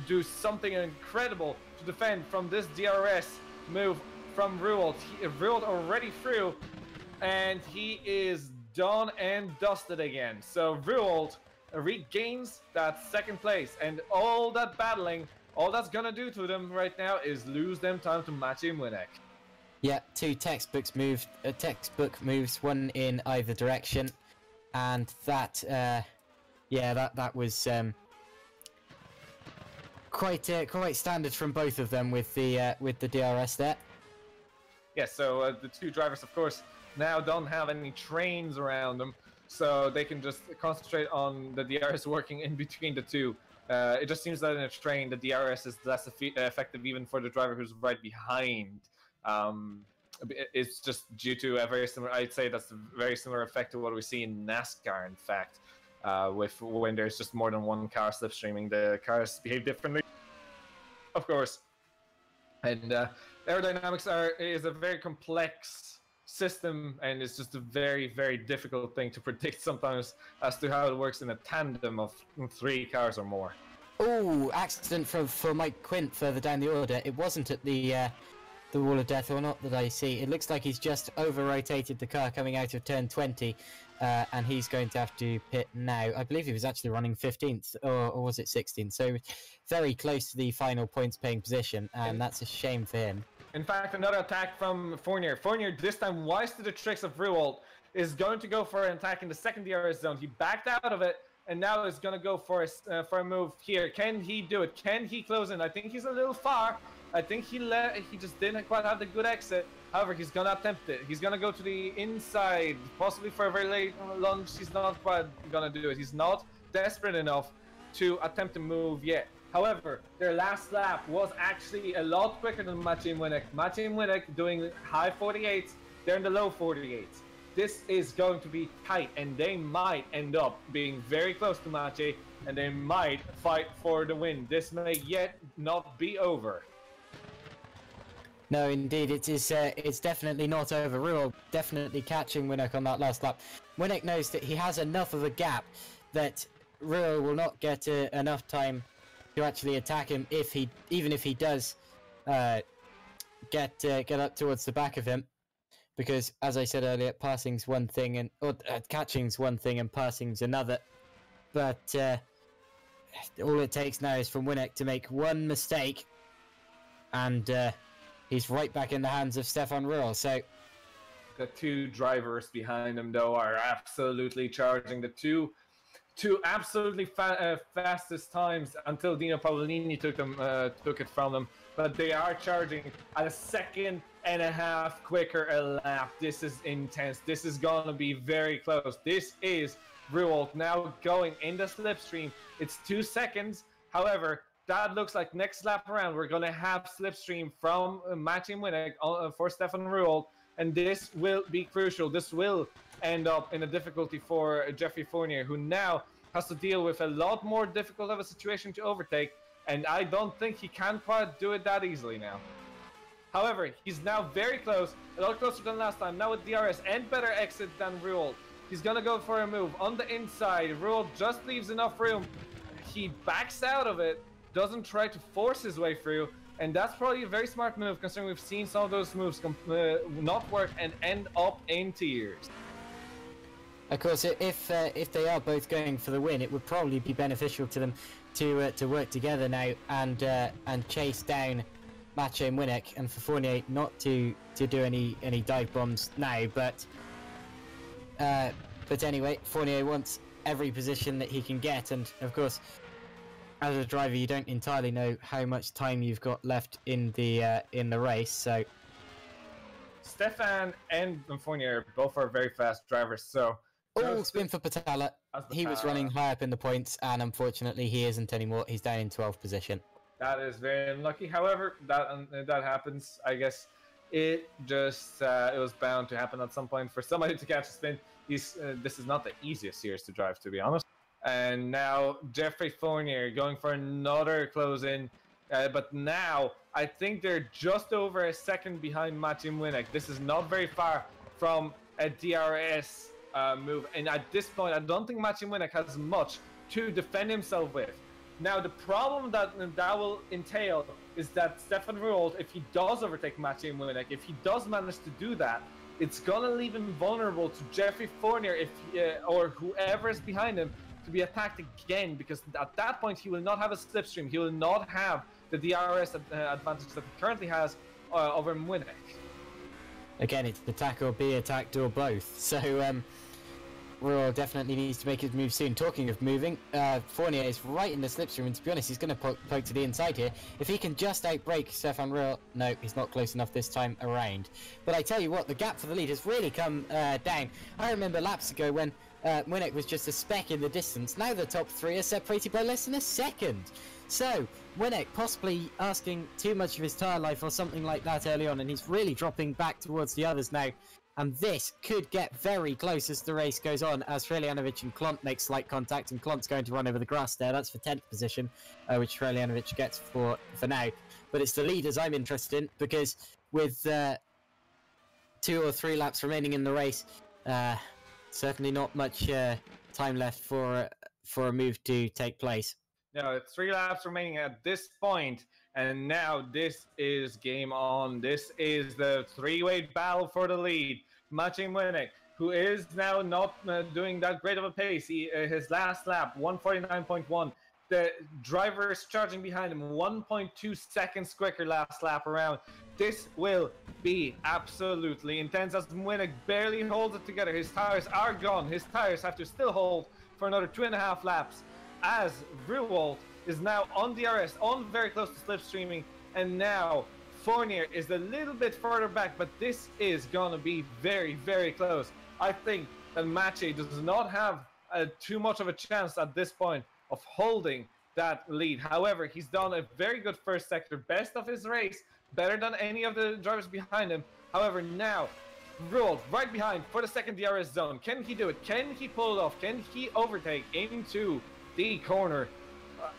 do something incredible to defend from this DRS move from Ruhl. Ruhl already through, and he is done and dusted again. So Ruhl regains that 2nd place, and all that battling, all that's going to do to them right now is lose them time to Maciej Młynek. Yeah, two textbook moves, one in either direction, and that, that was quite standard from both of them with the DRS there. Yeah, so the two drivers, of course, now don't have any trains around them, so they can just concentrate on the DRS working in between the two. It just seems that in a train, the DRS is less effective even for the driver who's right behind. It's just due to a very similar, I'd say that's a very similar effect to what we see in NASCAR, in fact, with when there's just more than one car slipstreaming, the cars behave differently, of course. And aerodynamics is a very complex system, and it's just a very, very difficult thing to predict sometimes as to how it works in a tandem of 3 cars or more. Oh, accident for Mike Quint further down the order. It wasn't at the wall of death, or not that I see. It looks like he's just over-rotated the car coming out of turn 20, and he's going to have to pit now. I believe he was actually running 15th, or was it 16th? So very close to the final points-paying position, and that's a shame for him. In fact, another attack from Fournier. Fournier, this time wise to the tricks of Ruold, is going to go for an attack in the second DRS zone. He backed out of it, and now is going to go for a move here. Can he do it? Can he close in? I think he's a little far. I think he just didn't quite have the good exit. However, he's going to attempt it. He's going to go to the inside, possibly for a very late launch. He's not quite going to do it. He's not desperate enough to attempt to move yet. However, their last lap was actually a lot quicker than Maciej Winnick. Maciej Winnick doing high 48s. They're in the low 48s. This is going to be tight, and they might end up being very close to Maciej, and they might fight for the win. This may yet not be over. No, indeed, it is. It's definitely not over. Ruold definitely catching Winnick on that last lap. Winnick knows that he has enough of a gap that Ruold will not get enough time to actually attack him even if he does get up towards the back of him, because as I said earlier, passing's one thing or catching's one thing and passing's another. But all it takes now is from Winnick to make one mistake, and he's right back in the hands of Stefan Ruold. So the two drivers behind him, though, are absolutely charging. The two absolutely fastest times until Dino Paolini took it from them. But they are charging at a second and a half quicker a lap. This is intense. This is going to be very close. This is Ruold now going in the slipstream. It's 2 seconds. However, that looks like next lap around we're going to have slipstream from Maciej Winnick for Stefan Ruold, and this will be crucial. This will end up in a difficulty for Jeffrey Fournier, who now has to deal with a lot more difficult of a situation to overtake, and I don't think he can quite do it that easily now. However, he's now very close, a lot closer than last time, now with DRS and better exit than Ruold. He's gonna go for a move on the inside. Ruold just leaves enough room. He backs out of it, doesn't try to force his way through, and that's probably a very smart move, considering we've seen some of those moves not work and end up in tears. Of course, if they are both going for the win, it would probably be beneficial to them to work together now and chase down Maciej Winnick, and for Fournier not to do any dive bombs now. But anyway, Fournier wants every position that he can get, and of course, as a driver, you don't entirely know how much time you've got left in the race. So Stefan and Fournier both are very fast drivers, so. Oh, spin for Patala. He was running high up in the points, and unfortunately he isn't anymore. He's down in 12th position. That is very unlucky. However, that happens. I guess it was bound to happen at some point for somebody to catch a spin. This is not the easiest series to drive, to be honest. And now Jeffrey Fournier going for another close-in. But now I think they're just over a second behind Maciej Winnick. This is not very far from a DRS move, and at this point I don't think Maciej Winnick has much to defend himself with. Now the problem that will entail is that Stefan Ruold, if he does overtake Maciej Winnick, if he does manage to do that, it's gonna leave him vulnerable to Jeffrey Fournier or whoever is behind him to be attacked again, because at that point he will not have a slipstream, he will not have the DRS advantage that he currently has over Winnick. Again, it's attack or be attacked or both. So, Rural definitely needs to make his move soon. Talking of moving, Fournier is right in the slipstream, and to be honest, he's going to poke to the inside here. If he can just outbrake Stefan Rural, no, he's not close enough this time around. But I tell you what, the gap for the lead has really come down. I remember laps ago when Winnick was just a speck in the distance. Now the top three are separated by less than a second. So, Winnick possibly asking too much of his tyre life or something like that early on, and he's really dropping back towards the others now. And this could get very close as the race goes on, as Freljanovic and Klont make slight contact, and Klont's going to run over the grass there. That's for 10th position, which Freljanovic gets for now. But it's the leaders I'm interested in, because with 2 or 3 laps remaining in the race, certainly not much time left for a move to take place. No, 3 laps remaining at this point, and now this is game on. This is the 3-way battle for the lead. Matching Winnick, who is now not doing that great of a pace. His last lap, 149.1. The driver is charging behind him, 1.2 seconds quicker last lap around. This will be absolutely intense as Winnick barely holds it together. His tires are gone. His tires have to still hold for another 2.5 laps. As Ruwald is now on DRS, on very close to slipstreaming, and now Fournier is a little bit further back, but this is gonna be very, very close. I think that Maciej does not have too much of a chance at this point of holding that lead. However, he's done a very good first sector, best of his race, better than any of the drivers behind him. However, now Ruwald right behind for the second DRS zone. Can he do it? Can he pull it off? Can he overtake into the corner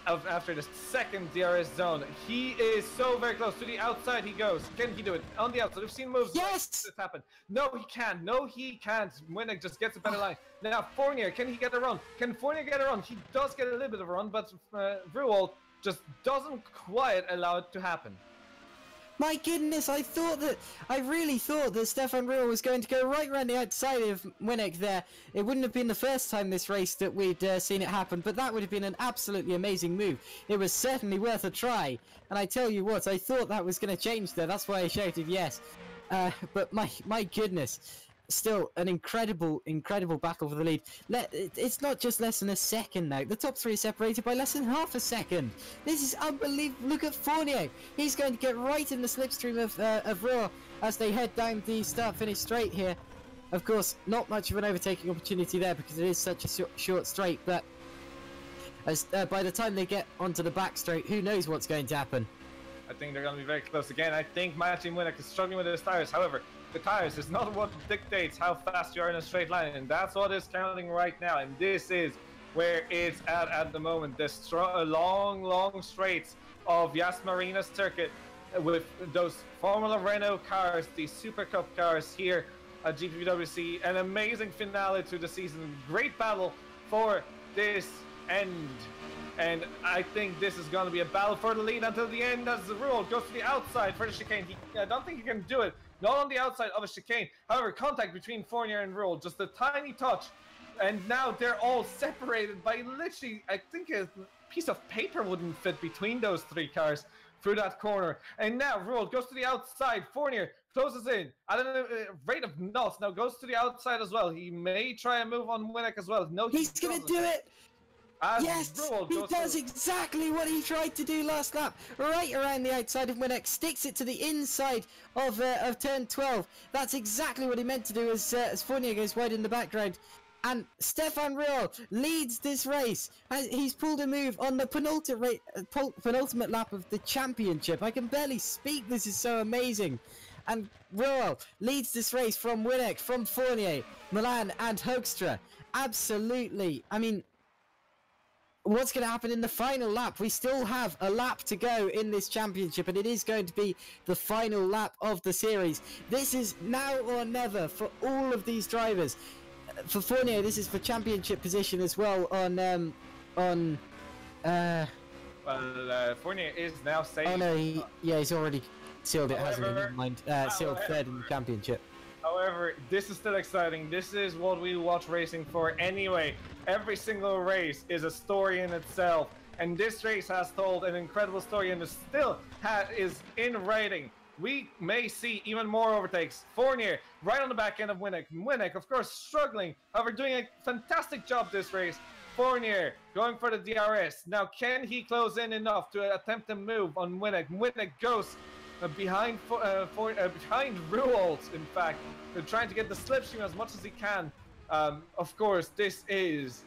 after the second DRS zone? He is so very close. To the outside he goes. Can he do it? On the outside. We've seen moves like this happen. No, he can't. No, he can't. Winnick just gets a better line. Now, Fournier, can he get a run? Can Fournier get a run? He does get a little bit of a run, but Ruwald just doesn't quite allow it to happen. My goodness, I really thought that Stefan Rural was going to go right around the outside of Winnick there. It wouldn't have been the first time this race that we'd seen it happen, but that would have been an absolutely amazing move. It was certainly worth a try, and I tell you what, I thought that was going to change there. That's why I shouted yes. But my goodness, still an incredible battle for the lead. It's not just less than a second now. The top three are separated by less than half a second. This is unbelievable. Look at Fournier. He's going to get right in the slipstream of Raw as they head down the start-finish straight here. Of course, not much of an overtaking opportunity there because it is such a short straight, but as by the time they get onto the back straight, who knows what's going to happen. I think they're going to be very close again. I think Maciej Winnick is struggling with his tires. However, the tires is not what dictates how fast you are in a straight line, and that's what is counting right now. And this is where it's at the moment. The long straights of Yas Marina's circuit with those Formula Renault cars, the Supercup cars here at GPVWC. An amazing finale to the season. Great battle for this end. And I think this is going to be a battle for the lead until the end as the rule goes to the outside for the chicane. I don't think he can do it. Not on the outside of a chicane. However, contact between Fournier and Rule, just a tiny touch. And now they're all separated by literally, I think a piece of paper wouldn't fit between those 3 cars through that corner. And now Rule goes to the outside. Fournier closes in at a rate of knots. Now goes to the outside as well. He may try and move on Winnick as well. No, he's going to do it. Yes, he does exactly what he tried to do last lap. Right around the outside of Winnick, sticks it to the inside of turn 12. That's exactly what he meant to do as Fournier goes wide in the background. And Stefan Rural leads this race. He's pulled a move on the penultimate lap of the championship. I can barely speak. This is so amazing. And Rural leads this race from Winnick, from Fournier, Milan and Hoekstra. Absolutely. I mean, what's going to happen in the final lap? We still have a lap to go in this championship, and it is going to be the final lap of the series. This is now or never for all of these drivers. For Fournier, this is for championship position as well on Fournier is now safe. Oh no, he's already sealed it, hasn't he? Never mind. Sealed third in the championship. However, this is still exciting. This is what we watch racing for anyway. Every single race is a story in itself, and this race has told an incredible story, and it still is in writing we may see even more overtakes. Fournier right on the back end of Winnick. Winnick, of course, struggling, however, doing a fantastic job this race. Fournier going for the DRS. Now, can he close in enough to attempt a move on Winnick? Winnick goes behind Ruold, in fact, trying to get the slipstream as much as he can. Of course, this is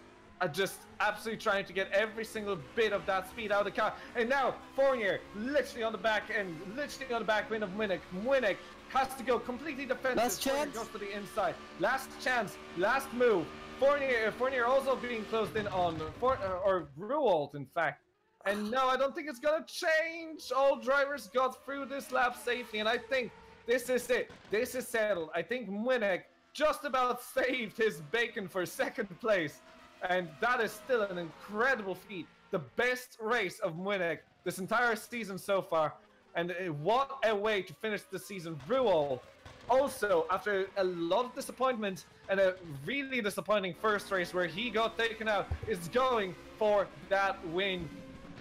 just absolutely trying to get every single bit of that speed out of the car. And now, Fournier, literally on the back end, literally on the back end of Winnick. Winnick has to go completely defensive. Last chance. Goes to the inside. Last chance, last move. Fournier also being closed in on, or Ruold, in fact. And no, I don't think it's gonna change. All drivers got through this lap safely, and I think this is it. This is settled. I think Winnick just about saved his bacon for second place. And that is still an incredible feat. The best race of Winnick this entire season so far. And what a way to finish the season. Ruold, also, after a lot of disappointment and a really disappointing first race where he got taken out, is going for that win.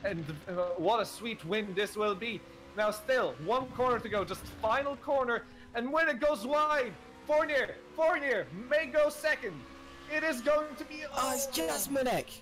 And what a sweet win this will be. Now still, one corner to go, just final corner. And when it goes wide, Fournier may go second. It is going to be... Oh, it's just Winnick.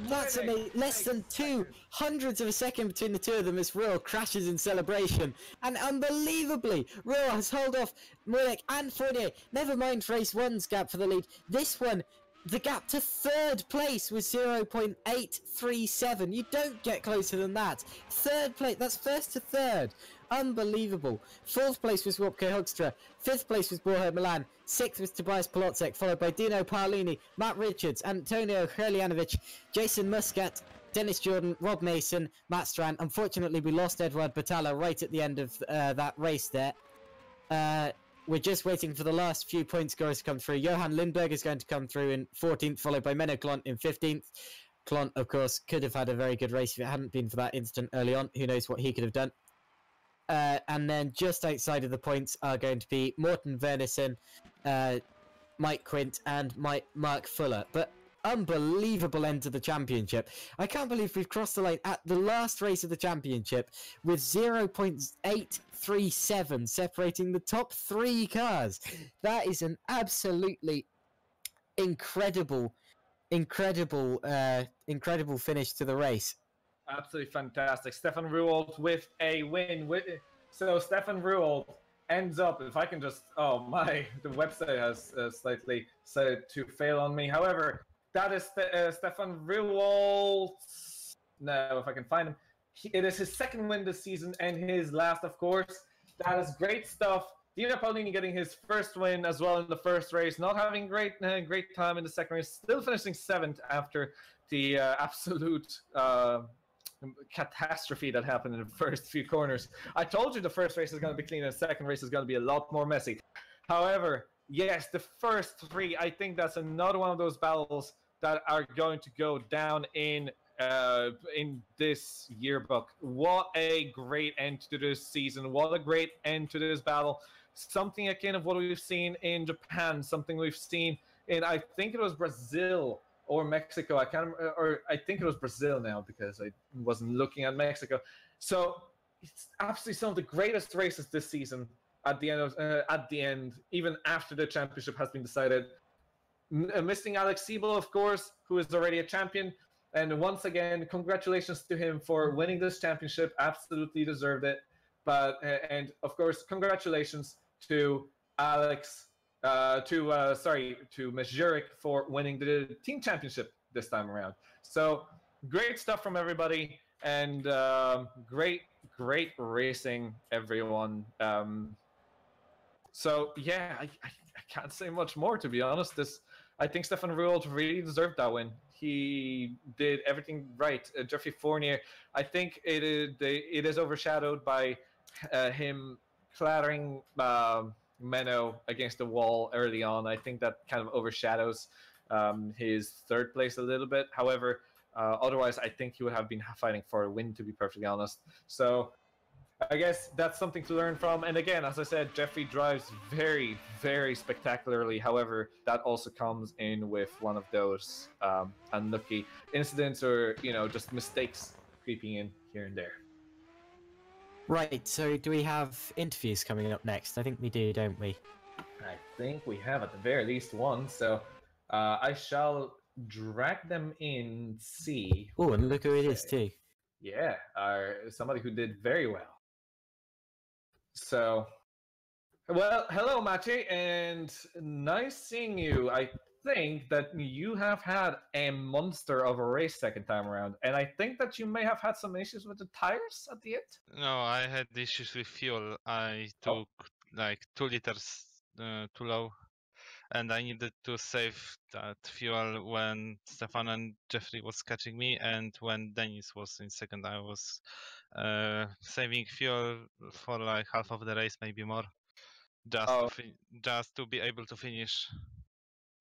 That's amazing. Less than 200ths of a second between the two of them as Ruold crashes in celebration. And unbelievably, Ruold has held off Winnick and Fournier. Never mind race one's gap for the lead. This one, the gap to third place was 0.837. You don't get closer than that. Third place, that's first to third. Unbelievable. Fourth place was Wopke Hoekstra. Fifth place was Borja Milan. Sixth was Tobias Polocek, followed by Dino Paolini, Matt Richards, Antonio Herlianovic, Jason Muscat, Dennis Jordan, Rob Mason, Matt Strand. Unfortunately, we lost Edward Batalla right at the end of that race there. We're just waiting for the last few point scorers to come through. Johan Lindberg is going to come through in 14th, followed by Menno Klont in 15th. Klont, of course, could have had a very good race if it hadn't been for that incident early on. Who knows what he could have done. And then just outside of the points are going to be Morten Vernison, Mike Quint, and Mark Fuller. But unbelievable end to the championship. I can't believe we've crossed the line at the last race of the championship with 0.837 separating the top three cars. That is an absolutely incredible finish to the race. Absolutely fantastic. Stefan Ruold with a win. So Stefan Ruold ends up, if I can just, the website has slightly set to fail on me. However, that is Stefan Ruold. No, if I can find him. It is his second win this season and his last, of course. That is great stuff. Dino Paolini getting his first win as well in the first race, not having great time in the second race, still finishing 7th after the absolute catastrophe that happened in the first few corners. I told you the first race is going to be clean and the second race is going to be a lot more messy. However, yes, the first three, I think that's another one of those battles that are going to go down in this yearbook. What a great end to this season. What a great end to this battle. Something akin of what we've seen in Japan, something we've seen in, I think it was Brazil or Mexico. I can't remember, or I think it was Brazil now because I wasn't looking at Mexico. So it's absolutely some of the greatest races this season at the end, even after the championship has been decided. Missing Alex Siebel, of course, who is already a champion. And once again, congratulations to him for winning this championship. Absolutely deserved it. But and of course, congratulations to Mezurek for winning the team championship this time around. So great stuff from everybody, and great racing, everyone. So yeah, I can't say much more, to be honest. I think Stefan Ruold really deserved that win. He did everything right. Jeffrey Fournier, I think it is overshadowed by him clattering Menno against the wall early on. I think that kind of overshadows his third place a little bit. However, otherwise, I think he would have been fighting for a win, to be perfectly honest. So I guess that's something to learn from. And again, as I said, Jeffrey drives very, very spectacularly. However, that also comes in with one of those unlucky incidents or, just mistakes creeping in here and there. Right, so do we have interviews coming up next? I think we do, don't we? I think we have at the very least one, so I shall drag them in, see. Oh, and look who it is too. Yeah, somebody who did very well. So, well, hello, Maciej, and nice seeing you. I think that you have had a monster of a race second time around, and I think that you may have had some issues with the tires at the end. No, I had issues with fuel. I took like 2 liters too low, and I needed to save that fuel when Stefan and Jeffrey was catching me, and when Dennis was in second. I was saving fuel for like half of the race, maybe more, just to be able to finish.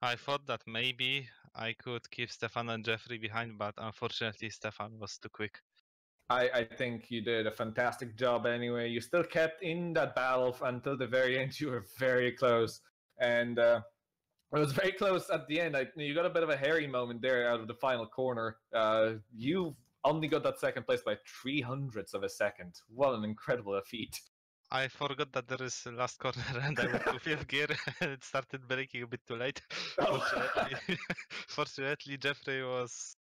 I thought that maybe I could keep Stefan and Jeffrey behind, but unfortunately Stefan was too quick. I think you did a fantastic job anyway. You still kept in that battle until the very end. You were very close. And it was very close at the end. You got a bit of a hairy moment there out of the final corner. You only got that second place by 300ths of a second. What an incredible feat. I forgot that there is a last corner and I went to fifth gear and it started braking a bit too late. Fortunately, Jeffrey was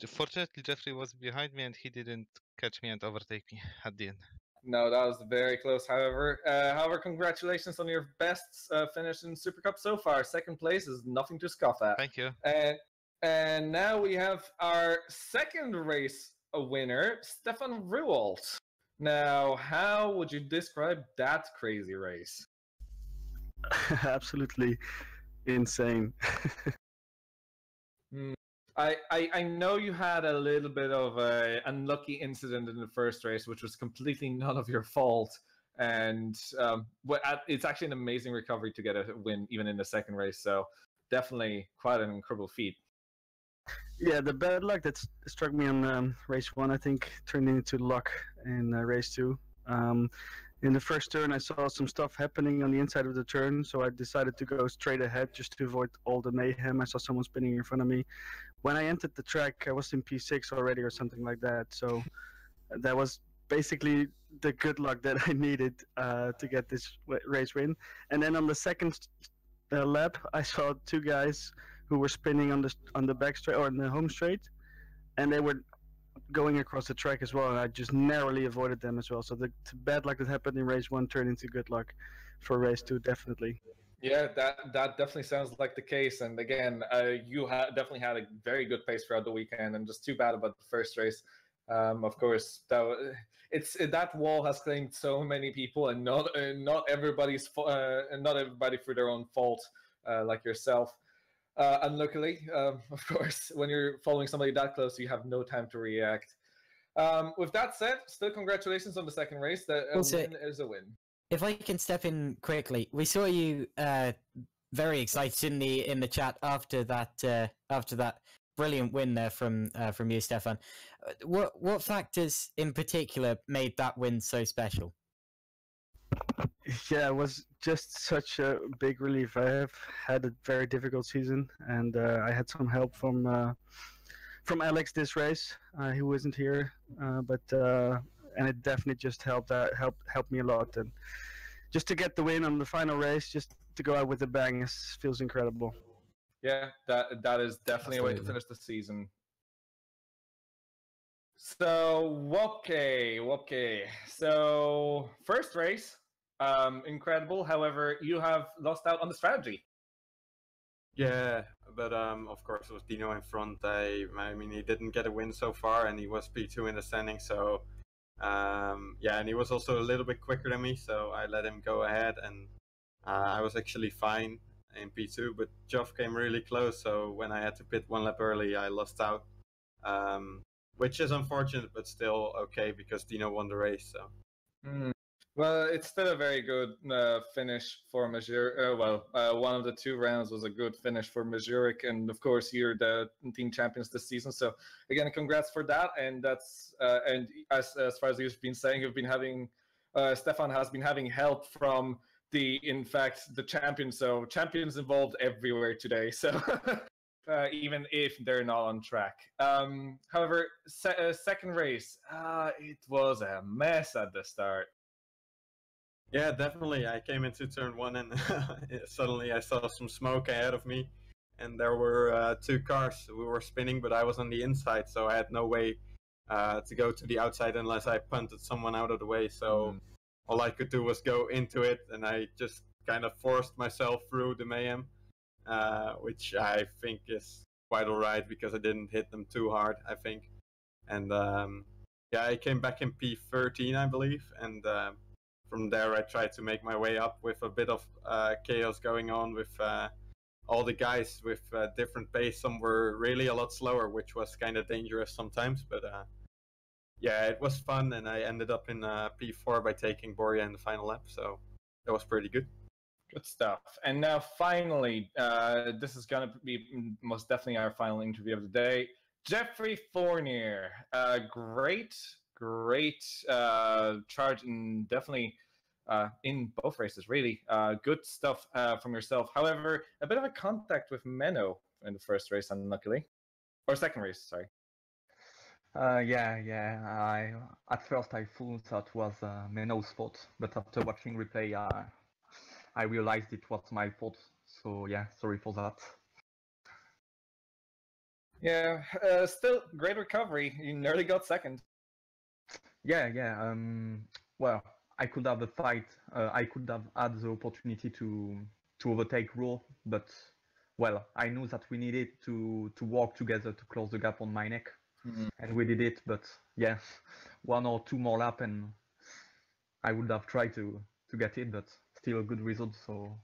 Fortunately, Jeffrey was behind me and he didn't catch me and overtake me at the end. No, that was very close. However, congratulations on your best finish in Supercup so far. Second place is nothing to scoff at. Thank you. And now we have our second race winner, Stefan Ruolt. Now, how would you describe that crazy race? Absolutely insane. I know you had a little bit of an unlucky incident in the first race, which was completely none of your fault. And it's actually an amazing recovery to get a win even in the second race. So definitely quite an incredible feat. Yeah, the bad luck that struck me on race 1, I think, turned into luck in race 2. In the first turn, I saw some stuff happening on the inside of the turn, so I decided to go straight ahead just to avoid all the mayhem. I saw someone spinning in front of me. When I entered the track, I was in P6 already or something like that, so that was basically the good luck that I needed to get this race win. And then on the second lap, I saw 2 guys who were spinning on the back straight or on the home straight, and they were going across the track as well, and I just narrowly avoided them as well. So the bad luck that happened in race 1 turned into good luck for race 2, definitely. Yeah, that definitely sounds like the case. And again, you definitely had a very good pace throughout the weekend, and just too bad about the first race. Of course, that wall has claimed so many people, and not everybody for their own fault, like yourself. Unluckily, of course, when you're following somebody that close, you have no time to react. With that said, still congratulations on the second race. That win is a win. If I can step in quickly, we saw you very excited in the chat after that brilliant win there from you, Stefan. What factors in particular made that win so special? Yeah, it was just such a big relief. I have had a very difficult season, and I had some help from Alex this race. He wasn't here, and it definitely just helped me a lot. And just to get the win on the final race, just to go out with a bang, feels incredible. Yeah, that is definitely a way to finish the season. So okay. So first race. Incredible. However, you have lost out on the strategy. Yeah, but of course it was Dino in front. I mean, he didn't get a win so far, and he was P2 in the standing. So yeah, and he was also a little bit quicker than me, so I let him go ahead, and I was actually fine in P2. But Geoff came really close, so when I had to pit 1 lap early, I lost out, which is unfortunate, but still okay because Dino won the race. So. Well, it's still a very good finish for Majur. One of the 2 rounds was a good finish for Majurik, and of course you're the team champions this season. So again, congrats for that. And that's and as far as you've been saying, you've been having Stefan has been having help from the champions. So champions involved everywhere today. So even if they're not on track. However, second race, it was a mess at the start. Yeah, definitely. I came into turn 1 and suddenly I saw some smoke ahead of me, and there were 2 cars. We were spinning, but I was on the inside, so I had no way to go to the outside unless I punted someone out of the way. So all I could do was go into it, and I just kind of forced myself through the mayhem, which I think is quite alright because I didn't hit them too hard, I think. And yeah, I came back in P13, I believe, and from there I tried to make my way up with a bit of chaos going on with all the guys with different pace. Some were really a lot slower, which was kind of dangerous sometimes, but yeah, it was fun, and I ended up in P4 by taking Boria in the final lap, so that was pretty good. Good stuff. And now finally, this is going to be most definitely our final interview of the day. Jeffrey Fournier, great charge, and definitely in both races, really. Good stuff from yourself. However, a bit of a contact with Menno in the first race, unluckily. Or second race, sorry. Yeah. At first I thought that was Menno's fault, but after watching replay, I realized it was my fault. So yeah, sorry for that. Yeah, still great recovery. You nearly got second. Yeah. Well, I could have a fight. I could have had the opportunity to overtake Raw, but well, I knew that we needed to work together to close the gap on my neck, and we did it. But yeah, 1 or 2 more laps, and I would have tried to get it, but still a good result. So,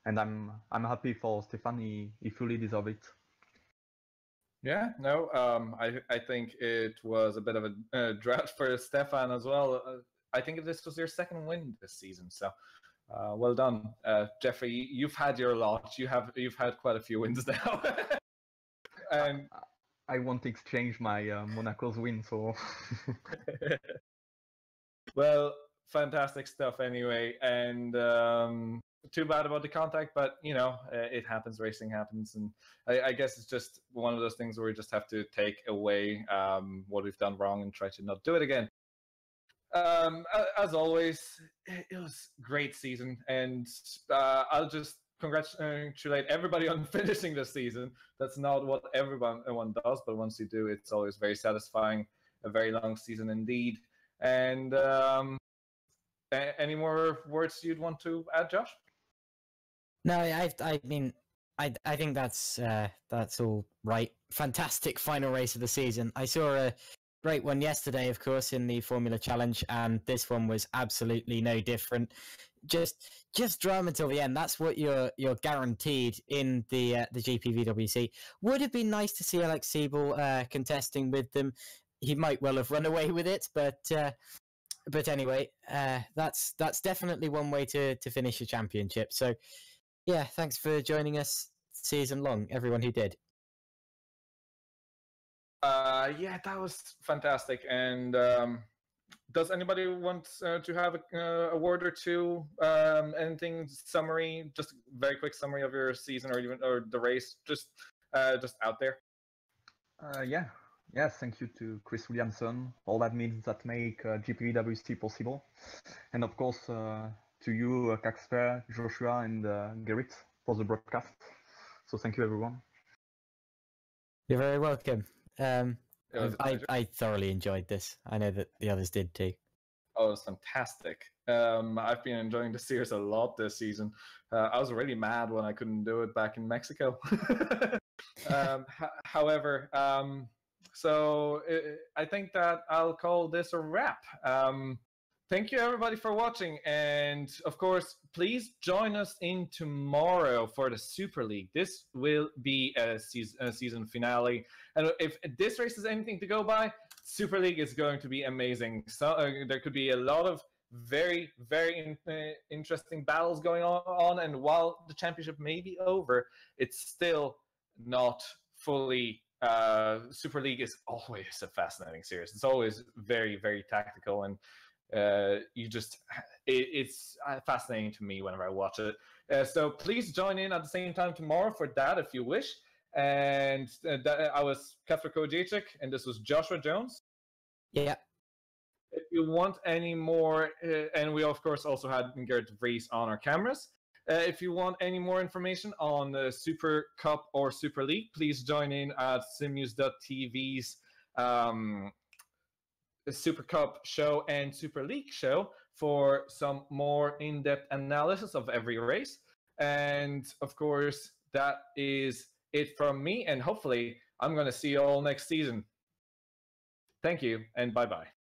and I'm happy for Stefan. He fully deserved it. Yeah, no, I think it was a bit of a drought for Stefan as well. I think this was your second win this season, so well done, Jeffrey. You've had your lot. You've had quite a few wins now. And I won't exchange my Monaco's win, so. Well, fantastic stuff anyway, and too bad about the contact, but you know, it happens. Racing happens, and I guess it's just one of those things where we just have to take away what we've done wrong and try to not do it again. As always, it was a great season, and I'll just congratulate everybody on finishing the season. That's not what everyone does, but once you do, it's always very satisfying. A very long season indeed. And any more words you'd want to add, Josh? No, I mean, I think that's all right. Fantastic final race of the season. I saw a great one yesterday, of course, in the Formula Challenge, and this one was absolutely no different. Just drama till the end. That's what you're guaranteed in the GPVWC. Would have been nice to see Alex Siebel contesting with them. He might well have run away with it, but anyway, that's definitely one way to finish a championship. So, yeah, thanks for joining us season long, everyone who did. Yeah, that was fantastic. And does anybody want to have a word or two? Anything summary? Just a very quick summary of your season, or the race, just out there. Yeah, thank you to Chris Williamson, all admins that make GPVWC possible. And of course, to you, Kacper, Joshua, and Gerrit for the broadcast. So thank you, everyone. You're very welcome. I thoroughly enjoyed this. I know that the others did too. Oh, it was fantastic. I've been enjoying the series a lot this season. I was really mad when I couldn't do it back in Mexico. However, so I think that I'll call this a wrap. Thank you everybody for watching, and of course, please join us in tomorrow for the Super League. This will be a season finale, and if this race is anything to go by, Super League is going to be amazing. So there could be a lot of very interesting battles going on, and while the championship may be over, it's still not fully. Super League is always a fascinating series. It's always very tactical, and it's fascinating to me whenever I watch it. So please join in at the same time tomorrow for that if you wish. And I was Kacper Kolodziejczyk, and this was Joshua Jones. Yeah. If you want any more, and we of course also had Gerrit Vries on our cameras. If you want any more information on the Super Cup or Super League, please join in at simnews.tv's Super Cup show and Super League show for some more in-depth analysis of every race. And of course, that is it from me, and hopefully I'm going to see you all next season. Thank you, and bye-bye.